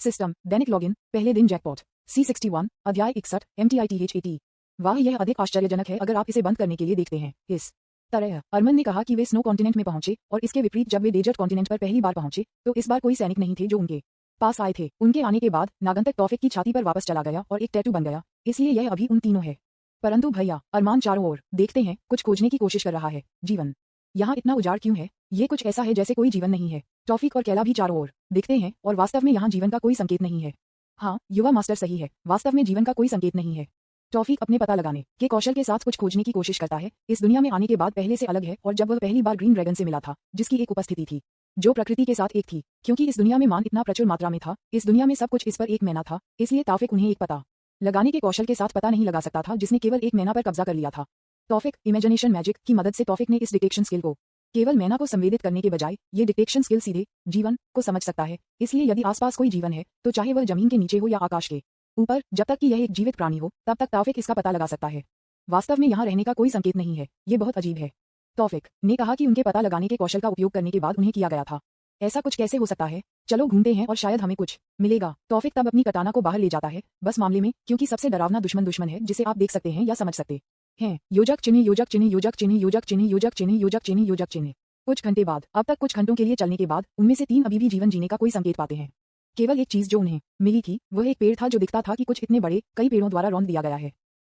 System, दैनिक login, पहले दिन jackpot, C61, अध्याय 61, MTITH80। वाह, यह अधिक आश्चर्यजनक है अगर आप इसे बंद करने के लिए देखते हैं। इस तरह अरमन ने कहा कि वे स्नो कॉन्टिनेंट में पहुंचे और इसके विपरीत जब वे डेजर्ट कॉन्टिनेंट पर पहली बार पहुंचे तो इस बार कोई सैनिक नहीं थे जो उनके पास आए थे। उनके आने के बाद नागंतक तौफिक की छाती पर वापस चला गया और एक टैटू बन गया, इसलिए यह अभी उन तीनों है। परंतु भैया, अरमान चारों ओर देखते हैं, कुछ खोजने की कोशिश कर रहा है। जीवन यहाँ इतना उजाड़ क्यों है? ये कुछ ऐसा है जैसे कोई जीवन नहीं है। तौफिक और कैला भी चारों ओर देखते हैं और वास्तव में यहाँ जीवन का कोई संकेत नहीं है। हाँ, युवा मास्टर सही है, वास्तव में जीवन का कोई संकेत नहीं है। तौफिक अपने पता लगाने के कौशल के साथ कुछ खोजने की कोशिश करता है। इस दुनिया में आने के बाद पहले से अलग है और जब वह पहली बार ग्रीन ड्रैगन से मिला था, जिसकी एक उपस्थिति थी जो प्रकृति के साथ एक थी, क्योंकि इस दुनिया में मान इतना प्रचुर मात्रा में था, इस दुनिया में सब कुछ इस पर एक मैना था, इसलिए तौफिक उन्हें एक पता लगाने के कौशल के साथ पता नहीं लगा सकता था जिसने केवल एक मैना पर कब्जा कर लिया था। तौफिक इमेजिनेशन मैजिक की मदद से तौफिक ने इस डिटेक्शन स्किल को केवल मैना को संवेदित करने के बजाय ये डिटेक्शन स्किल सीधे जीवन को समझ सकता है। इसलिए यदि आसपास कोई जीवन है तो चाहे वह जमीन के नीचे हो या आकाश के ऊपर, जब तक कि यह एक जीवित प्राणी हो तब तक तौफिक इसका पता लगा सकता है। वास्तव में यहाँ रहने का कोई संकेत नहीं है, ये बहुत अजीब है। तौफिक ने कहा कि उनके पता लगाने के कौशल का उपयोग करने के बाद उन्हें किया गया था। ऐसा कुछ कैसे हो सकता है? चलो घूमते हैं और शायद हमें कुछ मिलेगा। तौफिक तब अपनी कटाना को बाहर ले जाता है, बस मामले में, क्योंकि सबसे डरावना दुश्मन है जिसे आप देख सकते हैं या समझ सकते हैं। योजक चिन्ह, योजक चिन्ह, योजक चिन्ह, योजक चिन्ह, योजक चिन्ह, योजक चिन्ह, योजक चिन्ह। कुछ घंटे बाद, अब तक कुछ घंटों के लिए चलने के बाद, उनमें से 3 अभी भी जीवन जीने का कोई संकेत पाते हैं। केवल एक चीज जो उन्हें मिली थी वह एक पेड़ था जो दिखता था कि कुछ इतने बड़े कई पेड़ों द्वारा रौंद दिया गया है।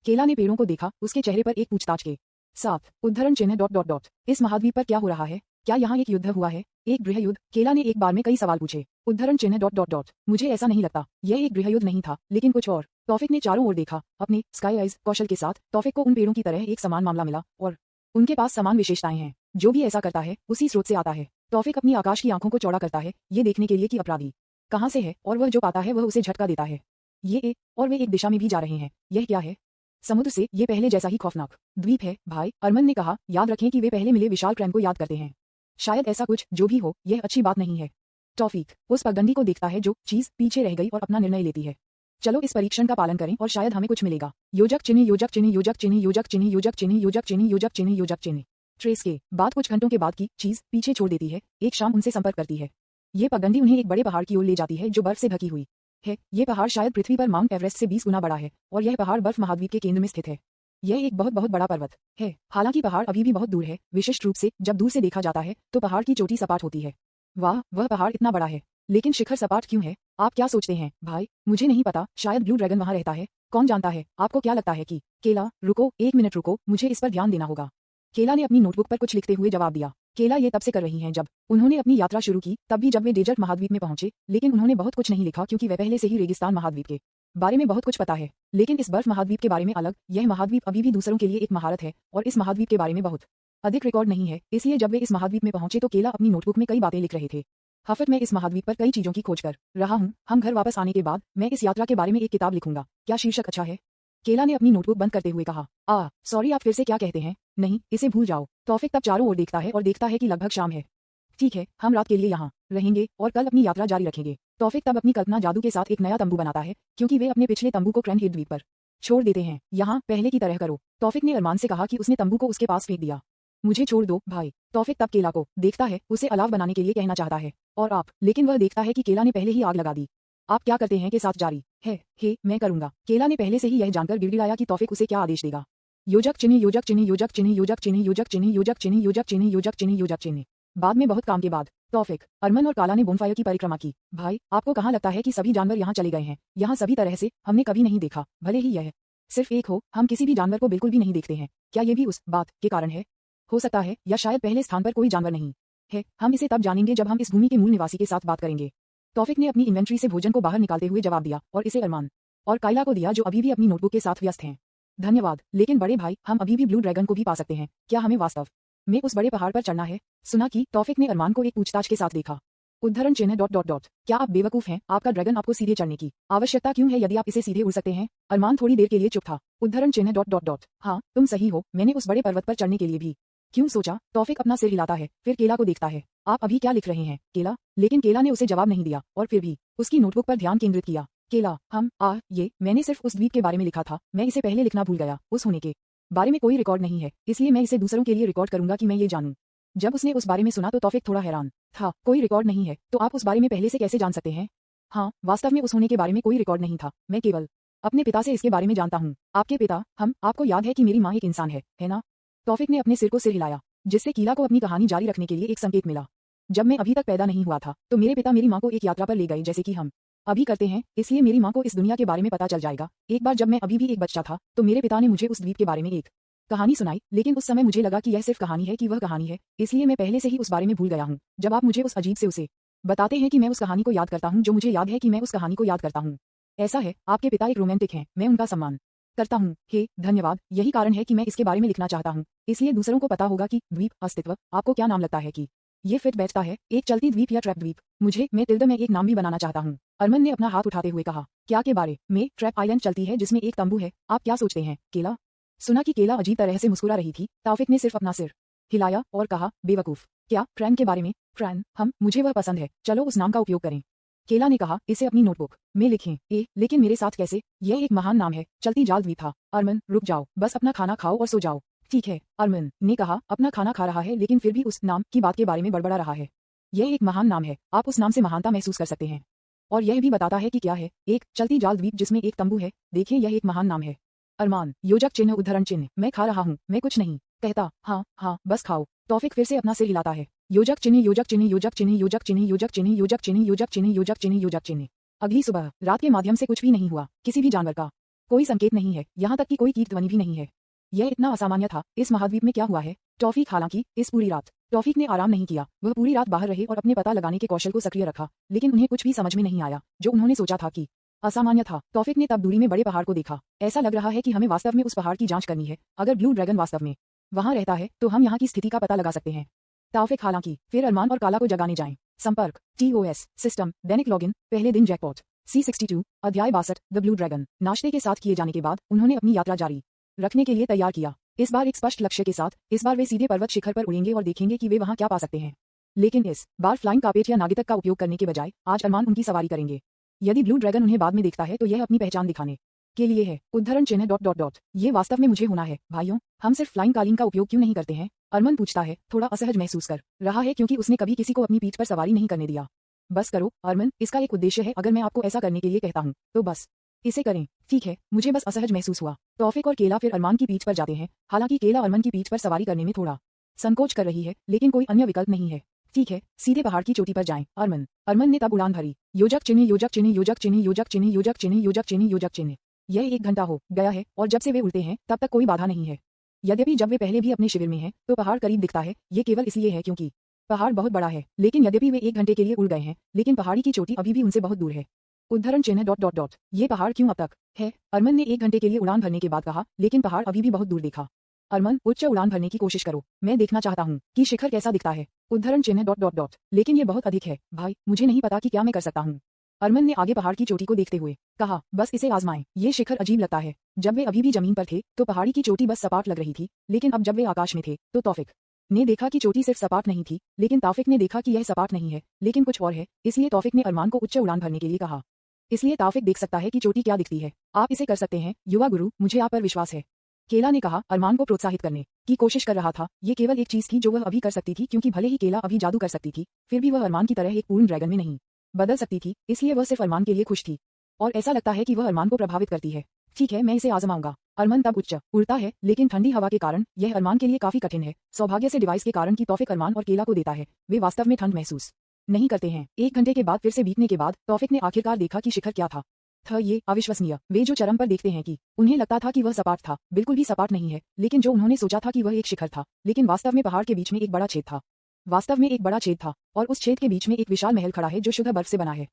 केला ने पेड़ों को देखा, उसके चेहरे पर एक पूछताछ के साथ उद्धरण चिन्ह ... इस महाद्वीप पर क्या हो रहा है? क्या यहाँ एक युद्ध हुआ है? एक गृह युद्ध? केला ने एक बार में कई सवाल पूछे। उद्धरण चिन्ह ... मुझे ऐसा नहीं लगता, यह एक गृह युद्ध नहीं था, लेकिन कुछ और। तौफिक ने चारों ओर देखा, अपने स्काई आइज कौशल के साथ तौफिक को उन पेड़ों की तरह एक समान मामला मिला और उनके पास समान विशेषताएं हैं। जो भी ऐसा करता है उसी स्रोत से आता है। तौफिक अपनी आकाश की आंखों को चौड़ा करता है, ये देखने के लिए कि अपराधी कहाँ से है, और वह जो पाता है वह उसे झटका देता है। ये एक और वे एक दिशा में भी जा रहे हैं। यह क्या है? समुद्र से ये पहले जैसा ही खौफनाक द्वीप है। भाई, अरमन ने कहा, याद रखें कि वे पहले मिले विशाल क्रैन को याद करते हैं। शायद ऐसा कुछ जो भी हो, यह अच्छी बात नहीं है। तौफिक उस पगडंडी को देखता है जो चीज पीछे रह गई और अपना निर्णय लेती है। चलो इस परीक्षण का पालन करें और शायद हमें कुछ मिलेगा। योजक चिन्ह, योजक चिन्ह, योजक चिन्ह, योजक चिन्ह, योजक चिन्ह, योजक चिन्ह, योजक चिन्ह, योजक चिन्ह। ट्रेस के बाद कुछ घंटों के बाद की चीज पीछे छोड़ देती है। एक शाम उनसे संपर्क करती है। ये पगडंडी उन्हें एक बड़े पहाड़ की ओर ले जाती है जो बर्फ से ढकी हुई है। ये पहाड़ शायद पृथ्वी पर माउंट एवरेस्ट से 20 गुना बड़ा है और यह पहाड़ बर्फ महाद्वीप के केंद्र में स्थित है। यह एक बहुत बहुत बड़ा पर्वत है। हालांकि पहाड़ अभी भी बहुत दूर है, विशिष्ट रूप से जब दूर से देखा जाता है तो पहाड़ की चोटी सपाट होती है। वाह, वह पहाड़ इतना बड़ा है, लेकिन शिखर सपाट क्यों है? आप क्या सोचते हैं भाई? मुझे नहीं पता, शायद ब्लू ड्रैगन वहां रहता है, कौन जानता है। आपको क्या लगता है कि? केला, रुको, 1 मिनट रुको, मुझे इस पर ध्यान देना होगा। केला ने अपनी नोटबुक पर कुछ लिखते हुए जवाब दिया। केला ये तब से कर रही हैं जब उन्होंने अपनी यात्रा शुरू की, तब भी जब वे डेजर्ट महाद्वीप में पहुंचे, लेकिन उन्होंने बहुत कुछ नहीं लिखा क्योंकि वे पहले से ही रेगिस्तान महाद्वीप के बारे में बहुत कुछ पता है। लेकिन इस बर्फ महाद्वीप के बारे में अलग, यह महाद्वीप अभी भी दूसरों के लिए एक महारत है और इस महाद्वीप के बारे में बहुत अधिक रिकॉर्ड नहीं है। इसलिए जब वे इस महाद्वीप में पहुंचे तो केला अपनी नोटबुक में कई बातें लिख रहे थे। हफट, मैं इस महाद्वीप पर कई चीजों की खोज कर रहा हूँ। हम घर वापस आने के बाद मैं इस यात्रा के बारे में एक किताब लिखूंगा। क्या शीर्षक अच्छा है? केला ने अपनी नोटबुक बंद करते हुए कहा। सॉरी, आप फिर से क्या कहते हैं? नहीं, इसे भूल जाओ। तौफिक तब चारों ओर देखता है और देखता है कि लगभग शाम है। ठीक है, हम रात के लिए यहाँ रहेंगे और कल अपनी यात्रा जारी रखेंगे। तौफिक तब अपनी कल्पना जादू के साथ एक नया तंबू बनाता है, क्योंकि वे अपने पिछले तंबू को क्रैन हेड द्वीप पर छोड़ देते हैं। यहाँ पहले की तरह करो। तौफिक ने अरमान से कहा कि उसने तंबू को उसके पास फेंक दिया। मुझे छोड़ दो भाई। तौफिक तब केला को देखता है, उसे अलाव बनाने के लिए कहना चाहता है और आप, लेकिन वह देखता है कि केला ने पहले ही आग लगा दी। आप क्या करते हैं के साथ जारी है? हे, मैं करूंगा। केला ने पहले से ही यह जानकर गिड़गिड़ाया कि तौफिक उसे क्या आदेश देगा। योजक चिन्ह, योजक चिन्ह, योजक चिन्ह, योजक चिन्ह, योजक चिन्ह, योजक चिन्ह, योजक चिन्ह, योजक चिन्ह, योजक चिन्ह। बाद में बहुत काम के बाद तौफिक, अरमन और काला ने बोनफायर की परिक्रमा की। भाई, आपको कहाँ लगता है कि सभी जानवर यहाँ चले गए हैं? यहाँ सभी तरह से हमने कभी नहीं देखा, भले ही यह सिर्फ एक हो, हम किसी भी जानवर को बिल्कुल भी नहीं देखते हैं। क्या ये भी उस बात के कारण है? हो सकता है, या शायद पहले स्थान पर कोई जानवर नहीं है। हम इसे तब जानेंगे जब हम इस भूमि के मूल निवासी के साथ बात करेंगे। तौफिक ने अपनी इन्वेंट्री से भोजन को बाहर निकालते हुए जवाब दिया और इसे अरमान और कायला को दिया जो अभी भी अपनी नोटबुक के साथ व्यस्त हैं। धन्यवाद, लेकिन बड़े भाई, हम अभी भी ब्लू ड्रैगन को भी पा सकते हैं। क्या हमें वास्तव में उस बड़े पहाड़ पर चढ़ना है? सुना कि? तौफिक ने अरमान को एक पूछताछ के साथ देखा। उद्धरण चिन्ह ... क्या आप बेवकूफ हैं? आपका ड्रैगन आपको सीधे चढ़ने की आवश्यकता क्यों है यदि आप इसे सीधे उड़ सकते हैं? अरमान थोड़ी देर के लिए चुप था। उद्धरण चिन्ह ... हाँ, तुम सही हो, मैंने उस बड़े पर्वत पर चढ़ने के लिए भी क्यों सोचा? तौफिक अपना सिर हिलाता है, फिर केला को देखता है। आप अभी क्या लिख रहे हैं केला? लेकिन केला ने उसे जवाब नहीं दिया और फिर भी उसकी नोटबुक पर ध्यान केंद्रित किया। केला, मैंने सिर्फ उस द्वीप के बारे में लिखा था, मैं इसे पहले लिखना भूल गया। उस होने के बारे में कोई रिकॉर्ड नहीं है, इसलिए मैं इसे दूसरों के लिए रिकॉर्ड करूंगा कि मैं ये जानूं। जब उसने उस बारे में सुना तो तौफिक थोड़ा हैरान था। कोई रिकॉर्ड नहीं है तो आप उस बारे में पहले से कैसे जान सकते हैं? हाँ, वास्तव में उस होने के बारे में कोई रिकॉर्ड नहीं था, मैं केवल अपने पिता से इसके बारे में जानता हूँ। आपके पिता, हम, आपको याद है कि मेरी माँ एक इंसान है ना? तौफिक ने अपने सिर को सिर हिलाया, जिससे कीला को अपनी कहानी जारी रखने के लिए एक संकेत मिला। जब मैं अभी तक पैदा नहीं हुआ था, तो मेरे पिता मेरी माँ को एक यात्रा पर ले गए जैसे कि हम अभी करते हैं, इसलिए मेरी माँ को इस दुनिया के बारे में पता चल जाएगा। एक बार जब मैं अभी भी एक बच्चा था, तो मेरे पिता ने मुझे उस द्वीप के बारे में एक कहानी सुनाई, लेकिन उस समय मुझे लगा कि यह सिर्फ कहानी है कि वह कहानी है, इसलिए मैं पहले से ही उस बारे में भूल गया हूँ। जब आप मुझे उस अजीब से उसे बताते हैं कि मैं उस कहानी को याद करता हूँ, जो मुझे याद है कि मैं उस कहानी को याद करता हूँ। ऐसा है, आपके पिता एक रोमांटिक हैं, मैं उनका सम्मान करता हूँ। हे धन्यवाद, यही कारण है कि मैं इसके बारे में लिखना चाहता हूँ, इसलिए दूसरों को पता होगा कि द्वीप अस्तित्व। आपको क्या नाम लगता है कि ये फिट बैठता है, एक चलती द्वीप या ट्रैप द्वीप? मैं एक नाम भी बनाना चाहता हूँ। अरमान ने अपना हाथ उठाते हुए कहा, क्या के बारे में? ट्रैप आइलैंड चलती है जिसमें एक तंबू है, आप क्या सोचते हैं? केला सुना कि केला अजीब तरह से मुस्कुरा रही थी। तौफिक ने सिर्फ अपना सिर हिलाया और कहा, बेवकूफ, क्या फ्रैन के बारे में? फ्रैन, हम, मुझे वह पसंद है, चलो उस नाम का उपयोग करें। केला ने कहा, इसे अपनी नोटबुक में लिखें। लेकिन मेरे साथ कैसे? यह एक महान नाम है, चलती जाल द्वीप था। अरमान, रुक जाओ, बस अपना खाना खाओ और सो जाओ। ठीक है, अरमान ने कहा, अपना खाना खा रहा है लेकिन फिर भी उस नाम की बात के बारे में बड़बड़ा रहा है। यह एक महान नाम है, आप उस नाम से महानता महसूस कर सकते हैं। और यह भी बताता है कि क्या है, एक चलती जाल द्वीप जिसमें एक तंबू है। देखिए, यह एक महान नाम है। अरमान, योजक चिन्ह उद्धरण चिन्ह, मैं खा रहा हूँ, मैं कुछ नहीं कहता। हाँ हाँ, बस खाओ। तौफिक फिर से अपना सिर हिलाता है। योजक चिन्ह, योजक चिन्ह, योजक चिन्ह, योजक चिन्ह, योजक चिन्ह, योजक चिन्ह, योजक चिन्ह, योजक चिन्ह, योजक चिन्ह। अगली सुबह रात के माध्यम से कुछ भी नहीं हुआ, किसी भी जानवर का कोई संकेत नहीं है, यहाँ तक कि कोई कीट ध्वनि भी नहीं है। यह इतना असामान्य था, इस महाद्वीप में क्या हुआ है? टॉफिक, हालांकि इस पूरी रात टॉफिक ने आराम नहीं किया। वह पूरी रात बाहर रहे और अपने पता लगाने के कौशल को सक्रिय रखा, लेकिन उन्हें कुछ भी समझ में नहीं आया जो उन्होंने सोचा था कि असामान्य था। टॉफिक ने तब दूरी में बड़े पहाड़ को देखा। ऐसा लग रहा है कि हमें वास्तव में उस पहाड़ की जांच करनी है। अगर ब्लू ड्रैगन वास्तव में वहां रहता है तो हम यहाँ की स्थिति का पता लगा सकते हैं। टॉफिक, हालांकि फिर अरमान और काला को जगाने जाएं। संपर्क TOS सिस्टम, दैनिक लॉगिन, पहले दिन जैकपॉट C62, अध्याय 62, द ब्लू ड्रैगन। नाश्ते के साथ किए जाने के बाद उन्होंने अपनी यात्रा जारी रखने के लिए तैयार किया, इस बार एक स्पष्ट लक्ष्य के साथ। इस बार वे सीधे पर्वत शिखर पर उड़ेंगे और देखेंगे कि वे वहां क्या पा सकते हैं। लेकिन इस बार फ्लाइंग कार्पेट या नागितक का उपयोग करने के बजाय आज अरमान उनकी सवारी करेंगे। यदि ब्लू ड्रैगन उन्हें बाद में देखता है तो यह अपनी पहचान दिखाने के लिए है। उद्धरण चिन्ह ... ये वास्तव में मुझे होना है। भाइयों, हम सिर्फ फ्लाइंग कालीन का उपयोग क्यों नहीं करते हैं? अरमान पूछता है, थोड़ा असहज महसूस कर रहा है क्योंकि उसने कभी किसी को अपनी पीठ पर सवारी नहीं करने दिया। बस करो अरमान, इसका एक उद्देश्य है। अगर मैं आपको ऐसा करने के लिए कहता हूँ तो बस इसे करें। ठीक है, मुझे बस असहज महसूस हुआ। तौफिक और केला फिर अरमान की पीठ पर जाते हैं। हालांकि केला अरमान की पीठ पर सवारी करने में थोड़ा संकोच कर रही है, लेकिन कोई अन्य विकल्प नहीं है। ठीक है, सीधे पहाड़ की चोटी पर जाएं। अरमान ने तब उड़ान भरी। योजक चिन्ह, योजक चिन्ह, योजक चिन्ह, योजक चिन्ह, योजक चिन्ह, योजक चिन्ह, योजक चिन्ह। यह 1 घंटा हो गया है और जब से वे उड़ते हैं तब तक कोई बाधा नहीं है। यद्यपि जब वे पहले भी अपने शिविर में हैं तो पहाड़ करीब दिखता है, ये केवल इसलिए है क्योंकि पहाड़ बहुत बड़ा है। लेकिन यद्यपि वे 1 घंटे के लिए उड़ गए हैं, लेकिन पहाड़ी की चोटी अभी भी उनसे बहुत दूर है। उद्धरण चिन्ह ... ये पहाड़ क्यों अब तक है? अरमान ने 1 घंटे के लिए उड़ान भरने के बाद कहा, लेकिन पहाड़ अभी भी बहुत दूर देखा। अरमान, उच्च उड़ान भरने की कोशिश करो, मैं देखना चाहता हूँ कि शिखर कैसा दिखता है। उद्धरण चिन्ह ... लेकिन ये बहुत अधिक है भाई, मुझे नहीं पता कि क्या मैं कर सकता हूँ। अरमान ने आगे पहाड़ की चोटी को देखते हुए कहा, बस इसे आजमाएं। ये शिखर अजीब लगता है। जब वे अभी भी जमीन पर थे तो पहाड़ी की चोटी बस सपाट लग रही थी, लेकिन अब जब वे आकाश में थे तो तौफिक ने देखा कि चोटी सिर्फ सपाट नहीं थी, लेकिन तौफिक ने देखा कि यह सपाट नहीं है, लेकिन कुछ और है। इसलिए तौफिक ने अरमान को उच्च उड़ान भरने के लिए कहा। इसलिए तौफिक देख सकता है कि चोटी क्या दिखती है। आप इसे कर सकते हैं युवा गुरु, मुझे आप पर विश्वास है। केला ने कहा, अरमान को प्रोत्साहित करने की कोशिश कर रहा था। ये केवल एक चीज थी जो वह अभी कर सकती थी, क्योंकि भले ही केला अभी जादू कर सकती थी, फिर भी वह अरमान की तरह एक पूर्ण ड्रैगन में नहीं बदल सकती थी, इसलिए वह सिर्फ अरमान के लिए खुश थी। और ऐसा लगता है कि वह अरमान को प्रभावित करती है। ठीक है, मैं इसे आजमाऊंगा। अरमान तब उच्च उड़ता है, लेकिन ठंडी हवा के कारण यह अरमान के लिए काफी कठिन है। सौभाग्य से डिवाइस के कारण की तौफिक अरमान और केला को देता है, वे वास्तव में ठंड महसूस नहीं करते हैं। 1 घंटे के बाद फिर से बीतने के बाद तौफिक ने आखिरकार देखा कि शिखर क्या था। ये अविश्वसनीय। वे जो चरम पर देखते हैं कि उन्हें लगता था कि वह सपाट था, बिल्कुल भी सपाट नहीं है। लेकिन जो उन्होंने सोचा था कि वह एक शिखर था, लेकिन वास्तव में पहाड़ के बीच में एक बड़ा छेद था। वास्तव में एक बड़ा छेद था, और उस छेद के बीच में एक विशाल महल खड़ा है जो शुद्ध बर्फ से बना है।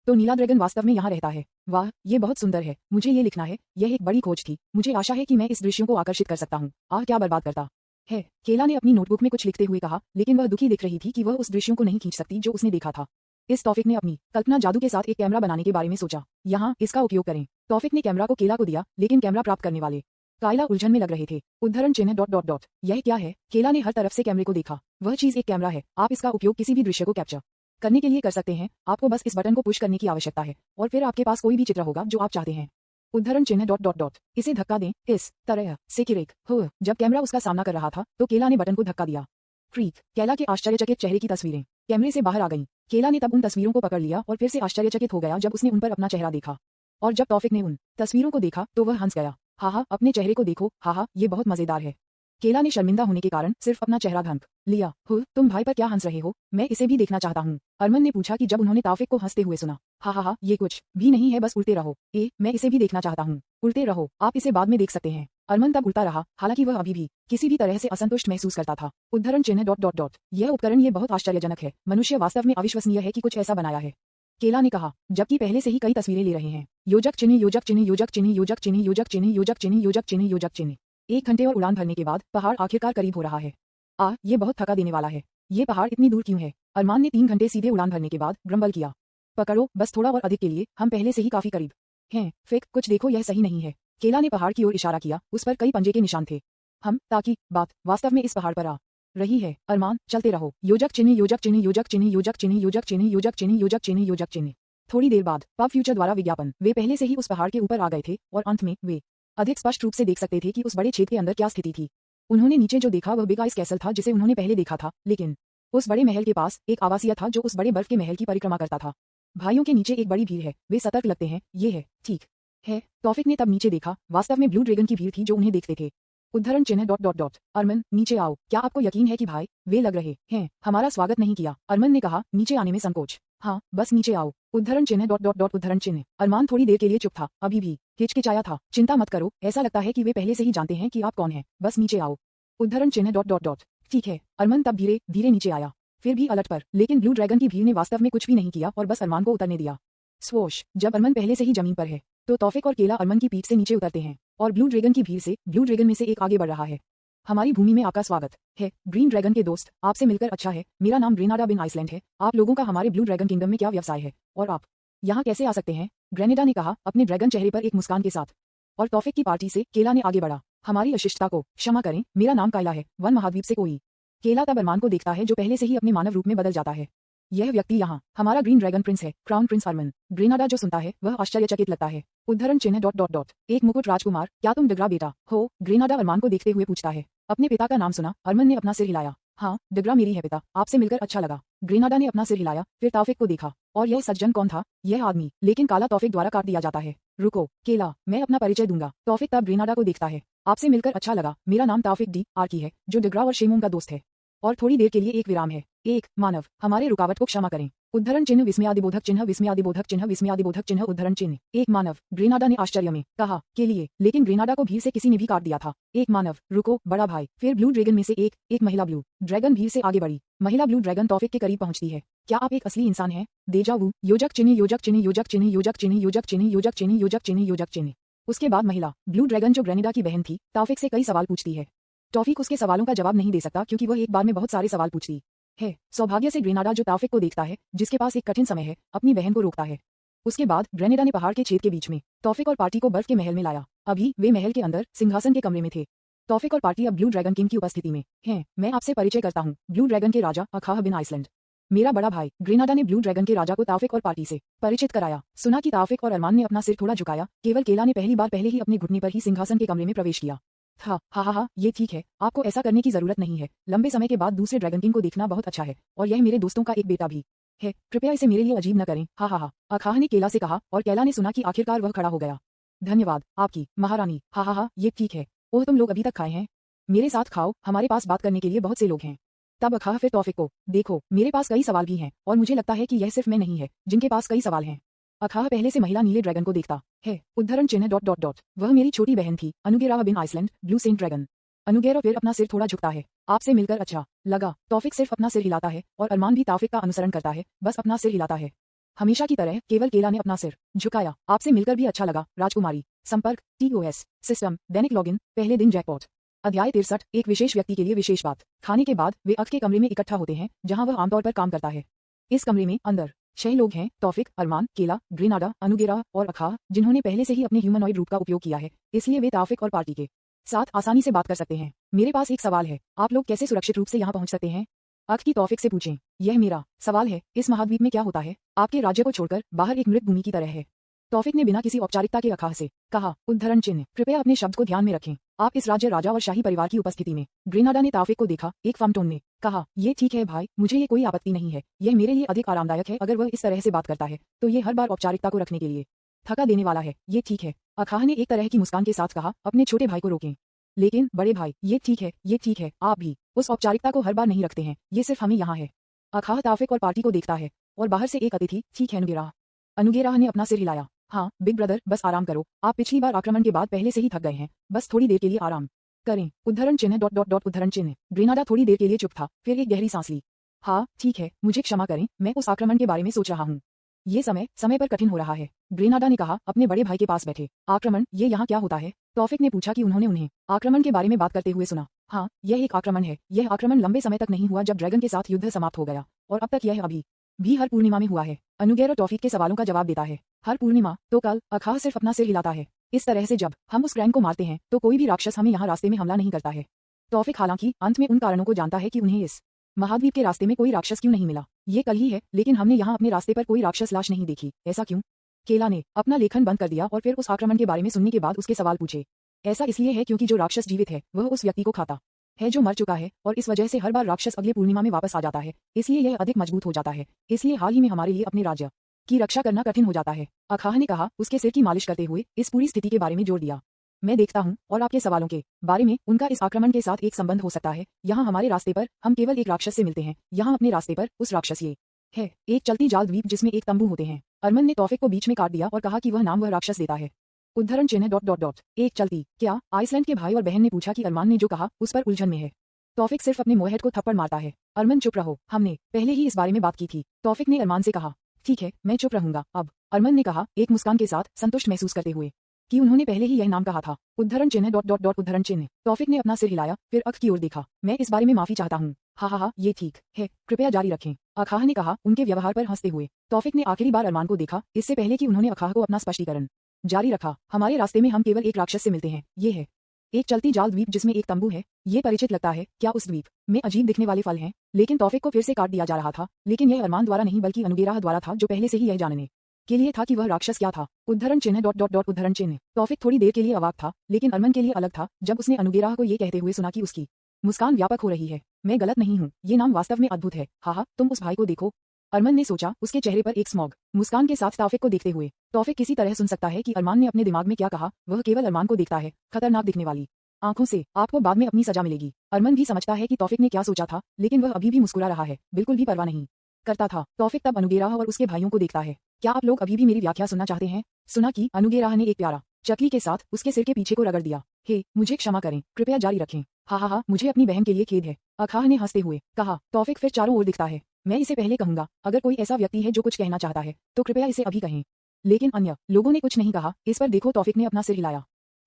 तो नीला ड्रैगन वास्तव में यहाँ रहता है। वाह, ये बहुत सुंदर है। मुझे ये लिखना है। यह एक बड़ी खोज थी। मुझे आशा है कि मैं इस दृश्यों को आकर्षित कर सकता हूँ। क्या बर्बाद करता है। केला ने अपनी नोटबुक में कुछ लिखते हुए कहा, लेकिन वह दुखी दिख रही थी कि वह उस दृश्यों को नहीं खींच सकती जो उसने देखा था। इस तौफिक ने अपनी कल्पना जादू के साथ एक कैमरा बनाने के बारे में सोचा। यहाँ इसका उपयोग करें। तौफिक ने कैमरा को केला को दिया, लेकिन कैमरा प्राप्त करने वाले कायला उलझन में लग रहे थे। उद्धरण चिन्ह ... यह क्या है? केला ने हर तरफ से कैमरे को देखा। वह चीज एक कैमरा है। आप इसका उपयोग किसी भी दृश्य को कैप्चर करने के लिए कर सकते हैं। आपको बस इस बटन को पुश करने की आवश्यकता है और फिर आपके पास कोई भी चित्र होगा जो आप चाहते हैं। उद्धरण चिन्ह ... इसे धक्का दें, इस तरह से कि जब कैमरा उसका सामना कर रहा था तो केला ने बटन को धक्का दिया। फ्रीक, केला के आश्चर्यचकित चेहरे की तस्वीरें कैमरे से बाहर आ गईं। केला ने तब उन तस्वीरों को पकड़ लिया और फिर से आश्चर्यचकित हो गया जब उसने उन पर अपना चेहरा देखा। और जब तौफिक ने उन तस्वीरों को देखा तो वह हंस गया। हाँ, अपने चेहरे को देखो, हाँ, ये बहुत मजेदार है। केला ने शर्मिंदा होने के कारण सिर्फ अपना चेहरा ढंक लिया। तुम भाई पर क्या हंस रहे हो, मैं इसे भी देखना चाहता हूँ, अरमान ने पूछा कि जब उन्होंने तौफिक को हंसते हुए सुना। हाँ, ये कुछ भी नहीं है, बस उड़ते रहो। मैं इसे भी देखना चाहता हूँ। उड़ते रहो, आप इसे बाद में देख सकते हैं। अरमान तब उड़ता रहा, हालांकि वह अभी भी किसी भी तरह से असंतुष्ट महसूस करता था। उद्धरण चिन्ह ... यह उपकरण ये बहुत आश्चर्यजनक है, मनुष्य वास्तव में अविश्वसनीय है कि कुछ ऐसा बनाया है, केला ने कहा, जबकि पहले से ही कई तस्वीरें ले रहे हैं। योजक चिन्ह योजक चिन्ह योजक चिन्ह योजक चिन्ह योजक चिन्ह योजक चिन्ह योजक चिन्ह योजक चिन्ह 1 घंटे और उड़ान भरने के बाद पहाड़ आखिरकार करीब हो रहा है। ये बहुत थका देने वाला है। ये पहाड़ इतनी दूर क्यों है, अरमान ने 3 घंटे सीधे उड़ान भरने के बाद ग्रम्बल किया। पकड़ो, बस थोड़ा और अधिक के लिए, हम पहले से ही काफी करीब हैं। फिक, कुछ देखो, यह सही नहीं है। केला ने पहाड़ की ओर इशारा किया, उस पर कई पंजे के निशान थे। ताकि बात वास्तव में इस पहाड़ पर आ रही है। अरमान, चलते रहो। योजक चिन्ह योजक चिन्ह योजक चिन्ह योजक चिन्ह योजक चिन्ह योजक चिन्ह योजक चिन्ह योजक चिन्ह थोड़ी देर बाद पब फ्यूचर द्वारा विज्ञापन, वे पहले से ही उस पहाड़ के ऊपर आ गए थे और अंत में वे अधिक स्पष्ट रूप से देख सकते थे कि उस बड़े छेद के अंदर क्या स्थिति थी। उन्होंने नीचे जो देखा वह बिग आइस कैसल था जिसे उन्होंने पहले देखा था, लेकिन उस बड़े महल के पास एक आवासीय था जो उस बड़े बर्फ के महल की परिक्रमा करता था। भाइयों के नीचे एक बड़ी भीड़ है, वे सतर्क लगते हैं, ये है ठीक है। तौफिक ने तब नीचे देखा, वास्तव में ब्लू ड्रैगन की भीड़ थी जो उन्हें देखते थे। उद्धरण चिन्ह ... अरमान, नीचे आओ, क्या आपको यकीन है कि भाई वे लग रहे हैं हमारा स्वागत नहीं किया, अरमान ने कहा, नीचे आने में संकोच। हाँ, बस नीचे आओ। उद्धरण चिन्ह ... उद्धरण चिन्ह। अरमान थोड़ी देर के लिए चुप था, अभी भी हिचकिचाया था। चिंता मत करो, ऐसा लगता है कि वे पहले से ही जानते हैं कि आप कौन हैं, बस नीचे आओ। उद्धरण चिन्ह ... ठीक है। अरमान तब धीरे धीरे नीचे आया, फिर भी अलर्ट पर, लेकिन ब्लू ड्रैगन की भीड़ ने वास्तव में कुछ भी नहीं किया और बस अरमान को उतरने दिया। स्वोश, जब अरमान पहले से ही जमीन पर है तो तौफिक और केला अरमान की पीठ से नीचे उतरते हैं और ब्लू ड्रैगन की भीड़ से ब्लू ड्रैगन में से एक आगे बढ़ रहा है। हमारी भूमि में आपका स्वागत है, ग्रीन ड्रैगन के दोस्त, आपसे मिलकर अच्छा है। मेरा नाम ग्रेनाडा बिन आइसलैंड है। आप लोगों का हमारे ब्लू ड्रैगन किंगडम में क्या व्यवसाय है और आप यहाँ कैसे आ सकते हैं, ग्रेनेडा ने कहा, अपने ड्रैगन चेहरे पर एक मुस्कान के साथ। और तौफिक की पार्टी से केला ने आगे बढ़ा। हमारी अशिष्टता को क्षमा करें, मेरा नाम कायला है, वन महाद्वीप से कोई। केला तब अरमान को देखता है जो पहले से ही अपने मानव रूप में बदल जाता है। यह व्यक्ति यहाँ हमारा ग्रीन ड्रैगन प्रिंस है, क्राउन प्रिंस अरमान। ग्रेनाडा जो सुनता है वह आश्चर्यचकित लगता है। उद्धरण चिन्ह ... एक मुकुट राजकुमार, क्या तुम डिग्रा बेटा हो, ग्रेनाडा अरमान को देखते हुए पूछता है। अपने पिता का नाम सुना, अरमान ने अपना सिर हिलाया। हाँ, डिग्रा मेरी है पिता, आपसे मिलकर अच्छा लगा। ग्रेनाडा ने अपना सिर हिलाया, फिर तौफिक को देखा। और यह सज्जन कौन था, यह आदमी, लेकिन काला तौफिक द्वारा काट दिया जाता है। रुको केला, मैं अपना परिचय दूंगा। तौफिक तब ग्रेनाडा को देखता है। आपसे मिलकर अच्छा लगा, मेरा नाम तौफिक डी आर्की है, जो डिग्रा और शेमूम का दोस्त है। और थोड़ी देर के लिए एक विराम है। एक मानव, हमारे रुकावट को क्षमा करें। उद्धरण चिन्ह विस्मयादिबोधक चिन्ह विस्मयादिबोधक चिन्ह विस्मयादिबोधक चिन्ह उद्धरण चिन्ह। एक मानव, ग्रेनाडा ने आश्चर्य में कहा, के लिए, लेकिन ग्रेनाडा को भीड़ से किसी ने भी काट दिया था। एक मानव, रुको बड़ा भाई। फिर ब्लू ड्रैगन में से एक महिला ब्लू ड्रैगन भीड़ से आगे बढ़ी। महिला ब्लू ड्रैगन तौफिक के करीब पहुंचती है। क्या आप एक असली इंसान हैं, देजावू, योजक चिन्ह योजक चिन्ह योजक चिन्ह योजक चिन्ह योजक चिन्ह योजक चिन्ह योजक चिन्ह योजक चिन्ह। उसके बाद महिला ब्लू ड्रैगन जो ग्रेनेडा की बहन थी, तौफिक से कई सवाल पूछती है। तौफिक उसके सवालों का जवाब नहीं दे सकता क्योंकि वह एक बार में बहुत सारे सवाल पूछती है। सौभाग्य से ग्रेनाडा जो तौफिक को देखता है, जिसके पास एक कठिन समय है, अपनी बहन को रोकता है। उसके बाद ग्रेनेडा ने पहाड़ के छेद के बीच में तौफिक और पार्टी को बर्फ के महल में लाया। अभी वे महल के अंदर सिंहासन के कमरे में थे। तौफिक और पार्टी अब ब्लू ड्रैगन किंग की उपस्थिति में हैं। मैं आपसे परिचय करता हूँ, ब्लू ड्रैगन के राजा अखाह बिन आइसलैंड, मेरा बड़ा भाई। ग्रेनाडा ने ब्लू ड्रैगन के राजा को तौफिक और पार्टी से परिचित कराया। सुना कि तौफिक और अरमान ने अपना सिर थोड़ा झुकाया, केवल केला ने पहले ही अपने घुटने पर ही सिंहासन के कमरे में प्रवेश किया था। हाँ, ये ठीक है, आपको ऐसा करने की जरूरत नहीं है। लंबे समय के बाद दूसरे ड्रैगन किंग को देखना बहुत अच्छा है, और यह मेरे दोस्तों का एक बेटा भी है, कृपया इसे मेरे लिए अजीब न करें। हाँ, अखाह ने केला से कहा, और केला ने सुना कि आखिरकार वह खड़ा हो गया। धन्यवाद आपकी महारानी। हाँ, ये ठीक है। ओह, तुम लोग अभी तक खाए हैं, मेरे साथ खाओ, हमारे पास बात करने के लिए बहुत से लोग हैं। तब अखाह फिर तौफिक को, देखो मेरे पास कई सवाल भी हैं, और मुझे लगता है कि यह सिर्फ मैं नहीं है जिनके पास कई सवाल हैं। अखाह पहले से महिला नीले ड्रैगन को देखता है। उद्धरण चिन्ह ... वह मेरी छोटी बहन थी, अनुगेरा बिन आइसलैंड, ब्लू सेंट ड्रैगन। अनुगेरा फिर अपना सिर थोड़ा झुकता है। आपसे मिलकर अच्छा लगा। तौफिक सिर्फ अपना सिर हिलाता है और अरमान भी तौफिक का अनुसरण करता है, बस अपना सिर हिलाता है। हमेशा की तरह केवल केला ने अपना सिर झुकाया। आपसे मिलकर भी अच्छा लगा, राजकुमारी। संपर्क TOS सिस्टम, दैनिक लॉगिन, पहले दिन जैकपॉट। अध्याय 63, एक विशेष व्यक्ति के लिए विशेष बात। खाने के बाद वे अख के कमरे में इकट्ठा होते हैं जहां वह आमतौर पर काम करता है। इस कमरे में अंदर 6 लोग हैं, तौफिक, अरमान, केला, ग्रेनाडा, अनुगेरा और अखाह, जिन्होंने पहले से ही अपने ह्यूमनॉइड रूप का उपयोग किया है, इसलिए वे तौफिक और पार्टी के साथ आसानी से बात कर सकते हैं। मेरे पास एक सवाल है, आप लोग कैसे सुरक्षित रूप से यहाँ पहुँच सकते हैं? अख की तौफिक से पूछें। यह मेरा सवाल है, इस महाद्वीप में क्या होता है, आपके राज्य को छोड़कर बाहर एक मृत भूमि की तरह है। तौफिक ने बिना किसी औपचारिकता के अखाह से कहा। उद्धरण चिन्ह, कृपया अपने शब्द को ध्यान में रखें, आप इस राज्य राजा और शाही परिवार की उपस्थिति में। ग्रेनाडा ने ताफिक को देखा, एक फर्म टोन में कहा, ये ठीक है भाई, मुझे ये कोई आपत्ति नहीं है, यह मेरे लिए अधिक आरामदायक है। अगर वह इस तरह से बात करता है तो ये हर बार औपचारिकता को रखने के लिए थका देने वाला है। ये ठीक है, अखाह ने एक तरह की मुस्कान के साथ कहा, अपने छोटे भाई को रोकें। लेकिन बड़े भाई, ये ठीक है, ये ठीक है, आप भी उस औपचारिकता को हर बार नहीं रखते हैं, ये सिर्फ हमें यहाँ है। अखाह ताफिक और पार्टी को देखता है और बाहर से एक अतिथि, ठीक है अनुगेराह। अनुगेराह ने अपना सिर हिलाया, हाँ बिग ब्रदर, बस आराम करो, आप पिछली बार आक्रमण के बाद पहले से ही थक गए हैं, बस थोड़ी देर के लिए आराम करें। उद्धरण चिन्ह डॉट डॉट डॉट उद्धरण चिन्ह। ग्रेनाडा थोड़ी देर के लिए चुप था, फिर एक गहरी सांस ली। हाँ ठीक है, मुझे क्षमा करें, मैं उस आक्रमण के बारे में सोच रहा हूँ। ये समय समय पर कठिन हो रहा है। ग्रेनाडा ने कहा, अपने बड़े भाई के पास बैठे। आक्रमण, ये यहाँ क्या होता है? तौफिक ने पूछा कि उन्होंने उन्हें आक्रमण के बारे में बात करते हुए सुना। हाँ, यह एक आक्रमण है। यह आक्रमण लंबे समय तक नहीं हुआ जब ड्रैगन के साथ युद्ध समाप्त हो गया, और अब तक यह अभी भी हर पूर्णिमा में हुआ है। अनुगेरा टॉफिक के सवालों का जवाब देता है। हर पूर्णिमा? तो कल? अखाह सिर्फ अपना सिर हिलाता है। इस तरह से जब हम उस क्रैंक को मारते हैं तो कोई भी राक्षस हमें यहाँ रास्ते में हमला नहीं करता है। तौफिक हालांकि अंत में उन कारणों को जानता है कि उन्हें इस महाद्वीप के रास्ते में कोई राक्षस क्यों नहीं मिला। ये कल ही है, लेकिन हमने यहाँ अपने रास्ते पर कोई राक्षस लाश नहीं देखी। ऐसा क्यों? केला ने अपना लेखन बंद कर दिया और फिर उस आक्रमण के बारे में सुनने के बाद उसके सवाल पूछे। ऐसा इसलिए है क्योंकि जो राक्षस जीवित है वह उस व्यक्ति को खाता है जो मर चुका है, और इस वजह से हर बार राक्षस अगले पूर्णिमा में वापस आ जाता है, इसलिए यह अधिक मजबूत हो जाता है। इसलिए हाल ही में हमारे लिए अपने राज्य की रक्षा करना कठिन हो जाता है। अखाह ने कहा, उसके सिर की मालिश करते हुए इस पूरी स्थिति के बारे में जोर दिया। मैं देखता हूँ और आपके सवालों के बारे में उनका इस आक्रमण के साथ एक संबंध हो सकता है। यहाँ हमारे रास्ते पर हम केवल एक राक्षस से मिलते हैं, यहाँ अपने रास्ते पर उस राक्षस ये है, एक चलती जाल द्वीप जिसमें एक तंबू होते हैं। अरमन ने तौफिक को बीच में काट दिया और कहा कि वह नाम वह राक्षस देता है। उद्धरण चिन्ह डॉट डॉट डॉट एक चलती क्या? आइसलैंड के भाई और बहन ने पूछा कि अरमान ने जो कहा उस पर उलझन में है। तौफिक सिर्फ अपने मुंहहेड को थप्पड़ मारता है। अरमन चुप रहो, हमने पहले ही इस बारे में बात की थी। तौफिक ने अरमान से कहा, ठीक है, मैं चुप रहूंगा अब। अरमन ने कहा, एक मुस्कान के साथ संतुष्ट महसूस करते हुए कि उन्होंने पहले ही यह नाम कहा था। उद्धरण चिन्ह डॉट डॉट डॉट उद्धरण चिन्ह। तौफिक ने अपना सिर हिलाया, फिर अख की ओर देखा। मैं इस बारे में माफी चाहता हूँ। हा, ये ठीक है, कृपया जारी रखें, अखाह ने कहा, उनके व्यवहार पर हंसते हुए। तौफिक ने आखिरी बार अरमान को देखा, इससे पहले कि उन्होंने अखाह को अपना स्पष्टीकरण जारी रखा। हमारे रास्ते में हम केवल एक राक्षस से मिलते हैं, ये है एक चलती जाल द्वीप जिसमें एक तंबू है। ये परिचित लगता है, क्या उस द्वीप में अजीब दिखने वाले फल हैं? लेकिन तौफिक को फिर से काट दिया जा रहा था, लेकिन यह अरमान द्वारा नहीं बल्कि अनुगेराह द्वारा था, जो पहले से ही यह जानने के लिए था कि वह राक्षस क्या था। उद्धरण चिन्ह डॉट डॉट डॉट उद्धरण चिन्ह। तौफिक थोड़ी देर के लिए अवाक था, लेकिन अरमन के लिए अलग था जब उसने अनुगेराह को ये कहते हुए सुना कि उसकी मुस्कान व्यापक हो रही है। मैं गलत नहीं हूँ, ये नाम वास्तव में अद्भुत है। हा, तुम उस भाई को देखो। अरमन ने सोचा, उसके चेहरे पर एक स्मॉग मुस्कान के साथ तौफिक को देखते हुए। तौफिक किसी तरह सुन सकता है कि अरमान ने अपने दिमाग में क्या कहा, वह केवल अरमान को देखता है, खतरनाक दिखने वाली आंखों से। आपको बाद में अपनी सजा मिलेगी। अरमन भी समझता है कि तौफिक ने क्या सोचा था, लेकिन वह अभी भी मुस्कुरा रहा है, बिल्कुल भी परवाह नहीं करता था। तौफिक तब अनुगेराह और उसके भाइयों को देखता है। क्या आप लोग अभी भी मेरी व्याख्या सुनना चाहते हैं? सुना कि अनुगेराह ने एक प्यारा चकली के साथ उसके सिर के पीछे को रगड़ दिया। हे, मुझे क्षमा करें, कृपया जारी रखें। हा, मुझे अपनी बहन के लिए खेद है, अखाह ने हंसते हुए कहा। तौफिक फिर चारों ओर दिखता है। मैं इसे पहले कहूंगा, अगर कोई ऐसा व्यक्ति है जो कुछ कहना चाहता है तो कृपया इसे अभी कहें। लेकिन अन्य लोगों ने कुछ नहीं कहा। इस पर देखो, तौफिक ने अपना सिर हिलाया।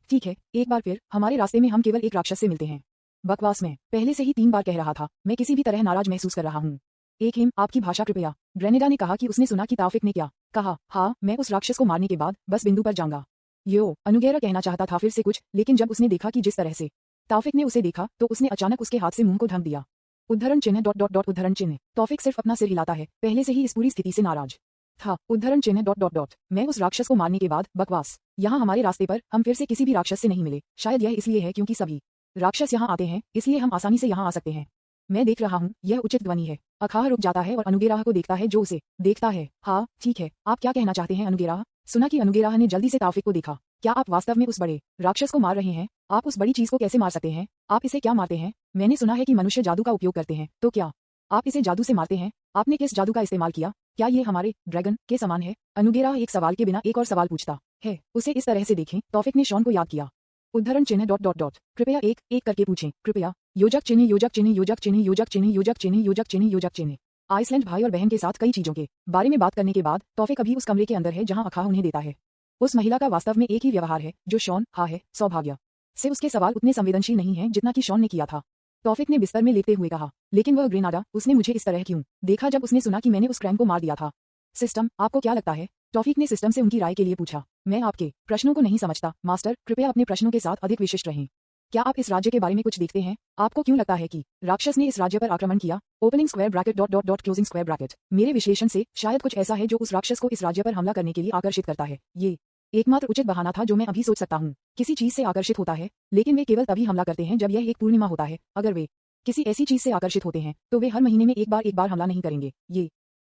ठीक है, एक बार फिर हमारे रास्ते में हम केवल एक राक्षस से मिलते हैं। बकवास में पहले से ही 3 बार कह रहा था, मैं किसी भी तरह नाराज महसूस कर रहा हूँ। एक हिम, आपकी भाषा कृपया। ग्रेनेडा ने कहा कि उसने सुना कि तौफिक ने क्या कहा। हाँ, मैं उस राक्षस को मारने के बाद बस बिंदु पर जाऊंगा। यो, अनुगेरा कहना चाहता था फिर से कुछ, लेकिन जब उसने देखा कि जिस तरह से तौफिक ने उसे देखा तो उसने अचानक उसके हाथ से मुंह को ढक दिया। उद्धरण चिन्ह डॉट डॉट डॉट उद्धरण चिन्ह। तौफिक सिर्फ अपना सिर हिलाता है, पहले से ही इस पूरी स्थिति से नाराज था। उद्धरण चिन्ह डॉट डॉट डॉट। मैं उस राक्षस को मारने के बाद बकवास। यहाँ हमारे रास्ते पर हम फिर से किसी भी राक्षस से नहीं मिले। शायद यह इसलिए है क्योंकि सभी राक्षस यहाँ आते हैं, इसलिए हम आसानी से यहाँ आ सकते हैं। मैं देख रहा हूँ, यह उचित ध्वनि है। अखाह रुक जाता है और अनुगेराह को देखता है जो उसे देखता है। हाँ ठीक है, आप क्या कहना चाहते हैं अनुगेराह? सुना कि अनुगेराह ने जल्दी से तौफिक को देखा। क्या आप वास्तव में उस बड़े राक्षस को मार रहे हैं? आप उस बड़ी चीज को कैसे मार सकते हैं? आप इसे क्या मारते हैं? मैंने सुना है कि मनुष्य जादू का उपयोग करते हैं, तो क्या आप इसे जादू से मारते हैं? आपने किस जादू का इस्तेमाल किया? क्या ये हमारे ड्रैगन के समान है? अनुगेराह एक सवाल के बिना एक और सवाल पूछता है। उसे इस तरह से देखें। तौफिक ने शॉन को याद किया। उद्धरण चिन्ह डॉट डॉट डॉट। कृपया एक एक करके पूछें, कृपया। योजक चिन्ह योजक चिन्ह योजक चिन्ह योजक चिन्ह योजक चिन्ह योजक चिन्ह योजक चिन्ह। आइसलैंड भाई और बहन के साथ कई चीजों के बारे में बात करने के बाद तौफिक अभी उस कमरे के अंदर है जहां अखाह उन्हें देता है। उस महिला का वास्तव में एक ही व्यवहार है जो शॉन हा है। सौभाग्य से उसके सवाल उतने संवेदनशील नहीं है जितना कि शॉन ने किया था। तौफिक ने बिस्तर में लेटते हुए कहा, लेकिन वह ग्रेनाडा, उसने मुझे इस तरह क्यों देखा जब उसने सुना कि मैंने उस क्रैंक को मार दिया था? सिस्टम, आपको क्या लगता है? तौफिक ने सिस्टम से उनकी राय के लिए पूछा। मैं आपके प्रश्नों को नहीं समझता मास्टर, कृपया अपने प्रश्नों के साथ अधिक विशिष्ट रहें। क्या आप इस राज्य के बारे में कुछ देखते हैं? आपको क्यों लगता है कि राक्षस ने इस राज्य पर आक्रमण किया? Opening square bracket dot dot dot closing square bracket. मेरे विश्लेषण से शायद कुछ ऐसा है जो उस राक्षस को इस राज्य पर हमला करने के लिए आकर्षित करता है। ये एकमात्र उचित बहाना था जो मैं अभी सोच सकता हूँ। किसी चीज से आकर्षित होता है, लेकिन वे केवल तभी हमला करते हैं जब यह एक पूर्णिमा होता है। अगर वे किसी ऐसी चीज से आकर्षित होते हैं तो वे हर महीने में एक बार हमला नहीं करेंगे।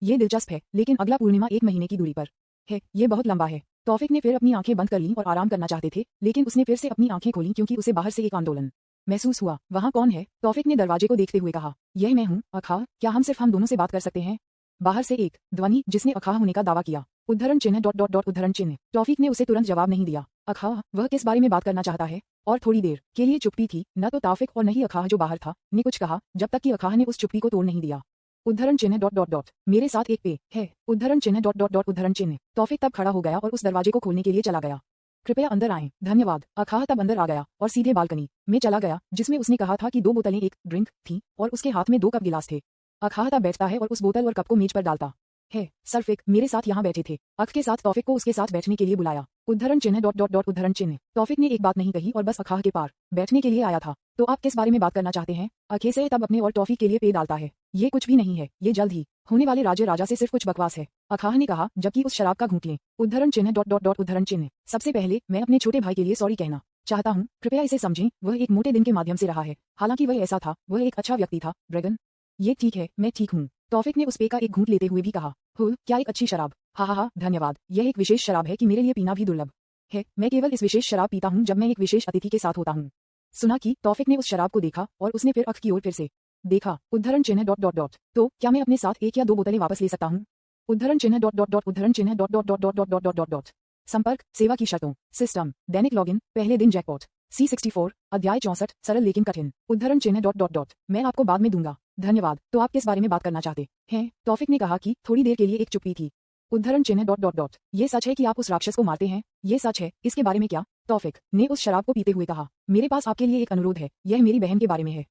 ये दिलचस्प है, लेकिन अगला पूर्णिमा 1 महीने की दूरी पर है। ये बहुत लंबा है। तौफिक ने फिर अपनी आंखें बंद कर लीं और आराम करना चाहते थे, लेकिन उसने फिर से अपनी आंखें खोलीं क्योंकि उसे बाहर से एक आंदोलन महसूस हुआ। वहाँ कौन है? तौफिक ने दरवाजे को देखते हुए कहा। यह मैं हूँ, अखाह। क्या हम सिर्फ हम दोनों से बात कर सकते हैं? बाहर से एक ध्वनि जिसने अखाह होने का दावा किया। उद्धरण चिन्ह डॉट डॉट डॉट उद्धरण चिन्ह। तौफिक ने उसे तुरंत जवाब नहीं दिया। अखाह, वह किस बारे में बात करना चाहता है? और थोड़ी देर के लिए चुप्पी थी। न तो तौफिक और न ही अखाह जो बाहर था ने कुछ कहा, जब तक कि अखाह ने उस चुप्पी को तोड़ नहीं दिया। उद्धरण चिन्ह डॉट डॉट डॉट मेरे साथ एक पे है। उद्धरण चिन्ह डॉट डॉट डॉट उद्धरण चिन्ह। तौफिक तब खड़ा हो गया और उस दरवाजे को खोलने के लिए चला गया। कृपया अंदर आएं, धन्यवाद। अखाह तब अंदर आ गया और सीधे बालकनी में चला गया, जिसमें उसने कहा था कि 2 बोतलें एक ड्रिंक थी और उसके हाथ में 2 कप गिलास थे। अखाह तब बैठता है और उस बोतल और कप को मेज पर डालता है। सरफिक मेरे साथ यहाँ बैठे थे। अख के साथ तौफिक को उसके साथ बैठने के लिए बुलाया। उद्धरण चिन्ह डॉट डॉट डॉट उद्धरण चिन्ह। तौफिक ने एक बात नहीं कही और बस अखाह के पार बैठने के लिए आया था। तो आप किस बारे में बात करना चाहते हैं? अखे से तब अपने और टॉफी के लिए पे डालता है। ये कुछ भी नहीं है, ये जल्द ही होने वाले राजा से सिर्फ कुछ बकवास है, अखाह ने कहा, जबकि उस शराब का घूंट लें। उद्धरण चिन्ह डॉट डॉट डॉट उद्धरण चिन्ह। सबसे पहले मैं अपने छोटे भाई के लिए सॉरी कहना चाहता हूँ। कृपया इसे समझें, वह एक मोटे दिन के माध्यम से रहा है। हालांकि वह ऐसा था, वह एक अच्छा व्यक्ति था। ड्रैगन, ये ठीक है, मैं ठीक हूँ। तौफिक ने उस पे का एक घूंट लेते हुए भी कहा। क्या एक अच्छी शराब। हा, धन्यवाद। यह एक विशेष शराब है कि मेरे लिए पीना भी दुर्लभ है। मैं केवल इस विशेष शराब पीता हूँ जब मैं एक विशेष अतिथि के साथ होता हूँ। सुना कि तौफिक ने उस शराब को देखा और उसने फिर अख की ओर फिर से देखा। उद्धरण चिन्ह डॉट डॉट डॉट। तो क्या मैं अपने साथ 1 या 2 बोतलें वापस ले सकता हूँ? उद्धरण चिन्ह डॉट डॉट डॉट उद्धरण चिन्ह dot dot dot dot dot dot dot dot dot. संपर्क सेवा की शर्तों। सिस्टम दैनिक लॉगिन पहले दिन जैकपॉट C64 अध्याय 64 सरल लेकिन कठिन। उद्धरण चिन्ह डॉट डॉट डॉट। मैं आपको बाद में दूंगा, धन्यवाद। तो आप किस बारे में बात करना चाहते हैं? तौफिक ने कहा कि थोड़ी देर के लिए एक चुप्पी थी। उद्धरण चिन्ह डॉट डॉट डॉट। ये सच है कि आप उस राक्षस को मारते हैं? ये सच है, इसके बारे में क्या? तौफिक ने उस शराब को पीते हुए कहा। मेरे पास आपके लिए एक अनुरोध है। यह मेरी बहन के बारे में है।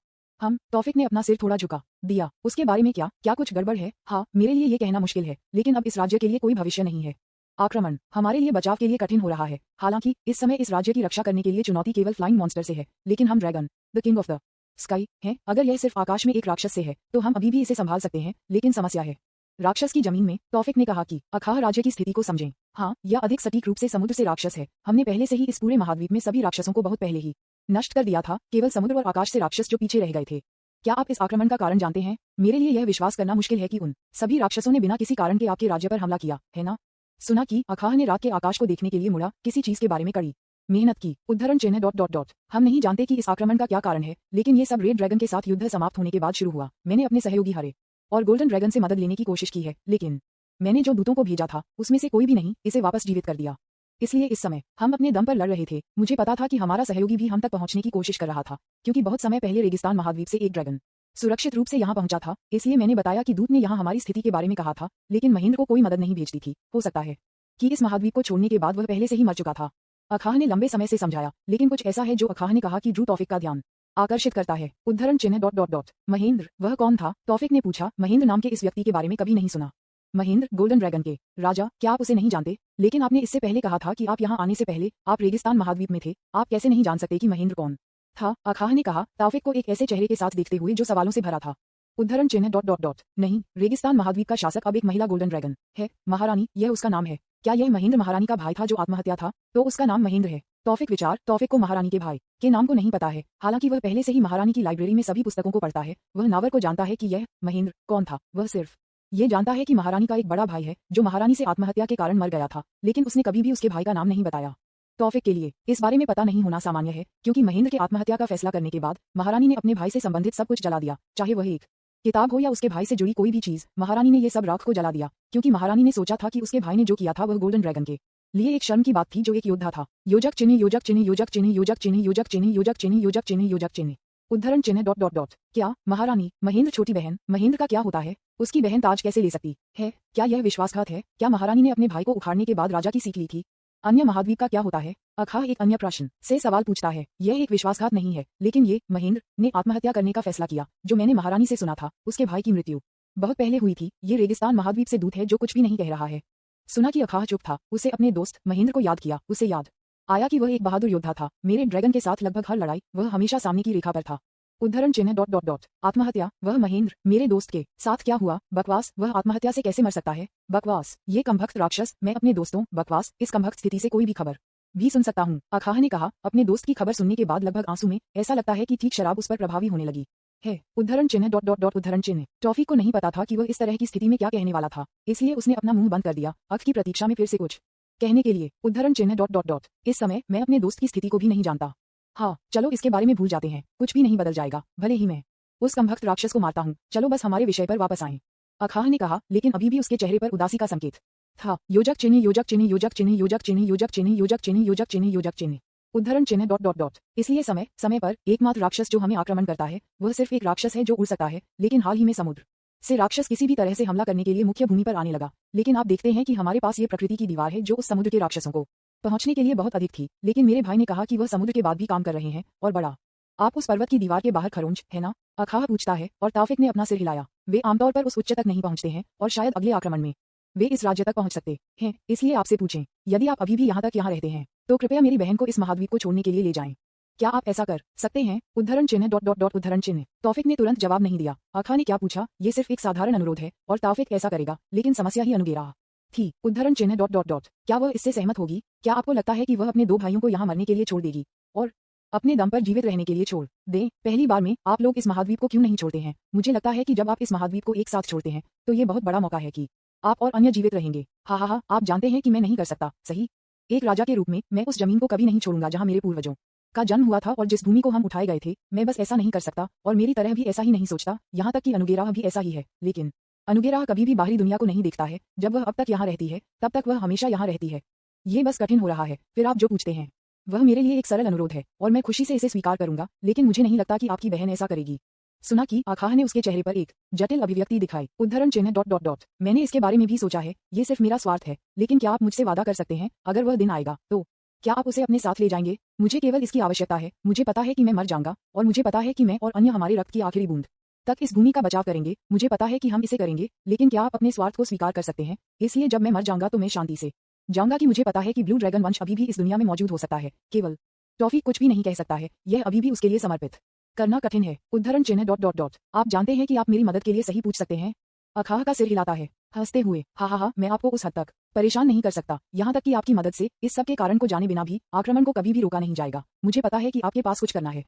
तौफिक ने अपना सिर थोड़ा झुका दिया। उसके बारे में क्या कुछ गड़बड़ है? हाँ, मेरे लिए ये कहना मुश्किल है, लेकिन अब इस राज्य के लिए कोई भविष्य नहीं है। आक्रमण हमारे लिए बचाव के लिए कठिन हो रहा है। हालांकि इस समय इस राज्य की रक्षा करने के लिए चुनौती केवल फ्लाइंग मॉन्स्टर से है, लेकिन हम dragon the king of the sky हैं। अगर यह सिर्फ आकाश में एक राक्षस से है तो हम अभी भी इसे संभाल सकते हैं, लेकिन समस्या है राक्षस की जमीन में। तौफिक ने कहा कि अखाह राज्य की स्थिति को समझें। हाँ, यह अधिक सटीक रूप से समुद्र से राक्षस है। हमने पहले से ही इस पूरे महाद्वीप में सभी राक्षसों को बहुत पहले ही नष्ट कर दिया था, केवल समुद्र और आकाश से राक्षस जो पीछे रह गए थे। क्या आप इस आक्रमण का कारण जानते हैं? मेरे लिए यह विश्वास करना मुश्किल है कि उन सभी राक्षसों ने बिना किसी कारण के आपके राज्य पर हमला किया है ना? सुना कि अखाह ने रात के आकाश को देखने के लिए मुड़ा, किसी चीज के बारे में कड़ी मेहनत की। उद्धरण चिन्ह डॉट डॉट डॉट। हम नहीं जानते कि इस आक्रमण का क्या कारण है, लेकिन ये सब रेड ड्रैगन के साथ युद्ध समाप्त होने के बाद शुरू हुआ। मैंने अपने सहयोगी हरे और गोल्डन ड्रैगन से मदद लेने की कोशिश की है, लेकिन मैंने जो दूतों को भेजा था उसमें से कोई भी नहीं इसे वापस जीवित कर दिया। इसलिए इस समय हम अपने दम पर लड़ रहे थे। मुझे पता था कि हमारा सहयोगी भी हम तक पहुंचने की कोशिश कर रहा था, क्योंकि बहुत समय पहले रेगिस्तान महाद्वीप से एक ड्रैगन सुरक्षित रूप से यहाँ पहुंचा था। इसलिए मैंने बताया कि दूत ने यहाँ हमारी स्थिति के बारे में कहा था, लेकिन महेंद्र को कोई मदद नहीं भेजती थी। हो सकता है कि इस महाद्वीप को छोड़ने के बाद वह पहले से ही मर चुका था। अखाह ने लंबे समय से समझाया, लेकिन कुछ ऐसा है जो अखाह ने कहा कि ड्रू तौफिक का ध्यान आकर्षित करता है। उद्धरण चिन्ह डॉट डॉट डॉट। महेंद्र, वह कौन था? तौफिक ने पूछा। महेंद्र नाम के इस व्यक्ति के बारे में कभी नहीं सुना। महेंद्र, गोल्डन ड्रैगन के राजा। क्या आप उसे नहीं जानते? लेकिन आपने इससे पहले कहा था कि आप यहाँ आने से पहले आप रेगिस्तान महाद्वीप में थे। आप कैसे नहीं जान सकते कि महेंद्र कौन था? अखाह ने कहा, तौफिक को एक ऐसे चेहरे के साथ देखते हुए जो सवालों से भरा था। उद्धरण चिन्ह डॉट डॉट डॉट। नहीं, रेगिस्तान महाद्वीप का शासक अब एक महिला गोल्डन ड्रैगन है। महारानी, यह उसका नाम है। क्या यह महेंद्र महारानी का भाई था जो आत्महत्या था? तो उसका नाम महेंद्र है। तौफिक विचार, तौफिक को महारानी के भाई के नाम को नहीं पता है। हालांकि वह पहले से ही महारानी की लाइब्रेरी में सभी पुस्तकों को पढ़ता है। वह नावर को जानता है कि यह महेंद्र कौन था। वह सिर्फ ये जानता है कि महारानी का एक बड़ा भाई है जो महारानी से आत्महत्या के कारण मर गया था, लेकिन उसने कभी भी उसके भाई का नाम नहीं बताया। तौफिक के लिए इस बारे में पता नहीं होना सामान्य है, क्योंकि महेंद्र के आत्महत्या का फैसला करने के बाद महारानी ने अपने भाई से संबंधित सब कुछ जला दिया, चाहे वह एक किताब हो या उसके भाई से जुड़ी कोई भी चीज। महारानी ने ये सब राख को जला दिया, क्योंकि महारानी ने सोचा था कि उसके भाई ने जो किया था वह गोल्डन ड्रैगन के लिए एक शर्म की बात थी, जो एक योद्धा था। योजक चिन्ह योजक चिन्ह योजक चिन्ह योजक चिन्ह योजक चिन्ह योजक चिन्ह योजक चिन्ह योजक चिन्ह। उद्धरण चिन्ह डॉट डॉट डॉट। क्या महारानी? महेंद्र छोटी बहन। महेंद्र का क्या होता है? उसकी बहन ताज कैसे ले सकती है? क्या यह विश्वासघात है? क्या महारानी ने अपने भाई को उखाड़ने के बाद राजा की सीख ली थी? अन्य महाद्वीप का क्या होता है? अखाह एक अन्य प्रश्न से सवाल पूछता है। यह एक विश्वासघात नहीं है, लेकिन ये महेंद्र ने आत्महत्या करने का फैसला किया, जो मैंने महारानी से सुना था। उसके भाई की मृत्यु बहुत पहले हुई थी। ये रेगिस्तान महाद्वीप से दूत है जो कुछ भी नहीं कह रहा है। सुना कि अखाह चुप था। उसे अपने दोस्त महेंद्र को याद किया। उसे याद आया कि वह एक बहादुर योद्धा था। मेरे ड्रैगन के साथ लगभग हर लड़ाई वह हमेशा सामने की रेखा पर था। उद्धरण चिन्ह डॉट डॉट डॉट आत्महत्या वह महेंद्र मेरे दोस्त के साथ क्या हुआ बकवास वह आत्महत्या से कैसे मर सकता है बकवास ये कमभक्त राक्षस मैं अपने दोस्तों बकवास इस कमभक्त स्थिति से कोई भी खबर भी सुन सकता हूँ अखाह ने कहा अपने दोस्त की खबर सुनने के बाद लगभग आंसू में ऐसा लगता है कि ठीक शराब उस पर प्रभावी होने लगी है उद्धरण चिन्ह डॉट डॉट डॉट उद्धरण चिन्ह टॉफी को नहीं पता था कि वह इस तरह की स्थिति में क्या कहने वाला था इसलिए उसने अपना मुंह बंद कर दिया अख की प्रतीक्षा में फिर से कुछ कहने के लिए उद्धरण चिन्ह डॉट डॉट डॉट इस समय मैं अपने दोस्त की स्थिति को भी नहीं जानता हाँ चलो इसके बारे में भूल जाते हैं कुछ भी नहीं बदल जाएगा भले ही मैं उस कमभक्त राक्षस को मारता हूँ चलो बस हमारे विषय पर वापस आएं अखाह ने कहा लेकिन अभी भी उसके चेहरे पर उदासी का संकेत था योजक चिन्ह योजक चिन्ह योजक चिन्ह योजक चिन्ह योजक चिन्ह योजक चिन्ह योजक चिन्ह योजक चिन्ह उद्धरण चिन्ह डॉट डॉट डॉट इसलिए समय समय पर एकमात्र राक्षस जो हमें आक्रमण करता है वह सिर्फ एक राक्षस है जो उड़ सकता है लेकिन हाल ही में समुद्र से राक्षस किसी भी तरह से हमला करने के लिए मुख्य भूमि पर आने लगा लेकिन आप देखते हैं कि हमारे पास ये प्रकृति की दीवार है जो उस समुद्र के राक्षसों को पहुंचने के लिए बहुत अधिक थी लेकिन मेरे भाई ने कहा कि वह समुद्र के बाद भी काम कर रहे हैं और बड़ा आप उस पर्वत की दीवार के बाहर खरोंच है ना अखाह पूछता है और ताफिक ने अपना सिर हिलाया वे आमतौर पर उस उच्च तक नहीं पहुंचते हैं और शायद अगले आक्रमण में वे इस राज्य तक पहुंच सकते हैं इसलिए आपसे पूछें यदि आप अभी भी यहाँ तक यहाँ रहते हैं तो कृपया मेरी बहन को इस महाद्वीप को छोड़ने के लिए ले जाएं क्या आप ऐसा कर सकते हैं उद्धरण चिन्ह डॉट डॉट डॉट उद्धरण चिन्ह तौफिक ने तुरंत जवाब नहीं दिया अखाह ने क्या पूछा ये सिर्फ एक साधारण अनुरोध है और ताफिक ऐसा करेगा लेकिन समस्या ही अनुगेरा थी उद्धरण चिन्ह डॉट डॉट डॉट क्या वह इससे सहमत होगी क्या आपको लगता है कि वह अपने दो भाइयों को यहाँ मरने के लिए छोड़ देगी और अपने दम पर जीवित रहने के लिए छोड़ दें पहली बार में आप लोग इस महाद्वीप को क्यों नहीं छोड़ते हैं मुझे लगता है कि जब आप इस महाद्वीप को एक साथ छोड़ते हैं तो ये बहुत बड़ा मौका है कि आप और अन्य जीवित रहेंगे हा हा हा आप जानते हैं कि मैं नहीं कर सकता सही एक राजा के रूप में मैं उस जमीन को कभी नहीं छोड़ूंगा जहां मेरे पूर्वजों का जन्म हुआ था और जिस भूमि को हम उठाए गए थे मैं बस ऐसा नहीं कर सकता और मेरी तरह भी ऐसा ही नहीं सोचता यहाँ तक कि अनुगेराह भी ऐसा ही है लेकिन अनुगेराह कभी भी बाहरी दुनिया को नहीं देखता है जब वह अब तक यहाँ रहती है तब तक वह हमेशा यहाँ रहती है ये बस कठिन हो रहा है फिर आप जो पूछते हैं वह मेरे लिए एक सरल अनुरोध है और मैं खुशी से इसे स्वीकार करूंगा लेकिन मुझे नहीं लगता कि आपकी बहन ऐसा करेगी सुना कि अखाह ने उसके चेहरे पर एक जटिल अभिव्यक्ति दिखाई उद्धरण चिन्ह डॉट डॉट डॉट मैंने इसके बारे में भी सोचा है ये सिर्फ मेरा स्वार्थ है लेकिन क्या आप मुझसे वादा कर सकते हैं अगर वह दिन आएगा तो क्या आप उसे अपने साथ ले जाएंगे मुझे केवल इसकी आवश्यकता है मुझे पता है कि मैं मर जाऊंगा और मुझे पता है कि मैं और अन्य हमारे रक्त की आखिरी बूंद तक इस भूमि का बचाव करेंगे मुझे पता है कि हम इसे करेंगे लेकिन क्या आप अपने स्वार्थ को स्वीकार कर सकते हैं इसलिए जब मैं मर जाऊंगा तो मैं शांति से जाऊंगा कि मुझे पता है कि ब्लू ड्रैगन वंश अभी भी इस दुनिया में मौजूद हो सकता है केवल टॉफी कुछ भी नहीं कह सकता है यह अभी भी उसके लिए समर्पित करना कठिन है उद्धरण चिन्ह डॉट डॉट डॉट आप जानते हैं कि आप मेरी मदद के लिए सही पूछ सकते हैं अखाह का सिर हिलाता है हंसते हुए हा हा हा मैं आपको उस हद तक परेशान नहीं कर सकता यहाँ तक कि आपकी मदद से इस सब के कारण को जाने बिना भी आक्रमण को कभी भी रोका नहीं जाएगा मुझे पता है कि आपके पास कुछ करना है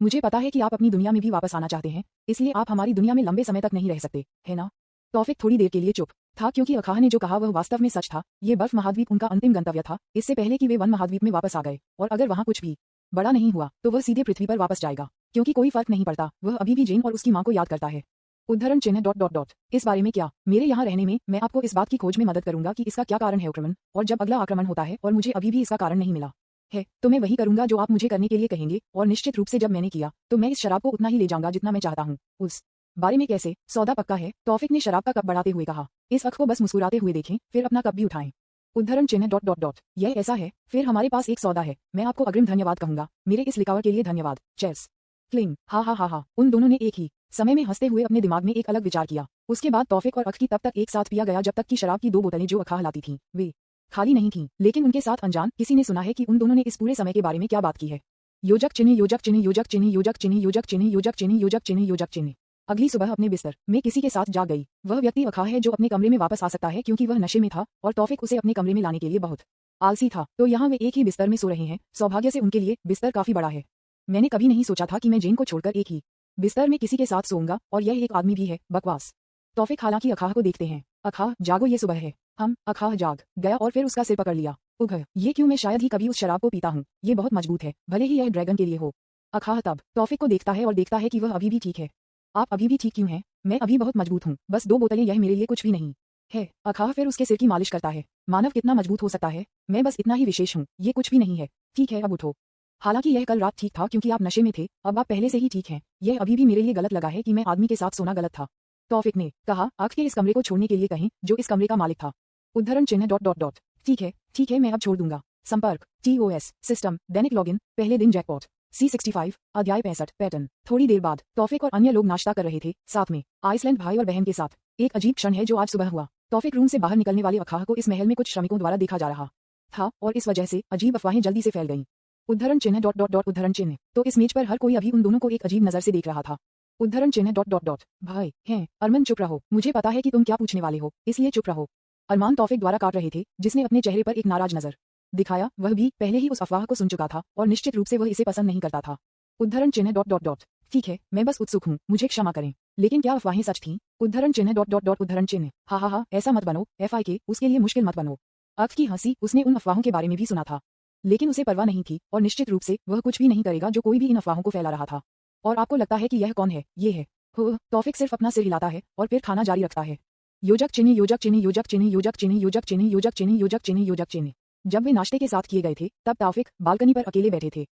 मुझे पता है कि आप अपनी दुनिया में भी वापस आना चाहते हैं इसलिए आप हमारी दुनिया में लंबे समय तक नहीं रह सकते है ना तौफिक थोड़ी देर के लिए चुप था क्योंकि अखाह ने जो कहा वह वास्तव में सच था ये बर्फ महाद्वीप उनका अंतिम गंतव्य था इससे पहले कि वे वन महाद्वीप में वापस आ गए और अगर वहाँ कुछ भी बड़ा नहीं हुआ तो वह सीधे पृथ्वी पर वापस जाएगा क्योंकि कोई फर्क नहीं पड़ता वह अभी भी जेन और उसकी मां को याद करता है उद्धरण चिन्ह डॉट डॉट डॉट इस बारे में क्या मेरे यहाँ रहने में मैं आपको इस बात की खोज में मदद करूंगा कि इसका क्या कारण है आक्रमण और जब अगला आक्रमण होता है और मुझे अभी भी इसका कारण नहीं मिला है तो मैं वही करूंगा जो आप मुझे करने के लिए कहेंगे और निश्चित रूप से जब मैंने किया तो मैं इस शराब को उतना ही ले जाऊंगा जितना मैं चाहता हूँ उस बारे में कैसे सौदा पक्का है तौफिक ने शराब का कप बढ़ाते हुए कहा इस वक्त को बस मुस्कुराते हुए देखें फिर अपना कप भी उठाएं उद्धरण चिन्ह डॉट डॉट डॉट यह ऐसा है फिर हमारे पास एक सौदा है मैं आपको अग्रिम धन्यवाद कहूंगा मेरे इस लिखावट के लिए धन्यवाद चेस क्लिंग हा हा हा हा उन दोनों ने एक ही समय में हंसते हुए अपने दिमाग में एक अलग विचार किया उसके बाद तौफिक और अख की तब तक एक साथ पिया गया जब तक कि शराब की दो बोतलें जो अखाह लाती थीं वे खाली नहीं थीं लेकिन उनके साथ अनजान किसी ने सुना है कि उन दोनों ने इस पूरे समय के बारे में क्या बात की है योजक चिन्ह योजक चिन्ह योजक चिन्ह योजक चिन्ह योजक चिन्ह योजक चिन्ह योजक चिन्ह योजक चिन्ह अगली सुबह अपने बिस्तर में किसी के साथ जाग गई वह व्यक्ति अखाह है जो अपने कमरे में वापस आ सकता है क्योंकि वह नशे में था और तौफिक उसे अपने कमरे में लाने के लिए बहुत आलसी था तो यहाँ वे एक ही बिस्तर में सो रहे हैं सौभाग्य से उनके लिए बिस्तर काफी बड़ा है मैंने कभी नहीं सोचा था कि मैं जेन को छोड़कर एक ही बिस्तर में किसी के साथ सोऊंगा और यह एक आदमी भी है बकवास तौफिक हालांकि अखाह को देखते हैं अखाह जागो ये सुबह है हम अखाह जाग गया और फिर उसका सिर पकड़ लिया उघ ये क्यों मैं शायद ही कभी उस शराब को पीता हूँ ये बहुत मजबूत है भले ही यह ड्रैगन के लिए हो अखाह तब तौफिक को देखता है और देखता है कि वह अभी भी ठीक है आप अभी भी ठीक क्यों हैं मैं अभी बहुत मजबूत हूँ बस दो बोतलें यह मेरे लिए कुछ भी नहीं है अखाह फिर उसके सिर की मालिश करता है मानव कितना मजबूत हो सकता है मैं बस इतना ही विशेष हूँ ये कुछ भी नहीं है ठीक है अब उठो हालांकि यह कल रात ठीक था क्योंकि आप नशे में थे अब आप पहले से ही ठीक हैं यह अभी भी मेरे लिए गलत लगा है कि मैं आदमी के साथ सोना गलत था तौफिक ने कहा अख के इस कमरे को छोड़ने के लिए कहें जो इस कमरे का मालिक था उद्धरण चिन्ह डॉट डॉट डॉट ठीक है मैं अब छोड़ दूंगा संपर्क TOS सिस्टम दैनिक लॉगिन पहले दिन जैकपॉट C65 अध्याय 65 पैटर्न थोड़ी देर बाद तौफिक और अन्य लोग नाश्ता कर रहे थे साथ में आइसलैंड भाई और बहन के साथ एक अजीब क्षण है जो आज सुबह हुआ तौफिक रूम से बाहर निकलने वाले अखाह को इस महल में कुछ श्रमिकों द्वारा देखा जा रहा था और इस वजह से अजीब अफवाहें जल्दी से फैल गईं उद्धरण चिन्ह डॉट डॉट डॉट उद्धरण चिन्ह। तो इस मेज पर हर कोई अभी उन दोनों को एक अजीब नजर से देख रहा था। उद्धरण चिन्ह डॉट डॉट डॉट। भाई हैं अरमान, चुप रहो, मुझे पता है कि तुम क्या पूछने वाले हो, इसलिए चुप रहो। अरमान तौफिक द्वारा काट रहे थे, जिसने अपने चेहरे पर एक नाराज नजर दिखाया। वह भी पहले ही उस अफवाह को सुन चुका था और निश्चित रूप से वह इसे पसंद नहीं करता था। उद्धरण चिन्ह डॉट डॉट डॉट। ठीक है, मैं बस उत्सुक हूँ, मुझे क्षमा करें, लेकिन क्या अफवाहें सच थीं? उद्धरण चिन्ह डॉट डॉट डॉट उद्धरण चिन्ह। हा, ऐसा मत बनो FIK, उसके लिए मुश्किल मत बनो। अख की हंसी। उसने उन अफवाहों के बारे में भी सुना था, लेकिन उसे परवाह नहीं थी और निश्चित रूप से वह कुछ भी नहीं करेगा जो कोई भी इन अफवाहों को फैला रहा था। और आपको लगता है कि यह कौन है? ये है। हो, तौफिक सिर्फ अपना सिर हिलाता है और फिर खाना जारी रखता है। योजक चिन्ह योजक चिन्ह योजक चिन्ह योजक चिन्ह योजक चिन्ह योजक चिन्ह योजक चिन्ह योजक चिन्ह। जब वे नाश्ते के साथ किए गए थे तब तौफिक बालकनी पर अकेले बैठे थे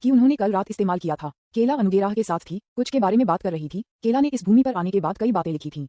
कि उन्होंने कल रात इस्तेमाल किया था। केला अनुगेराह के साथ थी, कुछ के बारे में बात कर रही थी। केला ने इस भूमि पर आने के बाद कई बातें लिखी थीं,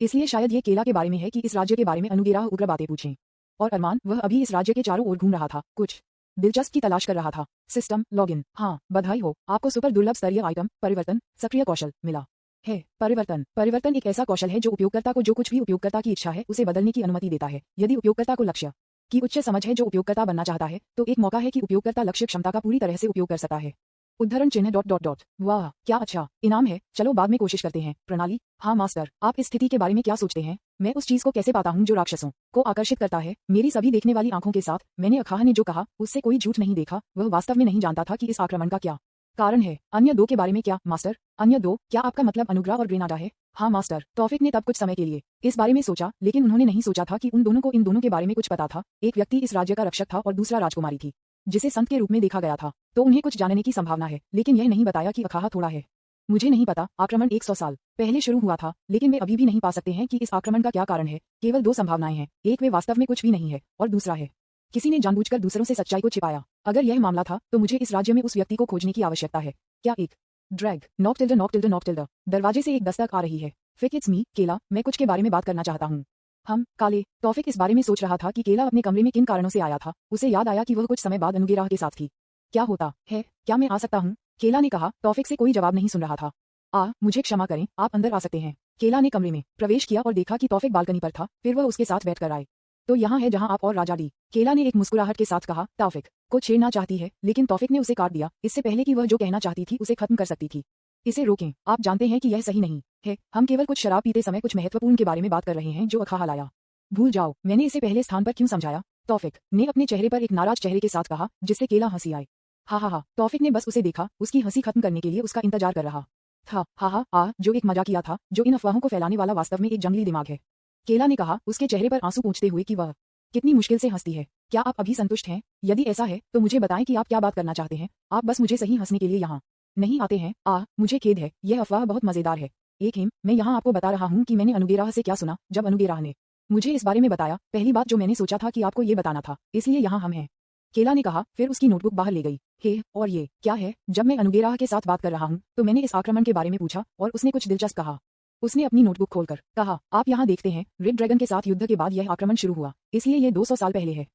इसलिए शायद ये केला के बारे में है कि इस राज्य के बारे में अनुगेराह उग्र बातें पूछें। और अरमान, वह अभी इस राज्य के चारों ओर घूम रहा था, कुछ दिलचस्प की तलाश कर रहा था। System login. हाँ, बधाई हो, आपको सुपर दुर्लभ स्तरीय आइटम परिवर्तन सक्रिय कौशल मिला है। परिवर्तन एक ऐसा कौशल है जो उपयोगकर्ता को जो कुछ भी उपयोगकर्ता की इच्छा है उसे बदलने की अनुमति देता है। यदि उपयोगकर्ता को लक्ष्य की उच्च समझ है जो उपयोगकर्ता बनना चाहता है, तो एक मौका है कि उपयोगकर्ता लक्ष्य क्षमता का पूरी तरह से उपयोग कर सकता है। उद्धरण चिन्ह डॉट डॉट डॉट। वाह, क्या अच्छा इनाम है, चलो बाद में कोशिश करते हैं। प्रणाली। हाँ मास्टर, आप इस स्थिति के बारे में क्या सोचते हैं? मैं उस चीज को कैसे पाता हूँ जो राक्षसों को आकर्षित करता है? मेरी सभी देखने वाली आंखों के साथ मैंने अखाह ने जो कहा उससे कोई झूठ नहीं देखा। वह वास्तव में नहीं जानता था कि इस आक्रमण का क्या कारण है। अन्य दो के बारे में क्या मास्टर? अन्य दो? क्या आपका मतलब अनुग्रह और ग्रेनाडा है? हाँ मास्टर। तौफिक ने तब कुछ समय के लिए इस बारे में सोचा, लेकिन उन्होंने नहीं सोचा था कि उन दोनों को इन दोनों के बारे में कुछ पता था। एक व्यक्ति इस राज्य का रक्षक था और दूसरा राजकुमारी थी जिसे संत के रूप में देखा गया था। तो उन्हें कुछ जानने की संभावना है, लेकिन यह नहीं बताया कि अखाह थोड़ा है। मुझे नहीं पता, आक्रमण 100 साल पहले शुरू हुआ था, लेकिन वे अभी भी नहीं पा सकते हैं कि इस आक्रमण का क्या कारण है। केवल दो संभावनाएं हैं, एक वे वास्तव में कुछ भी नहीं है और दूसरा है किसी ने जानबूझकर दूसरों से सच्चाई को छिपाया। अगर यह मामला था तो मुझे इस राज्य में उस व्यक्ति को खोजने की आवश्यकता है। क्या एक ड्रैग नॉक टिल्डर। दरवाजे से एक दस्तक आ रही है। फिक इट्स मी, केला, मैं कुछ के बारे में बात करना चाहता हूँ। हम काले। तौफिक इस बारे में सोच रहा था कि केला अपने कमरे में किन कारणों से आया था। उसे याद आया कि वह कुछ समय बाद अनुगेराह के साथ थी। क्या होता है? क्या मैं आ सकता हूँ? केला ने कहा। तौफिक से कोई जवाब नहीं सुन रहा था। मुझे क्षमा करें, आप अंदर आ सकते हैं। केला ने कमरे में प्रवेश किया और देखा कि तौफिक बालकनी पर था। फिर वह उसके साथ बैठकर आए। तो यहाँ है जहाँ आप और राजा डी। केला ने एक मुस्कुराहट के साथ कहा। तौफिक को छेड़ना चाहती है, लेकिन तौफिक ने उसे काट दिया इससे पहले कि वह जो कहना चाहती थी उसे खत्म कर सकती थी। इसे रोकें, आप जानते हैं कि यह सही नहीं है। हम केवल कुछ शराब पीते समय कुछ महत्वपूर्ण के बारे में बात कर रहे हैं जो अखाह लाया। भूल जाओ, मैंने इसे पहले स्थान पर क्यों समझाया? तौफिक ने अपने चेहरे पर एक नाराज चेहरे के साथ कहा, जिससे केला हंसी आई। हा। तौफिक ने बस उसे देखा, उसकी हंसी खत्म करने के लिए उसका इंतजार कर रहा था। हा, जो एक मजाकिया था, जो इन अफवाहों को फैलाने वाला वास्तव में एक जंगली दिमाग है। केला ने कहा, उसके चेहरे पर आंसू पोंछते हुए कि वह कितनी मुश्किल से हंसती है। क्या आप अभी संतुष्ट हैं? यदि ऐसा है तो मुझे बताएं कि आप क्या बात करना चाहते हैं। आप बस मुझे सही हंसने के लिए यहाँ नहीं आते हैं। मुझे खेद है, यह अफवाह बहुत मजेदार है। एक हिम, मैं यहाँ आपको बता रहा हूँ कि मैंने अनुगेराह से क्या सुना। जब अनुगेराह ने मुझे इस बारे में बताया, पहली बात जो मैंने सोचा था कि आपको ये बताना था, इसलिए यहाँ हम हैं। केला ने कहा, फिर उसकी नोटबुक बाहर ले गई। हे, और ये क्या है? जब मैं अनुगेराह के साथ बात कर रहा हूँ तो मैंने इस आक्रमण के बारे में पूछा और उसने कुछ दिलचस्प कहा। उसने अपनी नोटबुक खोलकर कहा, आप यहाँ देखते हैं, रेड ड्रैगन के साथ युद्ध के बाद यह आक्रमण शुरू हुआ, इसलिए यह 200 साल पहले है।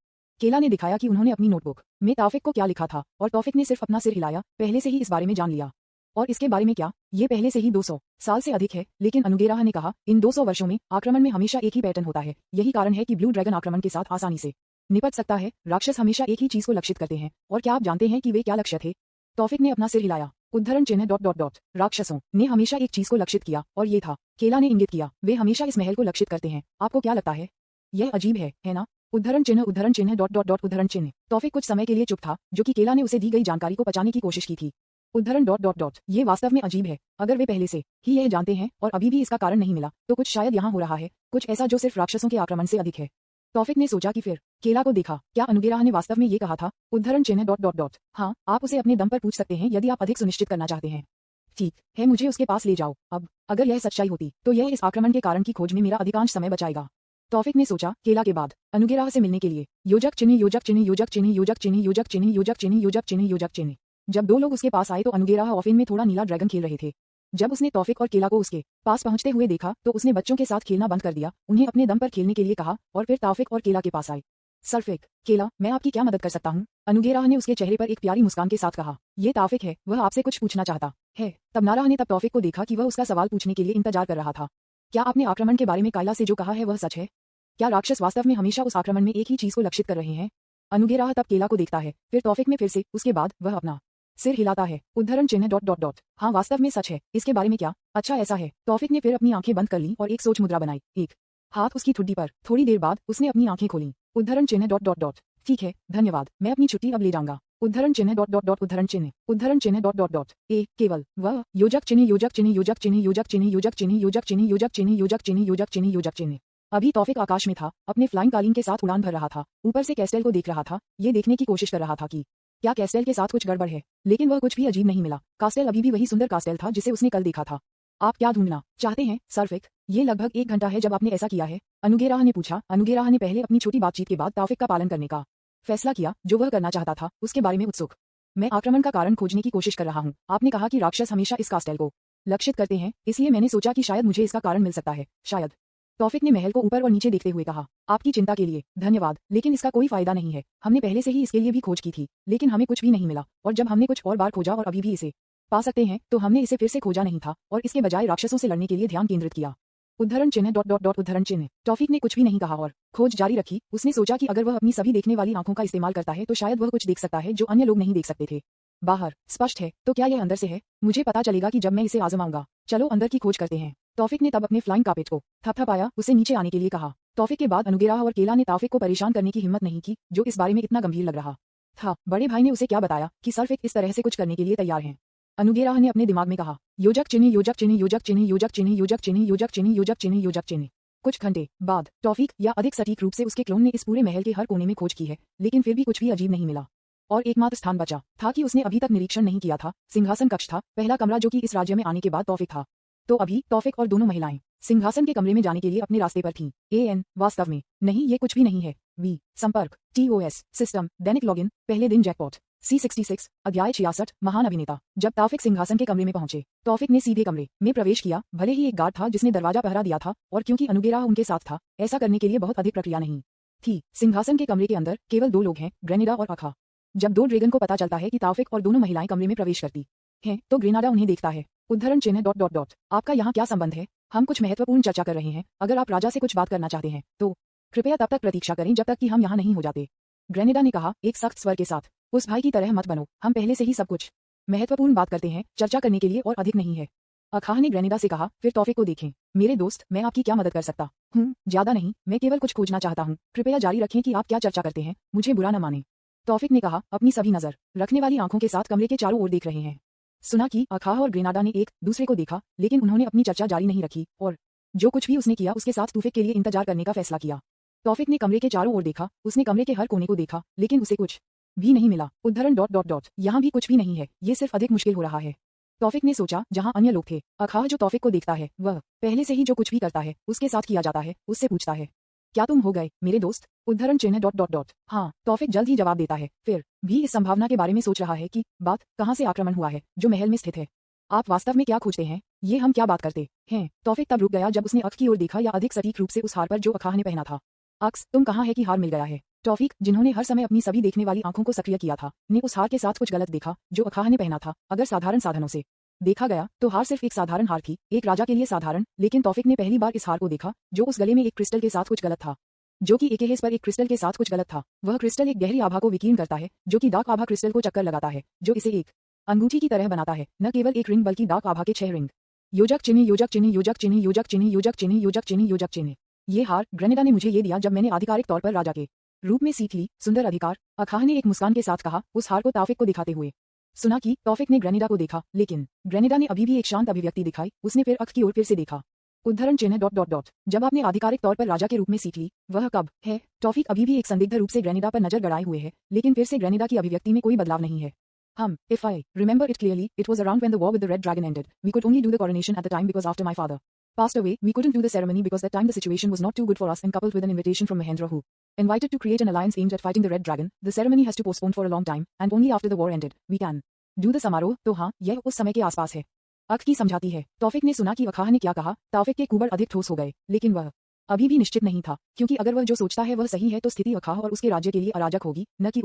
केला ने दिखाया कि उन्होंने अपनी नोटबुक में तौफिक को क्या लिखा था, और तौफिक ने सिर्फ अपना सिर हिलाया। पहले से ही इस बारे में जान लिया। और इसके बारे में क्या? ये पहले से ही 200 साल से अधिक है। लेकिन अनुगेराह ने कहा, इन 200 वर्षों में आक्रमण में हमेशा एक ही पैटर्न होता है। यही कारण है कि ब्लू ड्रैगन आक्रमण के साथ आसानी से निपट सकता है। राक्षस हमेशा एक ही चीज को लक्षित करते हैं, और क्या आप जानते हैं कि वे क्या लक्ष्य थे? तौफिक ने अपना सिर हिलाया। उद्धरण चिन्ह डॉट डॉट डॉट। राक्षसों ने हमेशा एक चीज को लक्षित किया, और ये था। केला ने इंगित किया, वे हमेशा इस महल को लक्षित करते हैं। आपको क्या लगता है? यह अजीब है ना? उद्धरण चिन्ह डॉट डॉट डॉट उद्धरण चिन्ह। तौफिक कुछ समय के लिए चुप था, जो कि केला ने उसे दी गई जानकारी को पचाने की कोशिश की थी। उद्धरण डॉट डॉट डॉट। ये वास्तव में अजीब है। अगर वे पहले से ही यह जानते हैं और अभी भी इसका कारण नहीं मिला, तो कुछ शायद यहाँ हो रहा है, कुछ ऐसा जो सिर्फ राक्षसों के आक्रमण से अधिक है। तौफिक ने सोचा कि फिर केला को देखा। क्या अनुगेराह ने वास्तव में ये कहा था? उद्धरण चिन्ह डॉट डॉट डॉट। हाँ, आप उसे अपने दम पर पूछ सकते हैं यदि आप अधिक सुनिश्चित करना चाहते हैं। ठीक है, मुझे उसके पास ले जाओ। अब अगर यह सच्चाई होती तो यह इस आक्रमण के कारण की खोज में मेरा अधिकांश समय बचाएगा। तौफिक ने सोचा, केला के बाद अनुगेराह से मिलने के लिए योजक चिन्ह योजक चिन्ह योजक चिन्ह योजक चिन्ह योजक चिन्ह योजक चिन्ह योजक चिन्ह योजक चिन्ह। जब दो लोग उसके पास आए तो अनुगेराह ऑफिन में थोड़ा नीला ड्रैगन खेल रहे थे। जब उसने तौफिक और केला को उसके पास पहुंचते हुए देखा तो उसने बच्चों के साथ खेलना बंद कर दिया, उन्हें अपने दम पर खेलने के लिए कहा, और फिर तौफिक और केला के पास आए। सर्फिक, केला, मैं आपकी क्या मदद कर सकता हूँ? अनुगेराह ने उसके चेहरे पर एक प्यारी मुस्कान के साथ कहा। ये तौफिक है, वह आपसे कुछ पूछना चाहता है। तब नाराह ने तब तौफिक को देखा कि वह उसका सवाल पूछने के लिए इंतजार कर रहा था। क्या आपने आक्रमण के बारे में कायला से जो कहा है वह सच है? क्या राक्षस वास्तव में हमेशा उस आक्रमण में एक ही चीज को लक्षित कर रहे हैं? अनुगेराह तब केला को देखता है, फिर तौफिक में फिर से, उसके बाद वह अपना सिर हिलाता है। उद्धरण चिन्ह डॉट डॉट डॉट। हाँ वास्तव में सच है, इसके बारे में क्या? अच्छा ऐसा है। तौफिक ने फिर अपनी आंखें बंद कर ली और एक सोच मुद्रा बनाई, एक हाथ उसकी ठुड्डी पर। थोड़ी देर बाद उसने अपनी आंखें खोली। उद्धरण चिन्ह डॉट डॉट डॉट। ठीक है, धन्यवाद, मैं अपनी छुट्टी अब ले जाऊंगा। उद्धरण चिन्ह डॉट डॉट डॉट उद्धरण चिन्ह डॉट डॉट डॉट। केवल वह योजक चिन्ह योजक चिन्ह योजक चिन्ह योजक चिन्ह योजक चिन्ह योजक चिन्ह योजक चिन्ह योजक चिन्ह योजक चिन्ह योजक चिन्ह। अभी तौफिक आकाश में था, अपने फ्लाइंग कालीन के साथ उड़ान भर रहा था, ऊपर से कैस्टेल को देख रहा था, ये देखने की कोशिश कर रहा था कि क्या कैस्टेल के साथ कुछ गड़बड़ है, लेकिन वह कुछ भी अजीब नहीं मिला। कास्टेल अभी भी वही सुंदर कास्टेल था जिसे उसने कल देखा था। आप क्या ढूंढना चाहते हैं सर्फिक? ये लगभग 1 घंटा है जब आपने ऐसा किया है, अनुगेराह ने पूछा। अनुगेराह ने पहले अपनी छोटी बातचीत के बाद तौफिक का पालन करने का फैसला किया, जो वह करना चाहता था, उसके बारे में उत्सुक। मैं आक्रमण का कारण खोजने की कोशिश कर रहा हूँ। आपने कहा कि राक्षस हमेशा इस कास्टेल को लक्षित करते हैं, इसलिए मैंने सोचा कि शायद मुझे इसका कारण मिल सकता है। शायद। तौफिक ने महल को ऊपर और नीचे देखते हुए कहा। आपकी चिंता के लिए धन्यवाद, लेकिन इसका कोई फायदा नहीं है। हमने पहले से ही इसके लिए भी खोज की थी, लेकिन हमें कुछ भी नहीं मिला, और जब हमने कुछ और बार खोजा और अभी भी इसे पा सकते हैं, तो हमने इसे फिर से खोजा नहीं था और इसके बजाय राक्षसों से लड़ने के लिए ध्यान केंद्रित किया। उद्धरण चिन्ह डॉट डॉट डॉट उद्धरण चिन्ह। तौफिक ने कुछ भी नहीं कहा और खोज जारी रखी। उसने सोचा कि अगर वह अपनी सभी देखने वाली आंखों का इस्तेमाल करता है तो शायद वह कुछ देख सकता है जो अन्य लोग नहीं देख सकते थे। बाहर स्पष्ट है, तो क्या यह अंदर से है? मुझे पता चलेगा कि जब मैं इसे आजमाऊंगा। चलो अंदर की खोज करते हैं। तौफिक ने तब अपने फ्लाइंग कार्पेट को थपथपाया, उसे नीचे आने के लिए कहा। तौफिक के बाद अनुगेराह और केला ने तौफिक को परेशान करने की हिम्मत नहीं की, जो इस बारे में इतना गंभीर लग रहा था। बड़े भाई ने उसे क्या बताया कि सर्फिक इस तरह से कुछ करने के लिए तैयार हैं? अनुगेराह ने अपने दिमाग में कहा। योजक चिन्ह योजक चिन्ह योजक चिन्ह योजक चिन्ह योजक चिन्ह योजक चिन्ह योजक चिन्ह योजक चिन्ह। कुछ घंटे बाद तौफिक या अधिक सटीक रूप से उसके क्लोन ने इस पूरे महल के हर कोने में खोज की है, लेकिन फिर भी कुछ भी अजीब नहीं मिला। और एकमात्र स्थान बचा था कि उसने अभी तक निरीक्षण नहीं किया था। सिंहासन कक्ष था, पहला कमरा जो कि इस राज्य में आने के बाद तौफिक था। तो अभी तौफिक और दोनों महिलाएं सिंहासन के कमरे में जाने के लिए अपने रास्ते पर थीं। वास्तव में नहीं, ये कुछ भी नहीं है। संपर्क TOS सिस्टम दैनिक लॉगिन पहले दिन जैकपॉट C66 अध्याय 66 महान अभिनेता। जब तौफिक सिंहासन के कमरे में पहुंचे, तौफिक ने सीधे कमरे में प्रवेश किया। भले ही एक गार्ड था जिसने दरवाजा पहरा दिया था, और क्योंकि अनुगेराह उनके साथ था, ऐसा करने के लिए बहुत अधिक प्रक्रिया नहीं थी। सिंहासन के कमरे के अंदर केवल 2 लोग हैं, ग्रेनेडा और अखा। जब 2 ड्रैगन को पता चलता है कि तौफिक और दोनों महिलाएं कमरे में प्रवेश करती हैं, तो ग्रेनाडा उन्हें देखता है। उद्धरण चिन्ह डॉट डॉट डॉट। आपका यहाँ क्या संबंध है? हम कुछ महत्वपूर्ण चर्चा कर रहे हैं। अगर आप राजा से कुछ बात करना चाहते हैं तो कृपया तब तक प्रतीक्षा करें जब तक कि हम यहाँ नहीं हो जाते, ग्रेनेडा ने कहा एक सख्त स्वर के साथ। उस भाई की तरह मत बनो, हम पहले से ही सब कुछ महत्वपूर्ण बात करते हैं, चर्चा करने के लिए और अधिक नहीं है। अखाह ने ग्रेनेडा से कहा। फिर तौफिक को देखें। मेरे दोस्त, मैं आपकी क्या मदद कर सकता हूँ? ज्यादा नहीं, मैं केवल कुछ खोजना चाहता हूँ। कृपया जारी रखें कि आप क्या चर्चा करते हैं, मुझे बुरा न माने। तौफिक ने कहा, अपनी सभी नजर रखने वाली आंखों के साथ कमरे के चारों ओर देख रहे हैं। सुना कि अखाह और ग्रेनाडा ने एक दूसरे को देखा, लेकिन उन्होंने अपनी चर्चा जारी नहीं रखी और जो कुछ भी उसने किया उसके साथ तौफिक के लिए इंतजार करने का फैसला किया। तौफिक ने कमरे के चारों ओर देखा, उसने कमरे के हर कोने को देखा, लेकिन उसे कुछ भी नहीं मिला। उद्धरण डॉट डॉट डॉट। यहाँ भी कुछ भी नहीं है, ये सिर्फ अधिक मुश्किल हो रहा है। तौफिक ने सोचा, जहाँ अन्य लोग थे, अखाह जो तौफिक को देखता है, वह पहले से ही जो कुछ भी करता है उसके साथ किया जाता है, उससे पूछता है, क्या तुम हो गए मेरे दोस्त? उद्धरण चिन्ह डॉट डॉट डॉट। हाँ, तौफिक जल्द ही जवाब देता है, फिर भी इस संभावना के बारे में सोच रहा है कि बात कहाँ से आक्रमण हुआ है जो महल में स्थित है। आप वास्तव में क्या खोजते हैं? ये हम क्या बात करते हैं? तौफिक तब रुक गया जब उसने अख की ओर देखा, या अधिक सटीक रूप से उस हार पर जो अखाह ने पहना था। अक्स, तुम कहाँ है कि हार मिल गया है? तौफिक, जिन्होंने हर समय अपनी सभी देखने वाली आंखों को सक्रिय किया था, ने उस हार के साथ कुछ गलत देखा जो अखाह ने पहना था। अगर साधारण साधनों से देखा गया तो हार सिर्फ एक साधारण हार थी, एक राजा के लिए साधारण, लेकिन तौफिक ने पहली बार इस हार को देखा जो उस गले में एक क्रिस्टल के साथ कुछ गलत था, जो कि एक पर एक क्रिस्टल के साथ कुछ गलत था। वह क्रिस्टल एक गहरी आभा को विकीर्ण करता है, जो कि डार्क आभा क्रिस्टल को चक्कर लगाता है, जो इसे एक अंगूठी की तरह बनाता है, न केवल एक रिंग बल्कि डार्क आभा के 6 रिंग। योजक चिन्ह योजक चिन्ह योजक चिन्ह योजक चिन्ह योजक चिन्ह योजक चिन्ह योजक चिन्ह। ये हार ग्रेनेडा ने मुझे ये दिया जब मैंने आधिकारिक तौर पर राजा के रूप में सीख ली। सुंदर अधिकार, अखाह ने एक मुस्कान के साथ कहा, उस हार को तौफिक को दिखाते हुए। सुना कि तौफिक ने ग्रेनेडा को देखा, लेकिन ग्रेनेडा ने अभी भी एक शांत अभिव्यक्ति दिखाई। उसने फिर अख की ओर फिर से देखा। उद्धरण चिन्ह डॉट डॉट डॉट। जब आपने आधिकारिक तौर पर राजा के रूप में सीख ली, वह कब है? तौफिक अभी भी एक संदिग्ध रूप से ग्रेनेडा पर नजर गड़ाए हुए है, लेकिन फिर से ग्रेनेडा की अभिव्यक्ति में कोई बदलाव नहीं है। If I remember it clearly, it was around when the war with the Red Dragon ended. We could only do the coronation at the time because after my father passed away, we couldn't do the ceremony because that time the situation was not too good for us, and coupled with an invitation from Mahendra who invited to create an alliance aimed at fighting the Red Dragon, the ceremony has to postpone for a long time, and only after the war ended, we can do the समारोह। तो हाँ, यह उस समय के आसपास है। अख की समझाती है। तौफिक ने सुना कि अखाह ने क्या कहा। तौफिक के कुबड़ अधिक ठोस हो गए, लेकिन वह अभी भी निश्चित नहीं था, क्योंकि अगर वह जो सोचता है वह सही है तो स्थिति अखाह और उसके राज्य के लिए अराजक होगी, न कि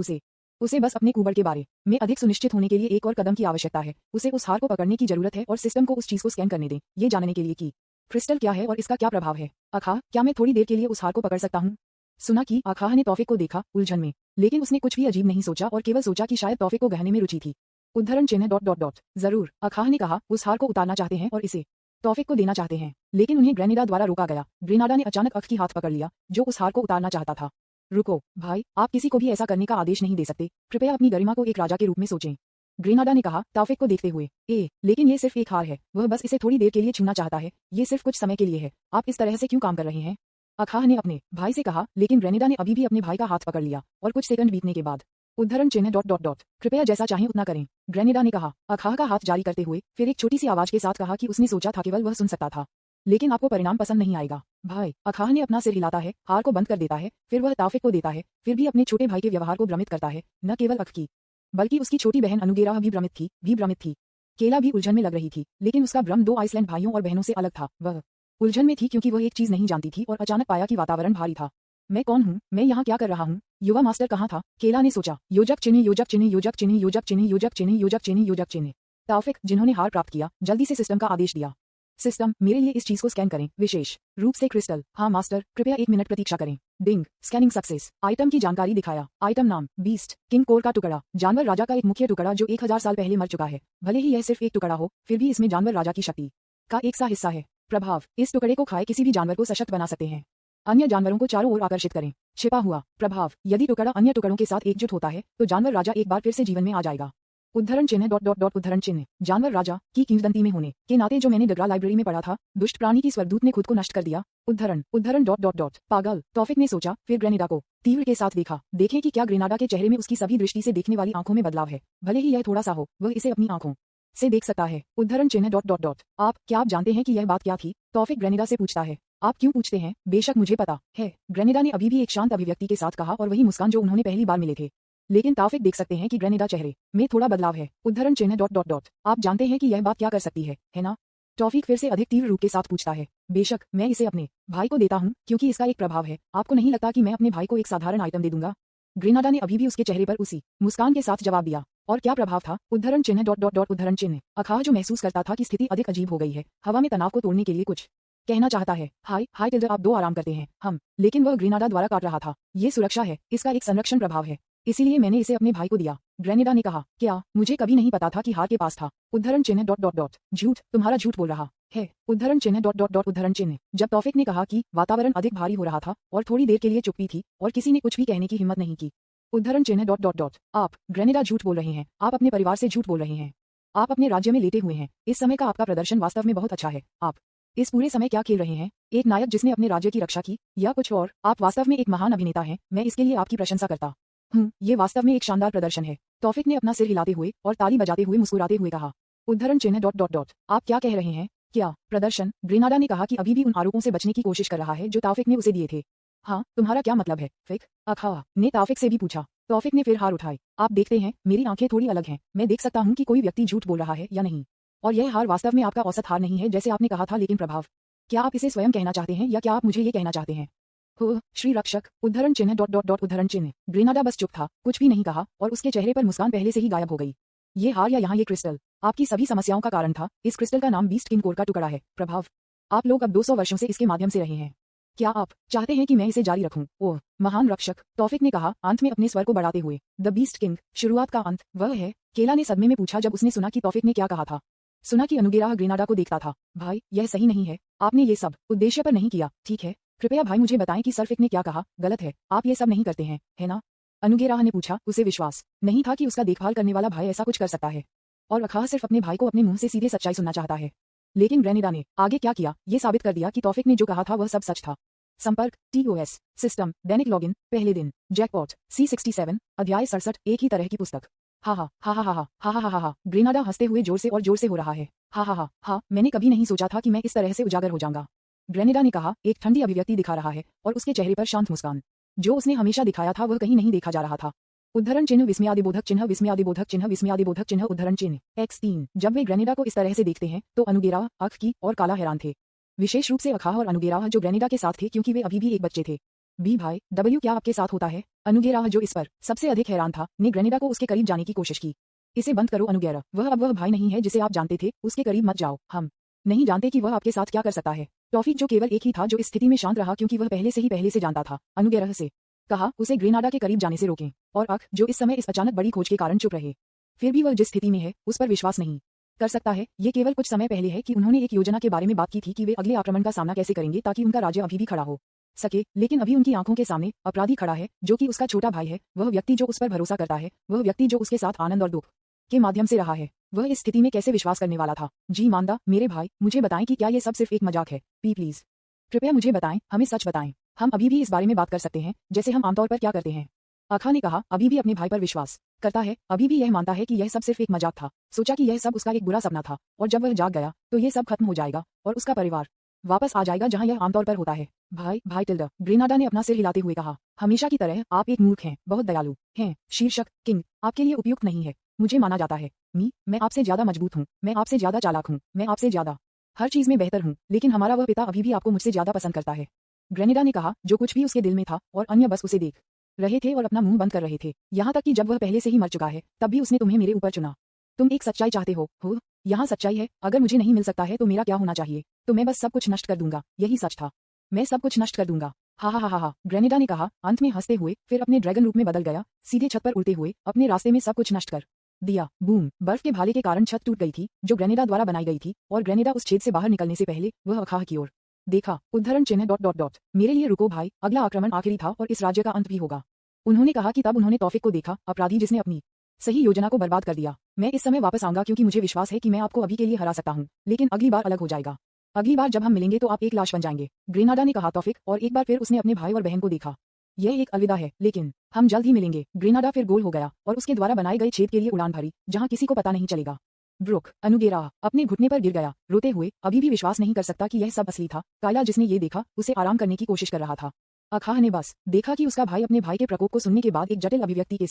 उसे बस अपने कुबड़ के बारे में अधिक सुनिश्चित होने के लिए एक और कदम की आवश्यकता है। उसे उस हार को पकड़ने की जरूरत है और सिस्टम को उस चीज को स्कैन करने दें, ये जानने के लिए कि क्रिस्टल क्या है और इसका क्या प्रभाव है। अखाह, क्या मैं थोड़ी देर के लिए उस हार को पकड़ सकता हूँ? सुना कि अखाह ने तौफिक को देखा उलझन में, लेकिन उसने कुछ भी अजीब नहीं सोचा और केवल सोचा कि शायद तौफिक को गहने में रुचि थी। उद्धरण चिन्ह डॉट डॉट डॉट जरूर, अखाह ने कहा, उस हार को उतारना चाहते हैं और इसे तौफिक को देना चाहते हैं, लेकिन उन्हें ग्रेनेडा द्वारा रोका गया। ग्रेनाडा ने अचानक अख की हाथ पकड़ लिया जो उस हार को उतारना चाहता था। रुको भाई, आप किसी को भी ऐसा करने का आदेश नहीं दे सकते, कृपया अपनी गरिमा को एक राजा के रूप में सोचें। ग्रेनाडा ने कहा तौफिक को देखते हुए, लेकिन ये सिर्फ एक हार है, वह बस इसे थोड़ी देर के लिए छूना चाहता है, ये सिर्फ कुछ समय के लिए है, आप इस तरह से क्यों काम कर रहे हैं? अखाह ने अपने भाई से कहा, लेकिन ग्रेनेडा ने अभी भी अपने भाई का हाथ पकड़ लिया और कुछ सेकंड बीतने के बाद उद्धरण चिन्ह डॉट डॉट डॉट कृपया जैसा चाहें उतना करें, ग्रेनेडा ने कहा, अखाह का हाथ जारी करते हुए, फिर एक छोटी सी आवाज के साथ कहा कि उसने सोचा था केवल वह सुन सकता था, लेकिन आपको परिणाम पसंद नहीं आएगा। भाई, अखाह ने अपना सिर हिलाता है, हार को बंद कर देता है, फिर वह तौफिक को देता है, फिर भी अपने छोटे भाई के व्यवहार को भ्रमित करता है, न केवल अख की बल्कि उसकी छोटी बहन अनुगेरा भी भ्रमित थी। केला भी उलझन में लग रही थी, लेकिन उसका भ्रम 2 आइसलैंड भाइयों और बहनों से अलग था। वह उलझन में थी क्योंकि वह एक चीज नहीं जानती थी और अचानक पाया कि वातावरण भारी था। मैं कौन हूँ, मैं यहाँ क्या कर रहा हूँ, युवा मास्टर कहाँ था? केला ने सोचा। योजक चिन्ह योजक चिन्ह योजक चिन्ह योजक चिन्ह योजक चिन्ह योजक चिन्ह योजक चिन्ह। तौफिक, जिन्होंने हार प्राप्त किया, जल्दी से सिस्टम का आदेश दिया। सिस्टम, मेरे लिए इस चीज को स्कैन करें, विशेष रूप से क्रिस्टल। हाँ मास्टर, कृपया 1 मिनट प्रतीक्षा करें। डिंग, स्कैनिंग सक्सेस। आइटम की जानकारी दिखाया। आइटम नाम, बीस्ट किंग कोर का टुकड़ा, जानवर राजा का एक मुख्य टुकड़ा जो 1000 साल पहले मर चुका है। भले ही यह सिर्फ एक टुकड़ा हो, फिर भी इसमें जानवर राजा की शक्ति का एक सा हिस्सा है। प्रभाव, इस टुकड़े को खाए किसी भी जानवर को सशक्त बना सकते हैं। अन्य जानवरों को चारों ओर आकर्षित करें। छिपा हुआ प्रभाव, यदि टुकड़ा अन्य टुकड़ों के साथ एकजुट होता है तो जानवर राजा एक बार फिर से जीवन में आ जाएगा। उद्धरण चिन्ह डॉट डॉट डॉट उद्धरण चिन्ह। जानवर राजा की किंवदंती में होने के नाते जो मैंने डगरा लाइब्रेरी में पढ़ा था, दुष्ट प्राणी की स्वरदूत ने खुद को नष्ट कर दिया। उद्धरण डॉट डॉट डॉट पागल, तौफिक ने सोचा, फिर ग्रेनेडा को तीव्र के साथ देखा। देखें कि क्या ग्रेनाडा के चेहरे में उसकी सभी दृष्टि से देखने वाली आंखों में बदलाव है, भले ही यह थोड़ा सा हो, वह इसे अपनी आंखों से देख सकता है। उद्धरण चिन्ह डॉट डॉट डॉट क्या आप जानते हैं कि यह बात क्या थी? तौफिक ग्रेनेडा से पूछता है। आप क्यों पूछते हैं? बेशक मुझे पता है, ग्रेनेडा ने अभी भी एक शांत अभिव्यक्ति के साथ कहा और वही मुस्कान जो उन्होंने पहली बार मिले थे। लेकिन तौफिक देख सकते हैं कि ग्रेनेडा चेहरे में थोड़ा बदलाव है। उद्धरण चिन्ह डॉट डॉट डॉट आप जानते हैं कि यह बात क्या कर सकती है ना? तौफिक फिर से अधिक तीव्र रूप के साथ पूछता है। बेशक, मैं इसे अपने भाई को देता हूँ क्योंकि इसका एक प्रभाव है। आपको नहीं लगता कि मैं अपने भाई को एक साधारण आइटम दे दूंगा? ग्रेनाडा ने अभी भी उसके चेहरे पर उसी मुस्कान के साथ जवाब दिया। और क्या प्रभाव था? उद्धरण चिन्ह डॉट डॉट डॉट उद्धरण चिन्ह। अखाह जो महसूस करता था कि स्थिति अधिक अजीब हो गई है, हवा में तनाव को तोड़ने के लिए कुछ कहना चाहता है। हाय टिल्डर, आप 2 आराम करते हैं, हम। लेकिन वह ग्रेनाडा द्वारा काट रहा था। ये सुरक्षा है, इसका एक संरक्षण प्रभाव है, इसीलिए मैंने इसे अपने भाई को दिया। ग्रेनेडा ने कहा, क्या? मुझे कभी नहीं पता था कि हार के पास था। उद्धरण चिन्ह डॉट डॉट डॉट झूठ, तुम्हारा झूठ बोल रहा है। उद्धरण चिन्ह डॉट डॉट डॉट उद्धरण चिन्ह। जब तौफिक ने कहा कि वातावरण अधिक भारी हो रहा था और थोड़ी देर के लिए चुप्पी थी और किसी ने कुछ भी कहने की हिम्मत नहीं की। उद्धरण चिन्ह डॉट डॉट डॉट आप, ग्रेनेडा झूठ बोल रहे हैं, आप अपने परिवार से झूठ बोल रहे हैं, आप अपने राज्य में लेटे हुए हैं। इस समय का आपका प्रदर्शन वास्तव में बहुत अच्छा है। आप इस पूरे समय क्या खेल रहे हैं? एक नायक जिसने अपने राज्य की रक्षा की, या कुछ और? आप वास्तव में एक महान अभिनेता हैं, मैं इसके लिए आपकी प्रशंसा करता हूँ। ये वास्तव में एक शानदार प्रदर्शन है। तौफिक ने अपना सिर हिलाते हुए और ताली बजाते हुए मुस्कुराते हुए कहा। उद्धरण चिन्ह डॉट डॉट डॉट आप क्या कह रहे हैं? क्या प्रदर्शन? ग्रेनाडा ने कहा कि अभी भी उन आरोपों से बचने की कोशिश कर रहा है जो तौफिक ने उसे दिए थे। हाँ, तुम्हारा क्या मतलब है, फिक? अखाह ने तौफिक से भी पूछा। तौफिक ने फिर हार उठाई। आप देखते हैं, मेरी आंखें थोड़ी अलग हैं, मैं देख सकता हूँ कि कोई व्यक्ति झूठ बोल रहा है या नहीं। और यह हार वास्तव में आपका औसत हार नहीं है जैसे आपने कहा था, लेकिन प्रभाव। क्या आप इसे स्वयं कहना चाहते हैं या क्या आप मुझे ये कहना चाहते हैं? हो श्री रक्षक। उद्धरण चिन्ह डॉट डॉट डॉट उद्धरण चिन्ह। ग्रेनाडा बस चुप था, कुछ भी नहीं कहा और उसके चेहरे पर मुस्कान पहले से ही गायब हो गई। ये हार या यहाँ ये क्रिस्टल आपकी सभी समस्याओं का कारण था। इस क्रिस्टल का नाम बीस्ट किंग कोर का टुकड़ा है। प्रभाव, आप लोग अब 200 वर्षों से इसके माध्यम से रहे हैं। क्या आप चाहते हैं कि मैं इसे जारी रखूं? ओह महान रक्षक, तौफिक ने कहा अंत में अपने स्वर को बढ़ाते हुए। द बीस्ट किंग, शुरुआत का अंत, वह है? केला ने सदमे में पूछा जब उसने सुना कि तौफिक ने क्या कहा था। सुना कि अनुगेरा ग्रेनाडा को देखता था। भाई, यह सही नहीं है, आपने ये सब उद्देश्य पर नहीं किया, ठीक है? कृपया भाई मुझे बताएं कि सर्फिक ने क्या कहा। गलत है, आप ये सब नहीं करते हैं, है ना? अनुगेरा ने पूछा। उसे विश्वास नहीं था कि उसका देखभाल करने वाला भाई ऐसा कुछ कर सकता है, और अखाह सिर्फ अपने भाई को अपने मुंह से सीधे सच्चाई सुनना चाहता है। लेकिन ग्रेनेडा ने आगे क्या किया, ये साबित कर दिया कि तौफिक ने जो कहा था वह सब सच था। संपर्क TOS सिस्टम, दैनिक लॉगिन, पहले दिन, जैकपॉट C67, अध्याय 67, एक ही तरह की पुस्तक। हा हा हा हा हा हा हा हा हा। ग्रेनाडा हंसते हुए जोर से और जोर से हो रहा है। हा हा हा हा, मैंने कभी नहीं सोचा था कि मैं इस तरह से उजागर हो जाऊंगा। ग्रेनेडा ने कहा, एक ठंडी अभिव्यक्ति दिखा रहा है और उसके चेहरे पर शांत मुस्कान। जो उसने हमेशा दिखाया था वह कहीं नहीं देखा जा रहा था। उद्धरण चिन्ह विस्मयादिबोधक चिन्ह विस्मयादिबोधक चिन्ह विस्मयादिबोधक चिन्ह उद्धरण चिन्ह X3। जब वे ग्रेनेडा को इस तरह से देखते हैं तो अनुगेरा, अख की और काला हैरान थे, विशेष रूप से अखाह और अनुगेरा जो ग्रेनेडा के साथ थे क्योंकि वे अभी भी एक बच्चे थे। बी भाई W, क्या आपके साथ होता है? अनुगेरा जो इस पर सबसे अधिक हैरान था, ने ग्रेनेडा को उसके करीब जाने की कोशिश की। इसे बंद करो अनुगेरा, वह अब वह भाई नहीं है जिसे आप जानते थे, उसके करीब मत जाओ। हम नहीं जानते कि वह आपके साथ क्या कर सकता है। टॉफिक जो केवल एक ही था जो इस स्थिति में शांत रहा क्योंकि वह पहले से जानता था। अनुग्रह से कहा उसे ग्रेनाडा के करीब जाने से रोकें। और अख जो इस समय इस अचानक बड़ी खोज के कारण चुप रहे, फिर भी वह जिस स्थिति में है उस पर विश्वास नहीं कर सकता है। ये केवल कुछ समय पहले है कि उन्होंने एक योजना के बारे में बात की थी कि वे अगले आक्रमण का सामना कैसे करेंगे ताकि उनका राज्य अभी भी खड़ा हो सके, लेकिन अभी उनकी आंखों के सामने अपराधी खड़ा है जो कि उसका छोटा भाई है, वह व्यक्ति जो उस पर भरोसा करता है, वह व्यक्ति जो उसके साथ आनंद और दुख के माध्यम से रहा है। वह इस स्थिति में कैसे विश्वास करने वाला था। जी मानदा मेरे भाई, मुझे बताएं कि क्या ये सब सिर्फ एक मजाक है। प्लीज कृपया मुझे बताएं, हमें सच बताएं। हम अभी भी इस बारे में बात कर सकते हैं जैसे हम आमतौर पर क्या करते हैं। आखा ने कहा अभी भी अपने भाई पर विश्वास करता है, अभी भी यह मानता है कि यह सब सिर्फ एक मजाक था। सोचा कि यह सब उसका एक बुरा सपना था और जब वह जाग गया तो यह सब खत्म हो जाएगा और उसका परिवार वापस आ जाएगा जहां यह आमतौर पर होता है। भाई टिल्डा, ग्रेनाडा ने अपना सिर हिलाते हुए कहा, हमेशा की तरह आप एक मूर्ख हैं, बहुत दयालु हैं। शीर्षक किंग आपके लिए उपयुक्त नहीं है, मुझे माना जाता है। मैं आपसे ज्यादा मजबूत हूँ, मैं आपसे ज्यादा चालाक हूँ, मैं आपसे ज्यादा हर चीज में बेहतर हूँ, लेकिन हमारा वह पिता अभी भी आपको मुझसे ज्यादा पसंद करता है। ग्रेनेडा ने कहा जो कुछ भी उसके दिल में था और अन्य बस उसे देख रहे थे और अपना मुंह बंद कर रहे थे। यहाँ तक कि जब वह पहले से ही मर चुका है तब भी उसने तुम्हें मेरे ऊपर चुना। तुम एक सच्चाई चाहते हो यहाँ सच्चाई है। अगर मुझे नहीं मिल सकता है तो मेरा क्या होना चाहिए? तो मैं बस सब कुछ नष्ट कर दूंगा। यही सच था, मैं सब कुछ नष्ट कर दूंगा। हा, ग्रेनेडा ने कहा अंत में हंसते हुए, फिर अपने ड्रैगन रूप में बदल गया, सीधे छत पर उड़ते हुए अपने रास्ते में सब कुछ नष्ट कर दिया। बूम, बर्फ के भाले के कारण छत टूट गई थी जो ग्रेनेडा द्वारा बनाई गई थी और ग्रेनेडा उस छेद से बाहर निकलने से पहले वह अखाह की ओर देखा। उद्धरण चिन्ह ... मेरे लिए रुको भाई, अगला आक्रमण आखिरी था और इस राज्य का अंत भी होगा। उन्होंने कहा कि तब उन्होंने तौफिक को देखा, अपराधी जिसने अपनी सही योजना को बर्बाद कर दिया। मैं इस समय वापस आऊंगा क्योंकि मुझे विश्वास है कि मैं आपको अभी के लिए हरा सकता हूं, लेकिन अगली बार अलग हो जाएगा। अगली बार जब हम मिलेंगे तो आप एक लाश बन जाएंगे। ग्रेनाडा ने कहा तौफिक, और एक बार फिर उसने अपने भाई और बहन को देखा। यह एक अलविदा है, लेकिन हम जल्द ही मिलेंगे। ग्रेनाडा फिर गोल हो गया और उसके द्वारा बनाए गए छेद के लिए उड़ान भरी जहां किसी को पता नहीं चलेगा। ब्रुक अनुगेरा अपने घुटने पर गिर गया, रोते हुए, अभी भी विश्वास नहीं कर सकता कि यह सब असली था। कायला जिसने ये देखा उसे आराम करने की कोशिश कर रहा था। अखाह ने बस देखा कि उसका भाई अपने भाई के प्रकोप को सुनने के बाद एक जटिल अभिव्यक्ति के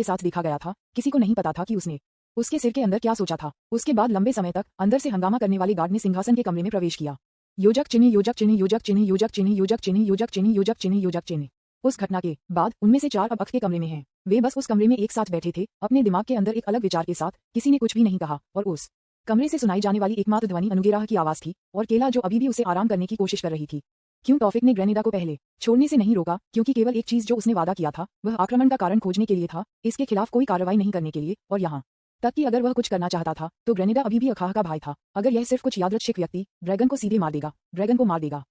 साथ देखा गया था। किसी को नहीं पता था कि उसने उसके सिर के अंदर क्या सोचा था। उसके बाद लंबे समय तक अंदर से हंगामा करने वाले गार्ड ने सिंहासन के कमरे में प्रवेश किया। योजक चिन्ह योजक चिन्ह योजक चिन्ह योजक चिन्ह योजक चिन्ह योजक चिन्ह योजक चिन्ह योजक चिन्ह। उस घटना के बाद उनमें से 4 अब अख के कमरे में हैं। वे बस उस कमरे में एक साथ बैठे थे, अपने दिमाग के अंदर एक अलग विचार के साथ। किसी ने कुछ भी नहीं कहा और उस कमरे से सुनाई जाने वाली एकमात्र ध्वनि अनुगेराह की आवाज थी और केला जो अभी भी उसे आराम करने की कोशिश कर रही थी। क्यों तौफिक ने ग्रेनेडा को पहले छोड़ने से नहीं रोका? क्योंकि केवल एक चीज जो उसने वादा किया था वह आक्रमण का कारण खोजने के लिए था, इसके खिलाफ कोई कार्रवाई नहीं करने के लिए। और यहाँ तक कि अगर वह कुछ करना चाहता था तो ग्रेनेडा अभी भी अखाह का भाई था। अगर यह सिर्फ कुछ यादृच्छिक व्यक्ति ड्रैगन को सीधे मार देगा, ड्रैगन को मार देगा।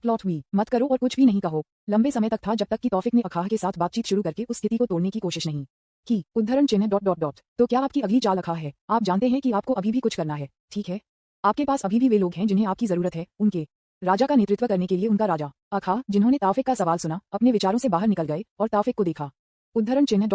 प्लॉट हुई, मत करो और कुछ भी नहीं कहो। लंबे समय तक था जब तक कि तौफिक ने अखाह के साथ बातचीत शुरू करके उस स्थिति को तोड़ने की कोशिश नहीं की। उद्धरण चिन्ह ... तो क्या आपकी अगली चाल अखाह है? आप जानते हैं कि आपको अभी भी कुछ करना है, ठीक है? आपके पास अभी भी वे लोग हैं जिन्हें आपकी जरूरत है, उनके राजा का नेतृत्व करने के लिए उनका राजा। अखाह जिन्होंने तौफिक का सवाल सुना अपने विचारों से बाहर निकल गए और तौफिक को देखा। उद्धरण चिन्ह ...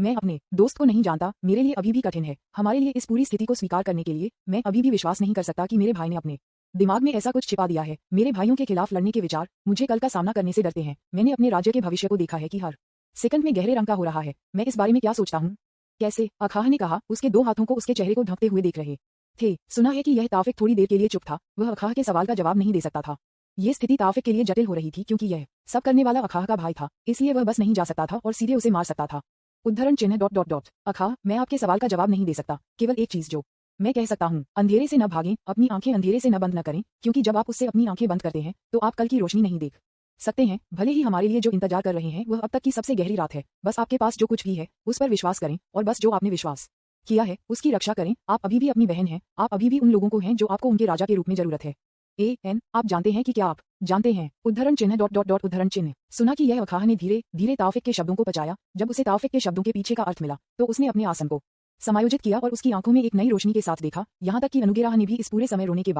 मैं अपने दोस्त को नहीं जानता, मेरे लिए अभी भी कठिन है। हमारे लिए इस पूरी स्थिति को स्वीकार करने के लिए मैं अभी भी विश्वास नहीं कर सकता कि मेरे भाई ने अपने दिमाग में ऐसा कुछ छिपा दिया है। मेरे भाइयों के खिलाफ लड़ने के विचार मुझे कल का सामना करने से डरते हैं। मैंने अपने राज्य के भविष्य को देखा है कि हर सेकंड में गहरे रंग का हो रहा है। मैं इस बारे में क्या सोचता हूँ? कैसे? अखाह ने कहा, उसके 2 हाथों को उसके चेहरे को ढकते हुए देख रहे थे। सुना है कि यह तौफिक थोड़ी देर के लिए चुप था, वह अखाह के सवाल का जवाब नहीं दे सकता था। ये स्थिति तौफिक के लिए जटिल हो रही थी क्योंकि यह सब करने वाला अखाह का भाई था, इसलिए वह बस नहीं जा सकता था और सीधे उसे मार सकता था। उद्धरण चिन्ह ... अखाह, मैं आपके सवाल का जवाब नहीं दे सकता। केवल एक चीज जो मैं कह सकता हूँ, अंधेरे से न भागें, अपनी आंखें अंधेरे से न बंद न करें, क्योंकि जब आप उससे अपनी आंखें बंद करते हैं तो आप कल की रोशनी नहीं देख सकते हैं। भले ही हमारे लिए जो इंतजार कर रहे हैं वह अब तक की सबसे गहरी रात है। बस आपके पास जो कुछ भी है उस पर विश्वास करें और बस जो आपने विश्वास किया है उसकी रक्षा करें। आप अभी भी अपनी बहन हैं, आप अभी भी उन लोगों को हैं जो आपको उनके राजा के रूप में जरूरत है। आप जानते हैं कि क्या आप जानते हैं? उद्धरण चिन्ह ... उद्धरण चिन्ह। सुना कि यह अखाह ने धीरे धीरे तौफिक के शब्दों को पचाया। जब उसे तौफिक के शब्दों के पीछे का अर्थ मिला तो उसने अपने आसन को समायोजित किया और उसकी आंखों में एक नई रोशनी के साथ देखा। यहाँ तक कि अनुगेराह ने भी इस पूरे समय रोने के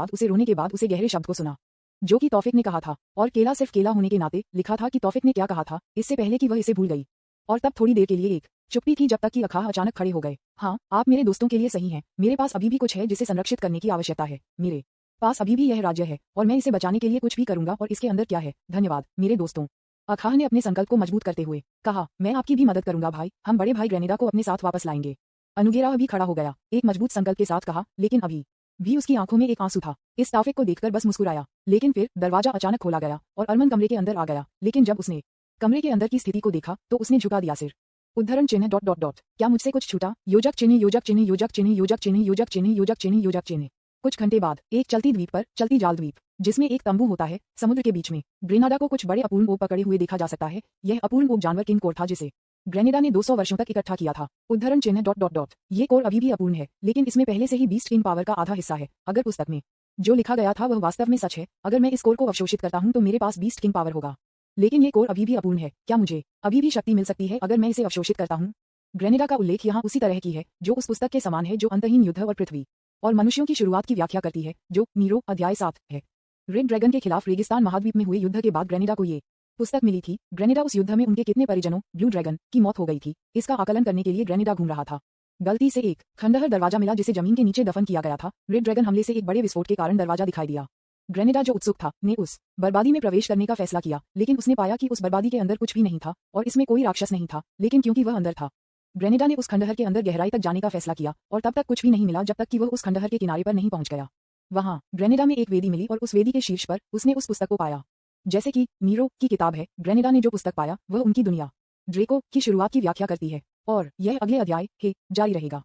बाद उसे गहरे शब्द को सुना जो कि तौफिक ने कहा था। और केला सिर्फ केला होने के नाते लिखा था कि तौफिक ने क्या कहा था इससे पहले कि वह इसे भूल गई। और तब थोड़ी देर के लिए एक चुप्पी थी जब तक कि अखाह अचानक खड़े हो गए। हाँ, आप मेरे दोस्तों के लिए सही हैं। मेरे पास अभी भी कुछ है जिसे संरक्षित करने की आवश्यकता है। मेरे पास अभी भी यह राज्य है और मैं इसे बचाने के लिए कुछ भी करूंगा। और इसके अंदर क्या है? धन्यवाद मेरे दोस्तों। अखाह ने अपने संकल्प को मजबूत करते हुए कहा, मैं आपकी भी मदद करूंगा भाई। हम बड़े भाई ग्रेनेडा को अपने साथ वापस लाएंगे। अनुगेराह भी खड़ा हो गया, एक मजबूत संकल्प के साथ कहा, लेकिन अभी भी उसकी आंखों में एक आंसू था। इस तौफिक को देखकर बस मुस्कुराया, लेकिन फिर दरवाजा अचानक खोला गया और अरमन कमरे के अंदर आ गया। लेकिन जब उसने कमरे के अंदर की स्थिति को देखा तो उसने झुका दिया सिर। उद्धरण चिन्ह ... क्या मुझसे कुछ छूटा? योजक चिन्ह योजक चिन्ह योजक चिन्ह योजक चिन्ह योजक चिन्ह योजक चिन्ह योजक चिन्ह। कुछ घंटे बाद एक चलती द्वीप पर चलती जाल द्वीप, जिसमें एक तंबू होता है समुद्र के बीच में, ग्रेनाडा को कुछ बड़े अपूर्ण ओब पकड़े हुए देखा जा सकता है। यह अपूर्ण ओब जानवर किंग कोर था जिसे ग्रेनेडा ने 200 वर्षों तक इकट्ठा किया था। उद्धरण चिन्ह ... ये कोर अभी भी अपूर्ण है, लेकिन इसमें पहले से ही बीस्ट किंग पावर का आधा हिस्सा है। अगर पुस्तक में जो लिखा गया था वह वास्तव में सच है, अगर मैं इस कोर को अवशोषित करता हूं तो मेरे पास बीस्ट किंग पावर होगा। लेकिन ये कोर अभी भी अपूर्ण है। क्या मुझे अभी भी शक्ति मिल सकती है अगर मैं इसे अवशोषित करता हूं? ग्रेनेडा का उल्लेख यहाँ उसी तरह की है जो उस पुस्तक के समान है जो अंतहीन युद्ध और पृथ्वी और मनुष्यों की शुरुआत की व्याख्या करती है, जो नीरो अध्याय 7 है। रेड ड्रैगन के खिलाफ रेगिस्तान महाद्वीप में हुए युद्ध के बाद ग्रेनेडा को ये पुस्तक मिली थी। ग्रेनेडा उस युद्ध में उनके कितने परिजनों ब्लू ड्रैगन की मौत हो गई थी, इसका आकलन करने के लिए ग्रेनेडा घूम रहा था। गलती से एक खंडहर दरवाजा मिला जिसे जमीन के नीचे दफन किया गया था। रेड ड्रैगन हमले से एक बड़े विस्फोट के कारण दरवाजा दिखाई दिया। ग्रेनेडा जो उत्सुक था ने उस बर्बादी में प्रवेश करने का फैसला किया, लेकिन उसने पाया कि उस बर्बादी के अंदर कुछ भी नहीं था और इसमें कोई राक्षस नहीं था। लेकिन क्योंकि वह अंदर था, ग्रेनेडा ने उस खंडहर के अंदर गहराई तक जाने का फैसला किया और तब तक कुछ भी नहीं मिला जब तक कि वह उस खंडहर के किनारे पर नहीं पहुंच गया। वहां ग्रेनेडा में एक वेदी मिली और उस वेदी के शीर्ष पर उसने उस पुस्तक को पाया, जैसे कि नीरो की किताब है। ग्रेनेडा ने जो पुस्तक पाया वह उनकी दुनिया ड्रेको की शुरुआत की व्याख्या करती है और यह अगले अध्याय है जारी रहेगा।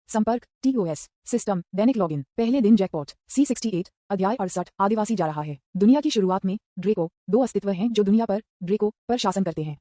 संपर्क TOS सिस्टम दैनिक लॉगिन पहले दिन जैकपॉट C68 अध्याय 68 आदिवासी जा रहा है। दुनिया की शुरुआत में ड्रेको 2 अस्तित्व हैं जो दुनिया पर ड्रेको पर शासन करते हैं,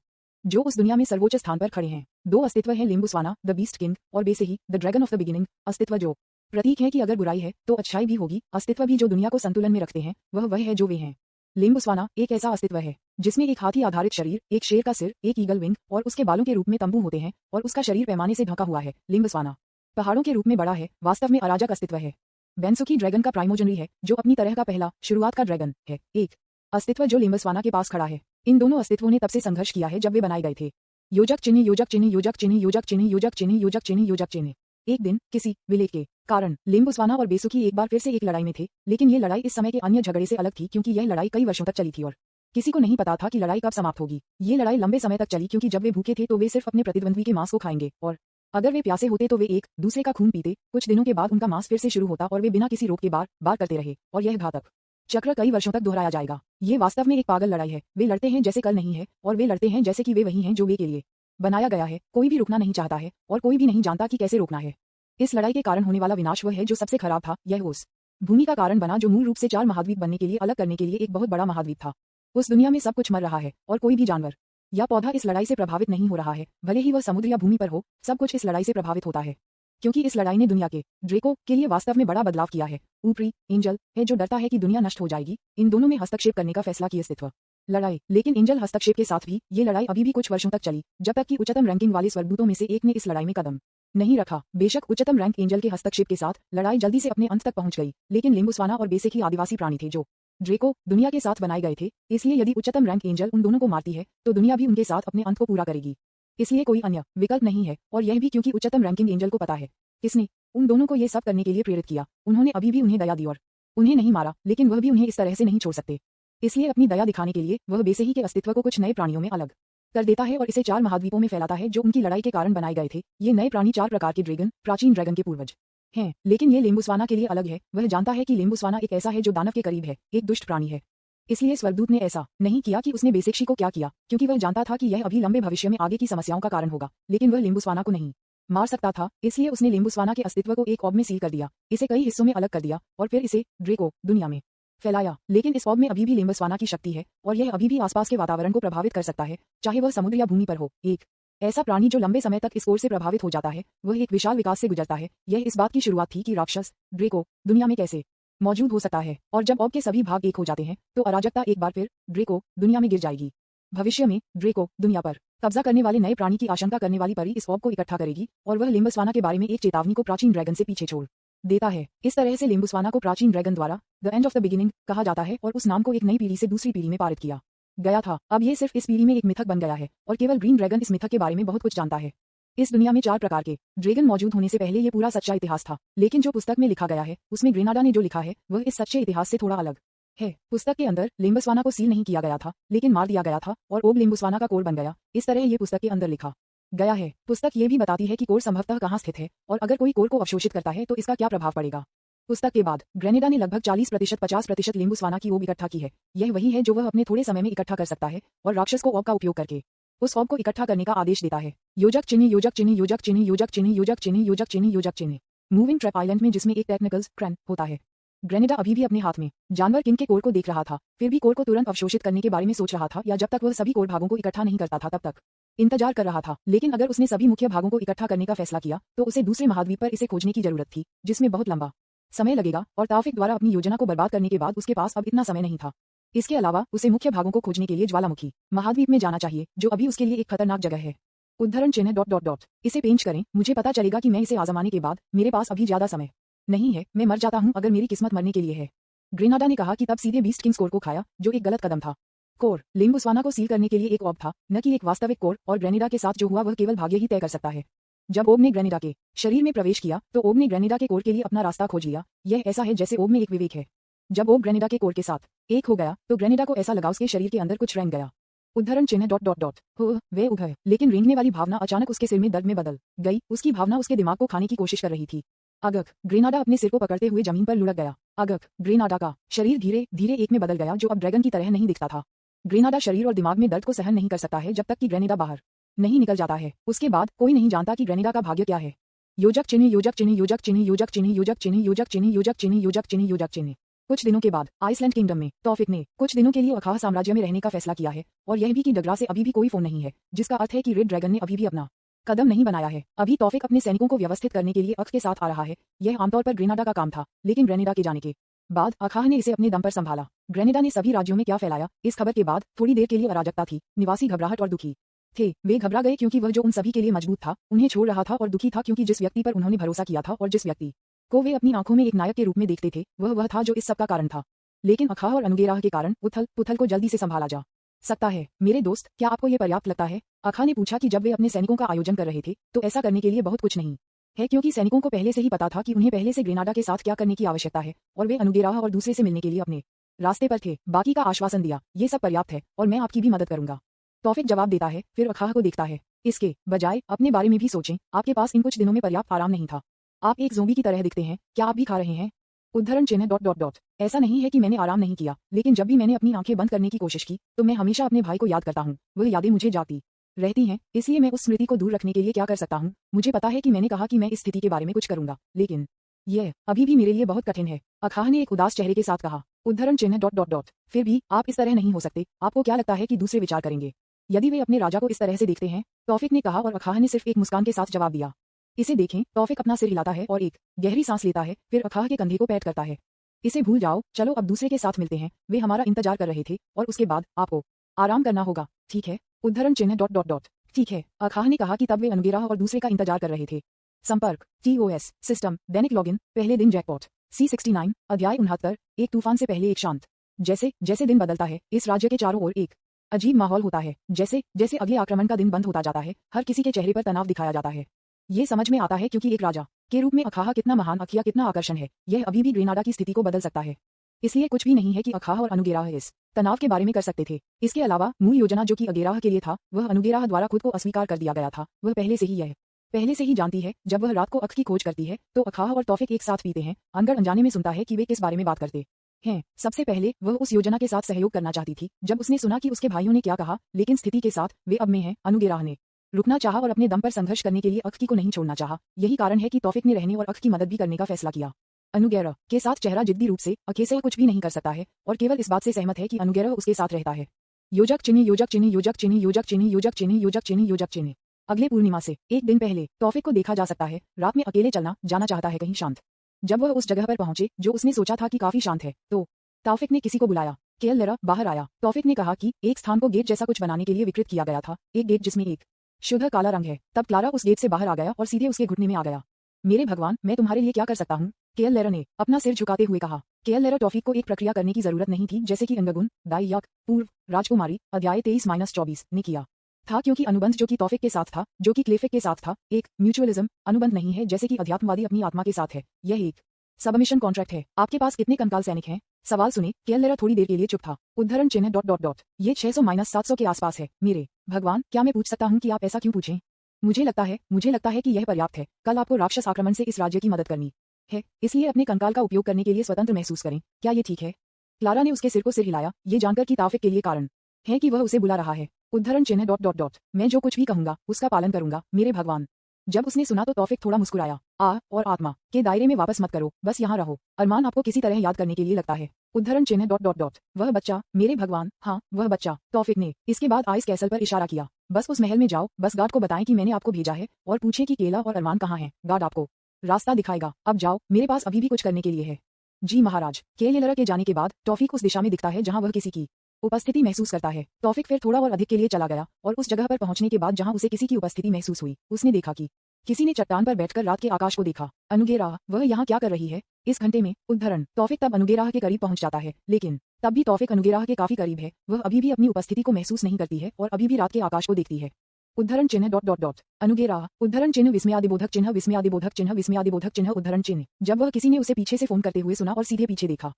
जो उस दुनिया में सर्वोच्च स्थान पर खड़े हैं। 2 अस्तित्व हैं लिम्बुस्वाना द बीस्ट किंग और बेसे ही the dragon of the beginning अस्तित्व जो प्रतीक है कि अगर बुराई है तो अच्छाई भी होगी। अस्तित्व भी जो दुनिया को संतुलन में रखते हैं वह है जो वे हैं। लिम्बुस्वाना एक ऐसा अस्तित्व है जिसमें एक हाथी आधारित शरीर, एक शेर का सिर, एक ईगल विंग और उसके बालों के रूप में तंबू होते हैं और उसका शरीर पैमाने से ढका हुआ है। लिम्बुस्वाना पहाड़ों के रूप में बड़ा है, वास्तव में अराजक अस्तित्व है। बेंसुकी ड्रैगन का प्राइमोजेनरी है जो अपनी तरह का पहला शुरुआत का ड्रैगन है, एक अस्तित्व जो लिम्बुस्वाना के पास खड़ा है। इन दोनों अस्तित्वों ने तब से संघर्ष किया है जब वे बनाए गए थे। योजक चिन्ह योजक चिन्ह योजक चिन्ह योजक चिन्ह योजक चिन्ह योजक चिन्ह योजक चिन्ह। एक दिन किसी विलेज के कारण लिम्बुस्वाना और बेसुकी एक बार फिर से एक लड़ाई में थे, लेकिन ये लड़ाई इस समय के अन्य झगड़े से अलग थी क्योंकि यह लड़ाई कई वर्षों तक चली थी और किसी को नहीं पता था कि लड़ाई कब समाप्त होगी। ये लड़ाई लंबे समय तक चली क्योंकि जब वे भूखे थे तो वे सिर्फ अपने प्रतिद्वंद्वी के मांस को खाएंगे और अगर वे प्यासे होते तो वे एक दूसरे का खून पीते। कुछ दिनों के बाद उनका मांस फिर से शुरू होता और वे बिना किसी रोक के बार बार करते रहे और यह घातक चक्र कई वर्षों तक दोहराया जाएगा। ये वास्तव में एक पागल लड़ाई है। वे लड़ते हैं जैसे कल नहीं है और वे लड़ते हैं जैसे कि वे वही हैं जो वे के लिए बनाया गया है। कोई भी रुकना नहीं चाहता है और कोई भी नहीं जानता कि कैसे रोकना है। इस लड़ाई के कारण होने वाला विनाश वह है जो सबसे खराब था। यह उस भूमि का कारण बना जो मूल रूप से 4 महाद्वीप बनने के लिए अलग करने के लिए एक बहुत बड़ा महाद्वीप था। उस दुनिया में सब कुछ मर रहा है और कोई भी जानवर या पौधा इस लड़ाई से प्रभावित नहीं हो रहा है, भले ही वह समुद्र या भूमि पर हो। सब कुछ इस लड़ाई से प्रभावित होता है क्योंकि इस लड़ाई ने दुनिया के ड्रेको के लिए वास्तव में बड़ा बदलाव किया है। ऊपरी एंजल है जो डरता है कि दुनिया नष्ट हो जाएगी। इन दोनों में हस्तक्षेप करने का फैसला की अस्तित्व लड़ाई, लेकिन एंजल हस्तक्षेप के साथ भी ये लड़ाई अभी भी कुछ वर्षों तक चली जब तक कि उच्चतम रैंकिंग वाले स्वर्गदूतों में से एक ने इस लड़ाई में कदम नहीं रखा। बेशक उच्चतम रैंक एंजल के हस्तक्षेप के साथ लड़ाई जल्दी से अपने अंत तक पहुंच गई, लेकिन लिम्बुस्वाना और बेसिक ही आदिवासी प्राणी थे जो ड्रेको दुनिया के साथ बनाए गए थे। इसलिए यदि उच्चतम रैंक एंजल उन दोनों को मारती है तो दुनिया भी उनके साथ अपने अंत को पूरा करेगी। इसलिए कोई अन्य विकल्प नहीं है और यह भी क्योंकि उच्चतम रैंकिंग एंजल को पता है किसने उन दोनों को ये सब करने के लिए प्रेरित किया। उन्होंने अभी भी उन्हें दया दी और उन्हें नहीं मारा, लेकिन वह भी उन्हें इस तरह से नहीं छोड़ सकते। इसलिए अपनी दया दिखाने के लिए वह बेसे ही के अस्तित्व को कुछ नए प्राणियों में अलग कर देता है और इसे 4 महाद्वीपों में फैलाता है जो उनकी लड़ाई के कारण बनाए गए थे। ये नए प्राणी 4 प्रकार के ड्रैगन, प्राचीन ड्रैगन के पूर्वज हैं, लेकिन ये लिम्बुस्वाना के लिए अलग है। वह जानता है कि लिम्बुस्वाना एक ऐसा है जो दानव के करीब है, एक दुष्ट प्राणी है। इसलिए स्वर्गदूत ने ऐसा नहीं किया कि उसने बेसिक्षी को क्या किया, क्योंकि वह जानता था कि यह अभी लंबे भविष्य में आगे की समस्याओं का कारण होगा, लेकिन वह लिम्बुस्वाना को नहीं मार सकता था। इसलिए उसने लिम्बुस्वाना के अस्तित्व को एक ऑब में सील कर दिया, इसे कई हिस्सों में अलग कर दिया और फिर इसे ड्रेको दुनिया में फैलाया। लेकिन इस ऑब में अभी भी लिम्बुस्वाना की शक्ति है और यह अभी भी आसपास के वातावरण को प्रभावित कर सकता है, चाहे वह समुद्र या भूमि पर हो। एक ऐसा प्राणी जो लंबे समय तक इस ओर से प्रभावित हो जाता है वह एक विशाल विकास से गुजरता है। यह इस बात की शुरुआत थी कि राक्षस ड्रेको दुनिया में कैसे मौजूद हो सकता है, और जब ऑब के सभी भाग एक हो जाते हैं तो अराजकता एक बार फिर ड्रेको दुनिया में गिर जाएगी। भविष्य में ड्रेको दुनिया पर कब्जा करने वाले नए प्राणी की आशंका करने वाली परी इस ऑब को इकट्ठा करेगी और वह लिम्बुस्वाना के बारे में एक चेतावनी को प्राचीन ड्रैगन से पीछे छोड़ देता है। इस तरह से लिम्बुस्वाना को प्राचीन ड्रैगन द्वारा the end of the beginning कहा जाता है और उस नाम को एक नई पीढ़ी से दूसरी पीढ़ी में पारित किया गया था। अब ये सिर्फ इस पीढ़ी में एक मिथक बन गया है और केवल ग्रीन ड्रैगन इस मिथक के बारे में बहुत कुछ जानता है। इस दुनिया में 4 प्रकार के ड्रैगन मौजूद होने से पहले ये पूरा सच्चा इतिहास था, लेकिन जो पुस्तक में लिखा गया है उसमें ग्रेनाडा ने जो लिखा है वह इस सच्चे इतिहास से थोड़ा अलग है। पुस्तक के अंदर लिम्बुस्वाना को सील नहीं किया गया था, लेकिन मार दिया गया था और ओब लिम्बुस्वाना का कोर बन गया। इस तरह ये पुस्तक के अंदर लिखा गया है। पुस्तक ये भी बताती है कि कोर संभवतः कहाँ स्थित है और अगर कोई कोर को अवशोषित करता है तो इसका क्या प्रभाव पड़ेगा। पुस्तक के बाद ग्रेनेडा ने लगभग 40% 50% लिम्बुस्वाना की ओब इकट्ठा की है। यह वही है जो वह अपने थोड़े समय में इकट्ठा कर सकता है और राक्षस को ओब का उपयोग करके उस ऑब को इकट्ठा करने का आदेश देता है। योजक चिन्ह योजक चिन्ह योजक चिन्ह योजक चिन्ह योजक चिन्ह योजक चिन्ह योजक चिन्ह मूविंग ट्रैप आइलैंड में जिसमें एक टेक्निकल्स क्रैन होता है। ग्रेनेडा अभी भी अपने हाथ में जानवर किंग के कोर को देख रहा था, फिर भी कोर को तुरंत अवशोषित करने के बारे में सोच रहा था, या जब तक वह सभी कोर भागों को इकट्ठा नहीं करता था तब तक इंतजार कर रहा था। लेकिन अगर उसने सभी मुख्य भागों को इकट्ठा करने का फैसला किया तो उसे दूसरे महाद्वीप पर इसे खोजने की जरूरत थी, जिसमें बहुत लंबा समय लगेगा, और ताउफिक द्वारा अपनी योजना को बर्बाद करने के बाद उसके पास अब इतना समय नहीं था। इसके अलावा उसे मुख्य भागों को खोजने के लिए ज्वालामुखी महाद्वीप में जाना चाहिए, जो अभी उसके लिए एक खतरनाक जगह है। उद्धरण चिन्ह ... इसे पेंच करें, मुझे पता चलेगा कि मैं इसे आजमाने के बाद मेरे पास अभी ज्यादा समय नहीं है, मैं मर जाता हूं अगर मेरी किस्मत मरने के लिए है। ग्रेनाडा ने कहा कि तब सीधे बीस्ट किंग्स कोर को खाया, जो एक गलत कदम था। कोर लिंगुस्वाना को सील करने के लिए एक ऑब था, न कि एक वास्तविक कोर, और ग्रेनेडा के साथ जो हुआ वह केवल भाग्य ही तय कर सकता है। जब ओब ने ग्रेनेडा के शरीर में प्रवेश किया तो ओब ने ग्रेनेडा के कोर के लिए अपना रास्ता खोज लिया। यह ऐसा है जैसे ओब में एक विवेक है। जब ओब ग्रेनेडा के कोर के साथ एक हो गया तो ग्रेनेडा को ऐसा लगा उसके शरीर के अंदर कुछ रेंग गया। उद्धरण चिन्ह ... हो वे उभय, लेकिन रेंगने वाली भावना अचानक उसके सिर में दर्द में बदल गई। उसकी भावना उसके दिमाग को खाने की कोशिश कर रही थी। अगक ग्रेनाडा अपने सिर को पकड़ते हुए जमीन पर लुढ़क गया। अगक ग्रेनाडा का शरीर धीरे धीरे एक में बदल गया, जो अब ड्रैगन की तरह नहीं दिखता था। ग्रेनाडा शरीर और दिमाग में दर्द को सहन नहीं कर सकता है जब तक कि ग्रेनेडा बाहर नहीं निकल जाता है। उसके बाद कोई नहीं जानता कि ग्रेनेडा का भाग्य क्या है। योजक चिन्ह योजक चिन्ह योजक चिन्ह योजक चिन्ह योजक चिन्ह योजक चिन्ह योजक चिन्ह योजक चिन्ह योजक चिन्ह। कुछ दिनों के बाद आइसलैंड किंगडम में तौफिक ने कुछ दिनों के लिए अखाह साम्राज्य में रहने का फैसला किया है, और यह भी कि डगरा से अभी भी कोई फोन नहीं है, जिसका अर्थ है कि रेड ड्रैगन ने अभी भी अपना कदम नहीं बनाया है। अभी तौफिक अपने सैनिकों को व्यवस्थित करने के लिए अख के साथ आ रहा है। यह आमतौर पर ग्रेनाडा का काम था, लेकिन ग्रेनेडा के जाने के बाद अखाह ने इसे अपने दम पर संभाला। ग्रेनेडा ने सभी राज्यों में क्या फैलाया, इस खबर के बाद थोड़ी देर के लिए अराजकता थी। निवासी घबराहट और दुखी थे। वे घबरा गए क्योंकि वह जो उन सभी के लिए मजबूत था उन्हें छोड़ रहा था, और दुखी था क्योंकि जिस व्यक्ति पर उन्होंने भरोसा किया था और जिस व्यक्ति को वे अपनी आंखों में एक नायक के रूप में देखते थे, वह था जो इस सब का कारण था। लेकिन अखाह और अनुगेराह के कारण उथल पुथल को जल्दी से संभाला जा सकता है। मेरे दोस्त, क्या आपको ये पर्याप्त लगता है? अखाह ने पूछा कि जब वे अपने सैनिकों का आयोजन कर रहे थे तो ऐसा करने के लिए बहुत कुछ नहीं है, क्योंकि सैनिकों को पहले से ही पता था कि उन्हें पहले से ग्रेनाडा के साथ क्या करने की आवश्यकता है, और वे अनुगेराह और दूसरे से मिलने के लिए अपने रास्ते पर थे। बाकी का आश्वासन दिया, ये सब पर्याप्त है और मैं आपकी भी मदद करूंगा। तौफिक जवाब देता है, फिर अखाह को देखता है। इसके बजाय अपने बारे में भी सोचें, आपके पास इन कुछ दिनों में पर्याप्त आराम नहीं था। आप एक ज़ोंबी की तरह दिखते हैं, क्या आप भी खा रहे हैं? उद्धरण चिन्ह ... ऐसा नहीं है कि मैंने आराम नहीं किया, लेकिन जब भी मैंने अपनी आंखें बंद करने की कोशिश की तो मैं हमेशा अपने भाई को याद करता हूँ। वह यादें मुझे जाती रहती हैं, इसलिए मैं उस स्मृति को दूर रखने के लिए क्या कर सकता हूँ? मुझे पता है कि मैंने कहा कि मैं इस स्थिति के बारे में कुछ करूंगा, लेकिन यह अभी भी मेरे लिए बहुत कठिन है। अखाह ने एक उदास चेहरे के साथ कहा। उद्धरण चिन्ह ... फिर भी आप इस तरह नहीं हो सकते। आपको क्या लगता है कि दूसरे विचार करेंगे यदि वे अपने राजा को इस तरह से देखते हैं? तौफिक ने कहा, और अखाह ने सिर्फ एक मुस्कान के साथ जवाब दिया। इसे देखें। तौफिक अपना सिर हिलाता है और एक गहरी सांस लेता है, फिर अखाह के कंधे को पैट करता है। इसे भूल जाओ, चलो अब दूसरे के साथ मिलते हैं। वे हमारा इंतजार कर रहे थे, और उसके बाद आपको आराम करना होगा, ठीक है? उद्धरण चिन्ह ... ठीक है, अखाह ने कहा कि तब वे अनुगेराह और दूसरे का इंतजार कर रहे थे। संपर्क TOS सिस्टम दैनिक लॉगिन पहले दिन जैकपॉट C69 अध्याय 69 एक तूफान से पहले एक शांत। जैसे जैसे दिन बदलता है, इस राज्य के चारों ओर एक अजीब माहौल होता है। जैसे जैसे अगले आक्रमण का दिन बंद होता जाता है, हर किसी के चेहरे पर तनाव दिखाया जाता है। ये समझ में आता है क्योंकि एक राजा के रूप में अखाह कितना महान, अखिया कितना आकर्षण है, यह अभी भी ग्रेनाडा की स्थिति को बदल सकता है। इसलिए कुछ भी नहीं है कि अखाह और अनुगेराह इस तनाव के बारे में कर सकते थे। इसके अलावा मूल योजना जो कि अगेराह के लिए था, वह अनुगेराह द्वारा खुद को अस्वीकार कर दिया गया था। वह पहले से ही जानती है। जब वह रात को अख की खोज करती है तो अखाह और तौफिक एक साथ पीते हैं। अनगढ़ अनजाने में सुनता है कि वे किस बारे में बात करते हैं। सबसे पहले वह उस योजना के साथ सहयोग करना चाहती थी जब उसने सुना कि उसके भाइयों ने क्या कहा, लेकिन स्थिति के साथ वे अब में हैं। अनुगेराह ने रुकना चाहा और अपने दम पर संघर्ष करने के लिए अख की को नहीं छोड़ना चाहा। यही कारण है कि तौफिक ने रहने और अख की मदद भी करने का फैसला किया। अनुगेराह के साथ चेहरा जिद्दी रूप से अकेसे कुछ भी नहीं कर सकता है, और केवल इस बात से सहमत है कि अनुगेराह उसके साथ रहता है। योजक चिन्ह योजक चिन्ह योजक चिन्ह योजक चिन्ह योजक चिन्ह योजक चिन्ह योजक चिन्ह। अगले पूर्णिमा से एक दिन पहले तौफिक को देखा जा सकता है। रात में अकेले जाना चाहता है कहीं शांत। जब वह उस जगह पर पहुंचे जो उसने सोचा था कि काफी शांत है, तो तौफिक ने किसी को बुलाया। केएल बाहर आया। तौफिक ने कहा कि एक स्थान को गेट जैसा कुछ बनाने के लिए विकृत किया गया था, एक गेट जिसमें एक शुद्ध काला रंग है। तब क्लारा उस गेट से बाहर आ गया और सीधे उसके घुटने में आ गया। मेरे भगवान, मैं तुम्हारे लिए क्या कर सकता हूँ? केएल ने अपना सिर झुकाते हुए कहा। केएल तौफिक को एक प्रक्रिया करने की जरूरत नहीं थी, जैसे कि अंगगुन दाई याक पूर्व राजकुमारी अध्याय 23-24 ने किया था, क्योंकि अनुबंध जो कि तौफिक के साथ था, जो कि क्लेफिक के साथ था, एक म्यूचुअलिज्म अनुबंध नहीं है जैसे कि अध्यात्मवादी अपनी आत्मा के साथ है। यह एक सबमिशन कॉन्ट्रैक्ट है। आपके पास कितने कंकाल सैनिक हैं? सवाल सुने। केएल थोड़ी देर के लिए चुप था। उद्धरण चिन्ह ... ये 600-700 के आसपास है। मेरे भगवान, क्या मैं पूछ सकता हूँ कि आप ऐसा क्यों पूछें? मुझे लगता है कि यह पर्याप्त है। कल आपको राक्षस आक्रमण से इस राज्य की मदद करनी है, इसलिए अपने कंकाल का उपयोग करने के लिए स्वतंत्र महसूस करें। क्या ये ठीक है? क्लारा ने उसके सिर को हिलाया, ये जानकर कि तौफिक के लिए कारण है कि वह उसे बुला रहा है। उद्धरण चिन्ह ... मैं जो कुछ भी कहूंगा उसका पालन करूंगा, मेरे भगवान। जब उसने सुना तो तौफिक थोड़ा मुस्कुराया। और आत्मा के दायरे में वापस मत करो, बस यहाँ रहो। अरमान आपको किसी तरह याद करने के लिए लगता है। उद्धरण चिन्ह डॉट डॉट डॉट वह बच्चा, मेरे भगवान, हाँ वह बच्चा। तौफिक ने इसके बाद आइस कैसल पर इशारा किया। बस उस महल में जाओ, बस गार्ड को बताएं कि मैंने आपको भेजा है और पूछें कि केला और अरमान कहाँ हैं। गार्ड आपको रास्ता दिखाएगा। अब जाओ, मेरे पास अभी भी कुछ करने के लिए है। जी महाराज। केएलआर के जाने के बाद तौफिक उस दिशा में दिखता है जहाँ वह किसी की उपस्थिति महसूस करता है। तौफिक फिर थोड़ा और अधिक के लिए चला गया और उस जगह पर पहुंचने के बाद जहां उसे किसी की उपस्थिति महसूस हुई, उसने देखा कि किसी ने चट्टान पर बैठकर रात के आकाश को देखा। अनुगेरा, वह यहाँ क्या कर रही है? इस घंटे में उद्धरण। तौफिक तब अनुगेरा के करीब पहुंच जाता है, लेकिन तब भी तौफिक अनुगेरा के काफी करीब है। वह अभी भी अपनी उपस्थिति को महसूस नहीं करती है और अभी भी रात के आकाश को देखती है। उद्धरण चिन्ह डॉट डॉट डॉट अनुगेरा। उद्धरण चिन्ह विस्मयादिबोधक चिन्ह विस्मयादिबोधक चिन्ह विस्मयादिबोधक चिन्ह उद्धरण चिन्ह। जब वह किसी ने उसे पीछे से फोन करते हुए सुना और सीधे पीछे देखा।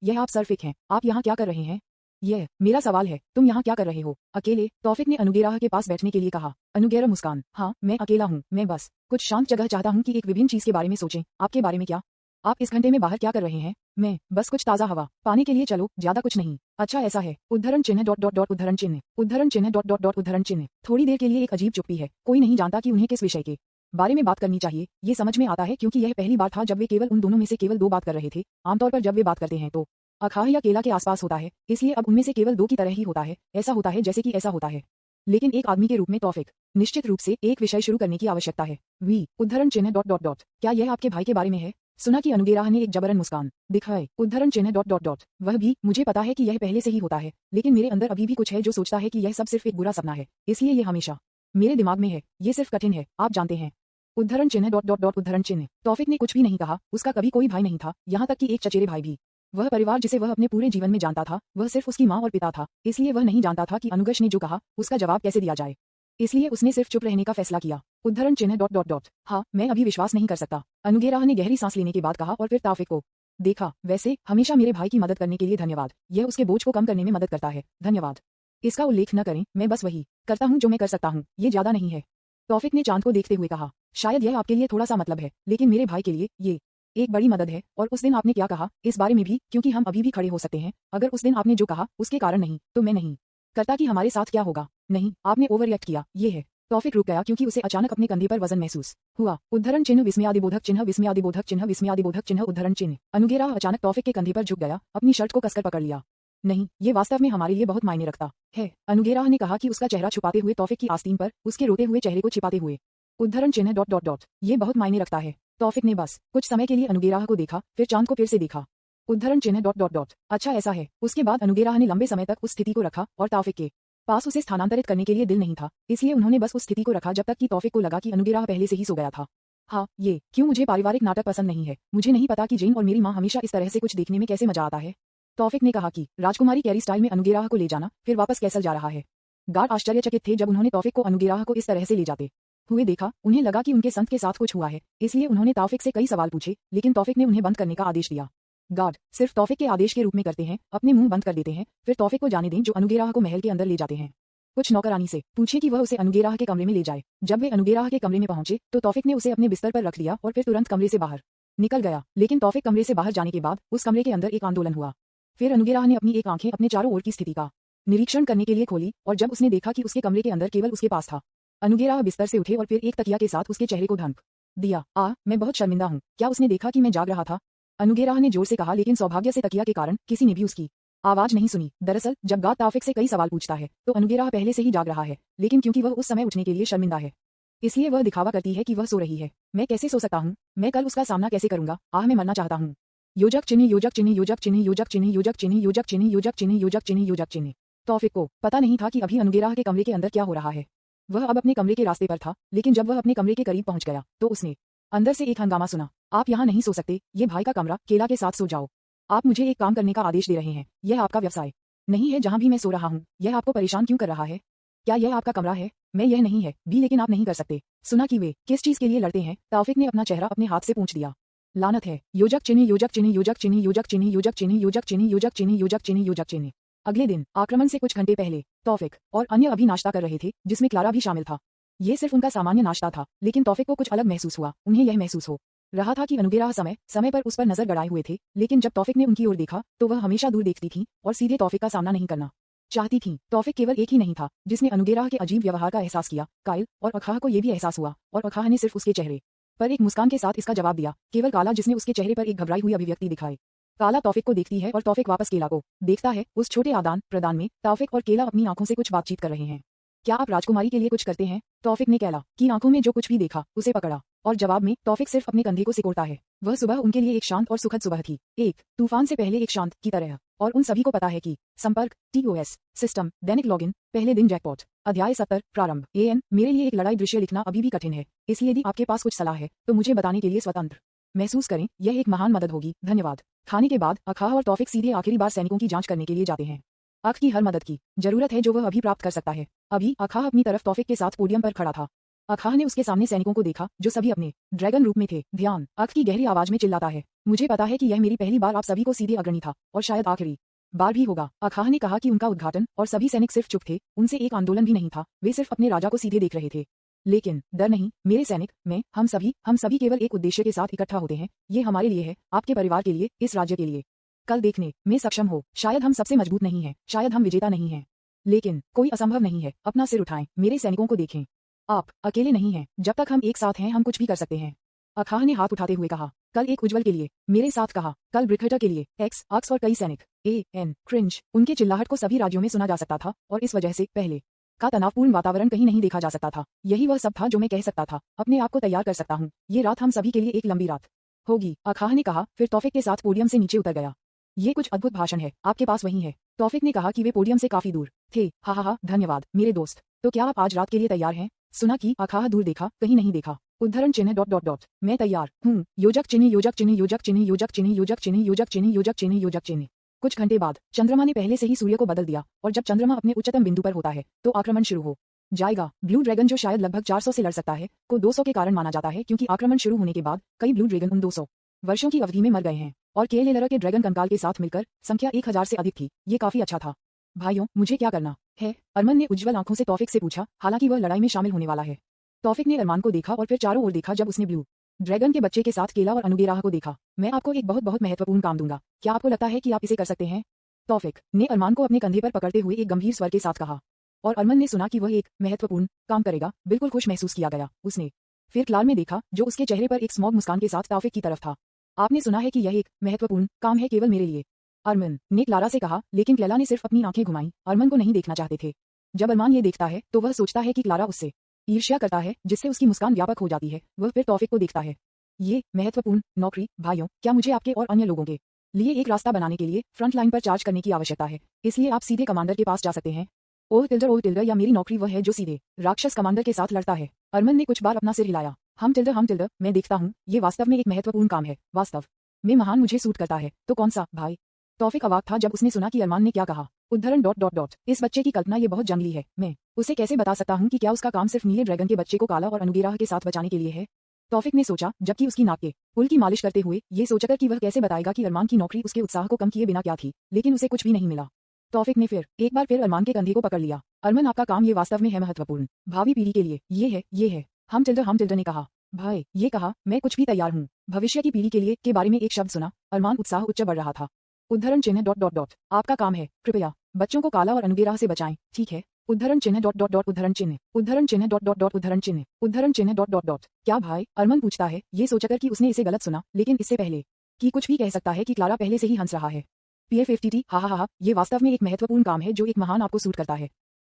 यह आप सर्फिक हैं, आप यहाँ क्या कर रहे हैं? यह मेरा सवाल है, तुम यहाँ क्या कर रहे हो? अकेले? तौफिक ने अनुगेरा के पास बैठने के लिए कहा। अनुगेरा मुस्कान। हाँ मैं अकेला हूँ, मैं बस कुछ शांत जगह चाहता हूँ कि एक विभिन्न चीज के बारे में सोचें। आपके बारे में क्या? आप इस घंटे में बाहर क्या कर रहे हैं? मैं बस कुछ ताजा हवा पाने के लिए, चलो ज्यादा कुछ नहीं। अच्छा ऐसा है। उद्धरण चिन्ह डॉट डॉट डॉट उद्धरण चिन्ह उद्धरण चिन्ह डॉट डॉट डॉट उद्धरण चिन्ह। थोड़ी देर के लिए एक अजीब चुप्पी है। कोई नहीं जानता कि उन्हें किस विषय के बारे में बात करनी चाहिए। ये समझ में आता है क्योंकि यह पहली बार था जब वे केवल उन दोनों में से केवल दो बात कर रहे थे। आमतौर पर जब वे बात करते हैं तो अखाह या केला के आसपास होता है, इसलिए अब उनमें से केवल दो की तरह ही होता है। ऐसा होता है जैसे कि ऐसा होता है, लेकिन एक आदमी के रूप में तौफिक निश्चित रूप से एक विषय शुरू करने की आवश्यकता है। उद्धरण चिन्ह डॉट डॉट डॉट क्या यह आपके भाई के बारे में है? सुना कि अनुगेरा ने एक जबरन मुस्कान दिखाए। उद्धरण चिन्ह डॉट डॉट डॉट वह भी, मुझे पता है कि यह पहले से ही होता है, लेकिन मेरे अंदर अभी भी कुछ है जो सोचता है कि यह सब सिर्फ एक बुरा सपना है, इसलिए ये हमेशा मेरे दिमाग में है। ये सिर्फ कठिन है, आप जानते हैं। उद्धरण चिन्ह डॉट डॉट डॉट उद्धरण चिन्ह। तौफिक ने कुछ भी नहीं कहा। उसका कभी कोई भाई नहीं था, यहाँ तक कि एक चचेरे भाई भी। वह परिवार जिसे वह अपने पूरे जीवन में जानता था, वह सिर्फ उसकी माँ और पिता था, इसलिए वह नहीं जानता था कि अनुगश ने जो कहा उसका जवाब कैसे दिया जाए। इसलिए उसने सिर्फ चुप रहने का फैसला किया। उद्धरण चिन्ह डॉट डॉट डॉट हाँ मैं अभी विश्वास नहीं कर सकता। अनुगेरा ने गहरी सांस लेने के बाद कहा और फिर तौफिक को देखा। वैसे हमेशा मेरे भाई की मदद करने के लिए धन्यवाद, यह उसके बोझ को कम करने में मदद करता है। धन्यवाद। इसका उल्लेख न करें, मैं बस वही करता हूँ जो मैं कर सकता हूँ, ये ज्यादा नहीं है। तौफिक ने चांद को देखते हुए कहा। शायद यह आपके लिए थोड़ा सा मतलब है, लेकिन मेरे भाई के लिए ये एक बड़ी मदद है। और उस दिन आपने क्या कहा इस बारे में भी, क्योंकि हम अभी भी खड़े हो सकते हैं। अगर उस दिन आपने जो कहा उसके कारण नहीं, तो मैं नहीं करता कि हमारे साथ क्या होगा। नहीं, आपने ओवर रिएक्ट किया, ये है। तौफिक रुक गया क्योंकि उसे अचानक अपने कंधे पर वजन महसूस हुआ। उद्धरण चिन्ह विस्मयादिबोधक चिन्ह विस्मयादिबोधक चिन्ह विस्मयादिबोधक चिन्ह उद्धरण चिन्ह। अनुगेरा अचानक तौफिक के कंधे पर झुक गया, अपनी शर्ट को कसकर पकड़ लिया। नहीं, ये वास्तव में हमारे लिए बहुत मायने रखता है। अनुगेरा ने कहा कि उसका चेहरा छुपाते हुए तौफिक की आस्तीन पर, उसके रोते हुए चेहरे को छिपाते हुए। उद्धरण चिन्ह डॉट डॉट डॉट ये बहुत मायने रखता है। तौफिक ने बस कुछ समय के लिए अनुगेरा को देखा, फिर चांद को फिर से देखा। उद्धरण चिन्ह डॉट डॉट डॉट अच्छा ऐसा है। उसके बाद अनुगेरा ने लंबे समय तक उस स्थिति को रखा और तौफिक के पास उसे स्थानांतरित करने के लिए दिल नहीं था, इसलिए उन्होंने बस उस स्थिति को रखा जब तक कि तौफिक को लगा कि अनुगेरा पहले से ही सो गया था। हाँ ये क्यों मुझे पारिवारिक नाटक पसंद नहीं है। मुझे नहीं पता कि जेन और मेरी माँ हमेशा इस तरह से कुछ देखने में कैसे मजा आता है। तौफिक ने कहा कि राजकुमारी कैरी स्टाइल में अनुगेरा को ले जाना, फिर वापस कैसल जा रहा है। गार्ड आश्चर्यचकित थे जब उन्होंने तौफिक को अनुगेरा को इस तरह से ले जाते हुए देखा। उन्हें लगा कि उनके संत के साथ कुछ हुआ है, इसलिए उन्होंने तौफिक से कई सवाल पूछे, लेकिन तौफिक ने उन्हें बंद करने का आदेश दिया। गार्ड सिर्फ तौफिक के आदेश के रूप में करते हैं, अपने मुंह बंद कर देते हैं, फिर तौफिक को जाने दें जो अनुगेरा को महल के अंदर ले जाते हैं। कुछ नौकरानी से पूछे कि वह उसे अनुगेरा के कमरे में ले जाए। जब वे अनुगेरा के कमरे में पहुंचे तो तौफिक ने उसे अपने बिस्तर पर रख लिया और फिर तुरंत कमरे से बाहर निकल गया। लेकिन तौफिक कमरे से बाहर जाने के बाद उस कमरे के अंदर एक आंदोलन हुआ। फिर अनुगेरा ने अपनी एक आंखें अपने चारों ओर की स्थिति का निरीक्षण करने के लिए खोली और जब उसने देखा कि उसके कमरे के अंदर केवल उसके पास था। अनुगेरा बिस्तर से उठे और फिर एक तकिया के साथ उसके चेहरे को ढंक दिया। मैं बहुत शर्मिंदा हूँ, क्या उसने देखा कि मैं जाग रहा था? अनुगेरा ने जोर से कहा, लेकिन सौभाग्य से तकिया के कारण किसी ने भी उसकी आवाज नहीं सुनी। दरअसल जब गार्ड तौफिक से कई सवाल पूछता है तो अनुगेरा पहले से ही जाग रहा है, लेकिन क्योंकि वह उस समय उठने के लिए शर्मिंदा है, इसलिए वह दिखावा करती है कि वह सो रही है। मैं कैसे सो सकता हूँ? मैं कल उसका सामना कैसे करूंगा? मैं मरना चाहता हूँ। योजक चिन्ह योजक चिन्ह योजक चिन्ह योजक चिन्ह योजक चिन्ह योजक चिन्ह योजक चिन्ह योजक चिन्ह योजक चिन्ह। तौफिक को पता नहीं था कि अभी अनुगेरा के कमरे के अंदर क्या हो रहा है। वह अब अपने कमरे के रास्ते पर था, लेकिन जब वह अपने कमरे के करीब पहुंच गया तो उसने अंदर से एक हंगामा सुना। आप यहाँ नहीं सो सकते, ये भाई का कमरा, केला के साथ सो जाओ। आप मुझे एक काम करने का आदेश दे रहे हैं, यह आपका व्यवसाय नहीं है जहाँ भी मैं सो रहा हूँ। यह आपको परेशान क्यों कर रहा है? क्या यह आपका कमरा है? मैं यह नहीं है भी, लेकिन आप नहीं कर सकते। सुना कि वे किस चीज के लिए लड़ते हैं? तौफिक ने अपना चेहरा अपने हाथ से पूछ दिया। लानत है। योजक चिन्ह योजक चिन्ह योजक चिन्ह योजक चिन्ह योजक चिन्ह योजक चिन्ह योजक चिन्ह योजक चिन्ह योजक चिन्ह। अगले दिन आक्रमण से कुछ घंटे पहले तौफिक और अन्य अभी नाश्ता कर रहे थे, जिसमें क्लारा भी शामिल था। ये सिर्फ उनका सामान्य नाश्ता था, लेकिन तौफिक को कुछ अलग महसूस हुआ। उन्हें यह महसूस हो रहा था कि अनुगेरा समय समय पर उस पर नजर गड़ाए हुए थे, लेकिन जब तौफिक ने उनकी ओर देखा तो वह हमेशा दूर देखती थी और सीधे तौफिक का सामना नहीं करना चाहती थीं। तौफिक केवल एक ही नहीं था जिसने अनुगेराह के अजीब व्यवहार का एहसास किया। कायल और अखाह को यह भी एहसास हुआ और अखाह ने सिर्फ उसके चेहरे पर एक मुस्कान के साथ इसका जवाब दिया, केवल काला जिसने उसके चेहरे पर एक घबराई हुई अभिव्यक्ति दिखाई। काला तौफिक को देखती है और तौफिक वापस केला को देखता है। उस छोटे आदान प्रदान में तौफिक और केला अपनी आंखों से कुछ बातचीत कर रहे हैं। क्या आप राजकुमारी के लिए कुछ करते हैं? तौफिक ने केला की आंखों में जो कुछ भी देखा उसे पकड़ा और जवाब में तौफिक सिर्फ अपने कंधे को सिकोड़ता है। वह सुबह उनके लिए एक शांत और सुखद सुबह थी, एक तूफान से पहले एक शांत की तरह। और उन सभी को पता है कि संपर्क टीओएस सिस्टम दैनिक लॉगिन पहले दिन जैकपॉट अध्याय 70 प्रारंभ। मेरे लिए एक लड़ाई दृश्य लिखना अभी भी कठिन है, इसलिए यदि आपके पास कुछ सलाह है तो मुझे बताने के लिए स्वतंत्र महसूस करें, यह एक महान मदद होगी, धन्यवाद। खाने के बाद अखाह और तौफिक सीधे आखिरी बार सैनिकों की जांच करने के लिए जाते हैं। अख की हर मदद की जरूरत है जो वह अभी प्राप्त कर सकता है। अभी अखाह अपनी तरफ तौफिक के साथ पोडियम पर खड़ा था। अखाह ने उसके सामने सैनिकों को देखा जो सभी अपने ड्रैगन रूप में थे। ध्यान, अख की गहरी आवाज में चिल्लाता है, मुझे पता है कि यह मेरी पहली बार आप सभी को सीधे अग्रणी था और शायद आखिरी बार भी होगा। अखाह ने कहा कि उनका उद्घाटन और सभी सैनिक सिर्फ चुप थे, उनसे एक आंदोलन भी नहीं था, वे सिर्फ अपने राजा को सीधे देख रहे थे। लेकिन डर नहीं मेरे सैनिक, मैं हम सभी केवल एक उद्देश्य के साथ इकट्ठा होते हैं। ये हमारे लिए है, आपके परिवार के लिए, इस राज्य के लिए। कल देखने में सक्षम हो, शायद हम सबसे मजबूत नहीं हैं, शायद हम विजेता नहीं हैं, लेकिन कोई असंभव नहीं है। अपना सिर उठाएं, मेरे सैनिकों को देखें, आप अकेले नहीं हैं, जब तक हम एक साथ हैं हम कुछ भी कर सकते हैं। अखाह ने हाथ उठाते हुए कहा, कल एक उज्जवल के लिए, मेरे साथ कहा, कल ब्रिकहटर के लिए, अक्स और कई सैनिक क्रिंज। उनके चिल्लाहट को सभी राज्यों में सुना जा सकता था और इस वजह से पहले का तनावपूर्ण वातावरण कहीं नहीं देखा जा सकता था। यही वह सब था जो मैं कह सकता था, अपने आप को तैयार कर सकता हूँ, ये रात हम सभी के लिए एक लंबी रात होगी, अखाह ने कहा, फिर तौफिक के साथ पोडियम से नीचे उतर गया। ये कुछ अद्भुत भाषण है, आपके पास वही है। तौफिक ने कहा कि वे पोडियम से काफी दूर थे। हा, धन्यवाद मेरे दोस्त। तो क्या आप आज रात के लिए तैयार हैं? सुना कि अखाह दूर देखा, कहीं नहीं देखा। उद्धरण चिन्ह ... मैं तैयार हूँ। योजक चिन्ह योजक चिन्ह योजक चिन्ह योजक चिन्ह योजक चिन्ह योजक चिन्ह योजक चिन्ह योजक चिन्ह। कुछ घंटे बाद चंद्रमा ने पहले से ही सूर्य को बदल दिया और जब चंद्रमा अपने उच्चतम बिंदु पर होता है तो आक्रमण शुरू हो जाएगा। ब्लू ड्रैगन जो शायद लगभग 400 से लड़ सकता है को 200 के कारण माना जाता है, क्योंकि आक्रमण शुरू होने के बाद कई ब्लू ड्रैगन उन 200 वर्षों की अवधि में मर गए हैं और केएलएलआर के ड्रैगन कंकाल के साथ मिलकर संख्या 1000 से अधिक थी। ये काफी अच्छा था। भाइयों, मुझे क्या करना है? अरमान ने उज्जवल आंखों से तौफिक से पूछा, हालांकि वह लड़ाई में शामिल होने वाला है। तौफिक ने अरमान को देखा और फिर चारों ओर देखा। जब उसने ब्लू ड्रैगन के बच्चे के साथ केला और अनुगेराह को देखा, मैं आपको एक बहुत महत्वपूर्ण काम दूंगा, क्या आपको लगता है कि आप इसे कर सकते हैं? तौफिक ने अरमान को अपने कंधे पर पकड़ते हुए एक गंभीर स्वर के साथ कहा और अरमान ने सुना कि वह एक महत्वपूर्ण काम करेगा। बिल्कुल खुश महसूस किया गया। उसने फिर क्लार में देखा जो उसके चेहरे पर एक स्मॉग मुस्कान के साथ तौफिक की तरफ था। आपने सुना है कि यह एक महत्वपूर्ण काम है केवल मेरे लिए, अरमान ने क्लारा से कहा, लेकिन क्लेला ने सिर्फ अपनी आंखें घुमाई, अरमान को नहीं देखना चाहते थे। जब अरमान ये देखता है तो वह सोचता है कि क्लारा उससे ईर्ष्या करता है, जिससे उसकी मुस्कान व्यापक हो जाती है। वह फिर तौफिक को देखता है। ये महत्वपूर्ण नौकरी, भाइयों, क्या मुझे आपके और अन्य लोगों के लिए एक रास्ता बनाने के लिए फ्रंट लाइन पर चार्ज करने की आवश्यकता है, इसलिए आप सीधे कमांडर के पास जा सकते हैं। ओह टिल्डर, या मेरी नौकरी वह है जो सीधे राक्षस कमांडर के साथ लड़ता है। अरमान ने कुछ बार अपना सिर हिलाया। हम टिल्डर, मैं देखता हूँ, ये वास्तव में एक महत्वपूर्ण काम है, वास्तव में महान, मुझे सूट करता है। तो कौन सा, भाई? तौफिक अवाक था जब उसने सुना कि अरमान ने क्या कहा। उद्धरण ... इस बच्चे की कल्पना ये बहुत जंगली है। मैं उसे कैसे बता सकता हूँ कि क्या उसका काम सिर्फ नीले ड्रैगन के बच्चे को काला और अनुगेराह के साथ बचाने के लिए है? तौफिक ने सोचा, जबकि उसकी नाक के पुल की मालिश करते हुए ये सोचकर कि वह कैसे बताएगा कि अरमान की नौकरी उसके उत्साह को कम किए बिना क्या थी, लेकिन उसे कुछ भी नहीं मिला। तौफिक ने फिर एक बार अरमान के कंधे को पकड़ लिया। अरमान, आपका काम ये वास्तव में है महत्वपूर्ण, भावी पीढ़ी के लिए ये है। हम टिल्डर ने कहा। भाई, ये कहा, मैं कुछ भी तैयार हूँ, भविष्य की पीढ़ी के लिए के बारे में एक शब्द सुना। अरमान उत्साह उच्च बढ़ रहा था। उद्धरण चिन्ह ... आपका काम है, कृपया बच्चों को काला और अनुगेराह से बचाएं, ठीक है? उद्धरण चिन्ह ... उद्धरण चिन्ह उद्धरण चिन्ह ... उद्धरण चिन्ह उद्धरण चिन्ह ... क्या भाई? अरमान पूछता है, ये सोचकर कि उसने इसे गलत सुना, लेकिन इससे पहले कि कुछ भी कह सकता है कि क्लारा पहले से ही हंस रहा है। PFFTT, हा, ये वास्तव में एक महत्वपूर्ण काम है जो एक महान आपको सूट करता है।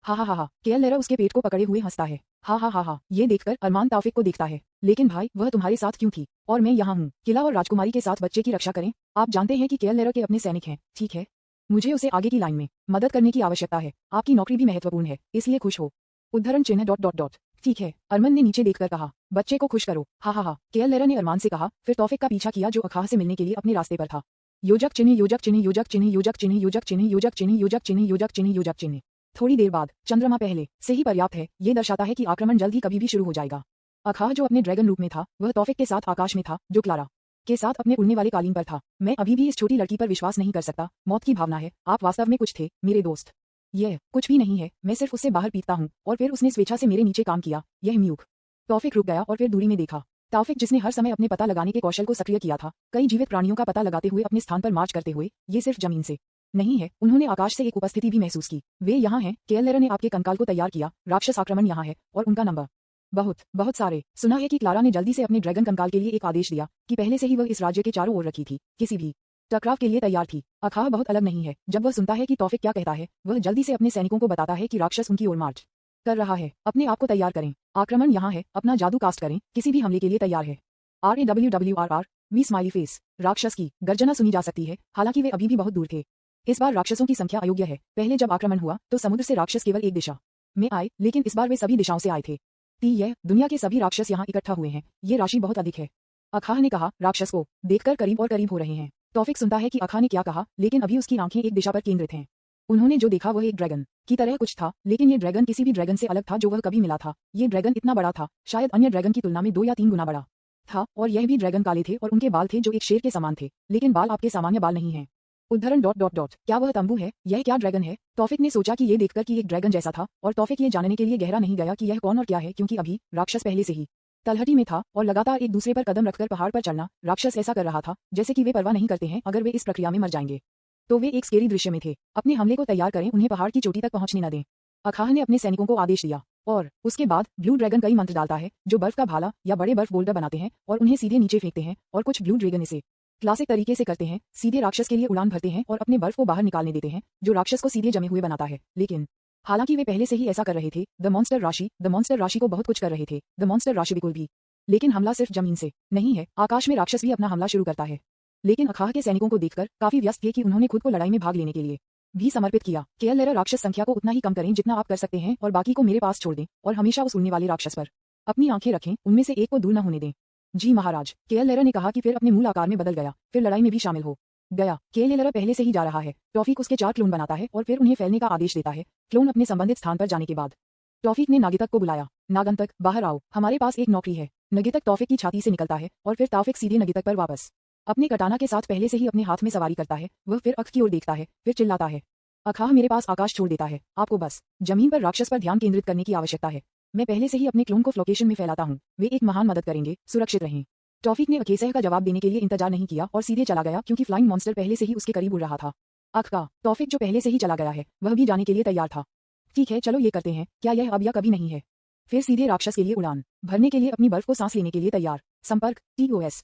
हा, केएलएलआर उसके पेट को पकड़े हुए हंसता है। हा, ये देखकर अरमान तौफिक को देखता है, लेकिन भाई, वह तुम्हारे साथ क्यों थी? और मैं यहाँ हूँ, किला और राजकुमारी के साथ बच्चे की रक्षा करें। आप जानते हैं कि केएलएलआर के अपने सैनिक हैं, ठीक है? मुझे उसे आगे की लाइन में मदद करने की आवश्यकता है। आपकी नौकरी भी महत्वपूर्ण है, इसलिए खुश हो। उद्धरण चिन्ह ... ठीक है, अरमान ने नीचे देखकर कहा, बच्चे को खुश करो। हा, केएलएलआर ने अरमान से कहा, फिर तौफिक का पीछा किया जो अखाह से मिलने के लिए अपने रास्ते पर था। योजक चिन्ह योजक चिन्ह योजक चिन्ह योजक चिन्ह योजक चिन्ह योजक चिन्ह योजक चिन्ह योजक चिन्ह योजक चिन्ह। थोड़ी देर बाद चंद्रमा पहले से ही पर्याप्त है, ये दर्शाता है कि आक्रमण जल्द ही कभी भी शुरू हो जाएगा। अखाह जो अपने ड्रैगन रूप में था, वह तौफिक के साथ आकाश में था, जो क्लारा के साथ अपने उड़ने वाले कालीन पर था। मैं अभी भी इस छोटी लड़की पर विश्वास नहीं कर सकता। मौत की भावना है, आप वास्तव में कुछ थे, मेरे दोस्त। यह कुछ भी नहीं है, मैं सिर्फ उससे बाहर पीटता हूँ। और फिर उसने स्वेच्छा से मेरे नीचे काम किया, यह म्यूक। तौफिक रुक गया और फिर दूरी में देखा। तौफिक, जिसने हर समय अपने पता लगाने के कौशल को सक्रिय किया था, कई जीवित प्राणियों का पता लगाते हुए अपने स्थान पर मार्च करते हुए, ये सिर्फ जमीन से नहीं है, उन्होंने आकाश से एक उपस्थिति भी महसूस की। वे यहाँ हैं, केएलएरा ने आपके कंकाल को तैयार किया, राक्षस आक्रमण यहाँ है, और उनका नंबर बहुत सारे। सुना है कि क्लारा ने जल्दी से अपने ड्रैगन कंकाल के लिए एक आदेश दिया कि पहले से ही वह इस राज्य के चारों ओर रखी थी, किसी भी टकराव के लिए तैयार थी। अखाह बहुत अलग नहीं है। जब वह सुनता है कि तौफिक क्या कहता है, वह जल्दी से अपने सैनिकों को बताता है कि राक्षस उनकी ओर मार्च कर रहा है। अपने आप को तैयार करें, आक्रमण यहाँ है, अपना जादू कास्ट करें, किसी भी हमले के लिए तैयार है। RAWWRR V smiley face. राक्षस की गर्जना सुनी जा सकती है, हालांकि वे अभी भी बहुत दूर थे। इस बार राक्षसों की संख्या अयोग्य है। पहले जब आक्रमण हुआ तो समुद्र से राक्षस केवल एक दिशा में आए, लेकिन इस बार वे सभी दिशाओं से आए थे। यह दुनिया के सभी राक्षस यहाँ इकट्ठा हुए हैं। ये राशि बहुत अधिक है। अखाह ने कहा, राक्षस को देखकर करीब और करीब हो रहे हैं। तौफिक सुनता है कि अखाह ने क्या कहा, लेकिन अभी उसकी आंखें एक दिशा पर केंद्रित हैं। उन्होंने जो देखा वह एक ड्रैगन की तरह कुछ था, लेकिन ये ड्रैगन किसी भी ड्रैगन से अलग था जो वह कभी मिला था। ये ड्रैगन इतना बड़ा था, शायद अन्य ड्रैगन की तुलना में 2 या 3 गुना बड़ा था, और यह भी ड्रैगन काले थे और उनके बाल थे जो एक शेर के समान थे, लेकिन बाल आपके सामान्य बाल नहीं हैं। उद्धरण ... क्या वह तंबू है? यह क्या ड्रैगन है? तौफिक ने सोचा कि ये देखकर कि एक ड्रैगन जैसा था, और तौफिक ये जानने के लिए गहरा नहीं गया कि यह कौन और क्या है, क्योंकि अभी राक्षस पहले से ही तलहटी में था और लगातार एक दूसरे पर कदम रखकर पहाड़ पर चढ़ना। राक्षस ऐसा कर रहा था जैसे कि वे परवाह नहीं करते हैं, अगर वे इस प्रक्रिया में मर जाएंगे तो वे एक स्केरी दृश्य में थे। अपने हमले को तैयार करें, उन्हें पहाड़ की चोटी तक पहुंचने न दें। अखाह ने अपने सैनिकों को आदेश दिया, और उसके बाद ब्लू ड्रैगन कई मंत्र डालता है जो बर्फ का भाला या बड़े बर्फ बोल्डर बनाते हैं और उन्हें सीधे नीचे फेंकते हैं, और कुछ ब्लू ड्रैगन इसे क्लासिक तरीके से करते हैं, सीधे राक्षस के लिए उड़ान भरते हैं और अपने बर्फ को बाहर निकालने देते हैं, जो राक्षस को सीधे जमे हुए बनाता है। लेकिन हालांकि वे पहले से ही ऐसा कर रहे थे, द मॉन्स्टर राशि को बहुत कुछ कर रहे थे। द मॉन्स्टर राशि बिल्कुल भी लेकिन हमला सिर्फ जमीन से नहीं है, आकाश में राक्षस भी अपना हमला शुरू करता है। लेकिन अखाह के सैनिकों को देखकर काफी व्यस्त थे कि उन्होंने खुद को लड़ाई में भाग लेने के लिए भी समर्पित किया। केएलएरा राक्षस संख्या को उतना ही कम करें जितना आप कर सकते हैं, और बाकी को मेरे पास छोड़ दें, और हमेशा उस उड़ने वाले राक्षस पर अपनी आंखें रखें, उनमें से एक को दूर न होने दें। जी महाराज, केएलएरा ने कहा कि फिर अपने मूल आकार में बदल गया, फिर लड़ाई में भी शामिल हो गया। केएलएरा पहले से ही जा रहा है। टॉफिक उसके 4 क्लोन बनाता है और फिर उन्हें फैलने का आदेश देता है। क्लोन अपने संबंधित स्थान पर जाने के बाद टॉफिक ने नागितक को बुलाया। नागंतक, बाहर आओ, हमारे पास एक नौकरी है। नगितक टॉफिक की छाती से निकलता है और फिर टॉफिक सीधे नगितक पर वापस अपने कटाना के साथ पहले से ही अपने हाथ में सवारी करता है। वह फिर अख की ओर देखता है, फिर चिल्लाता है, अखाह मेरे पास आकाश छोड़ देता है, आपको बस जमीन पर राक्षस पर ध्यान केंद्रित करने की आवश्यकता है। मैं पहले से ही अपने क्लोन को फ्लोकेशन में फैलाता हूँ, वे एक महान मदद करेंगे, सुरक्षित रहें। टॉफिक ने अकेसह का जवाब देने के लिए इंतजार नहीं किया और सीधे चला गया, क्योंकि फ्लाइंग मॉन्स्टर पहले से ही उसके करीब उड़ रहा था। अख का टॉफिक जो पहले से ही चला गया है, वह भी जाने के लिए तैयार था। ठीक है, चलो ये करते हैं, क्या यह अब या कभी नहीं है? फिर सीधे राक्षस के लिए उड़ान भरने के लिए अपनी बर्फ को सांस लेने के लिए तैयार। संपर्क TOS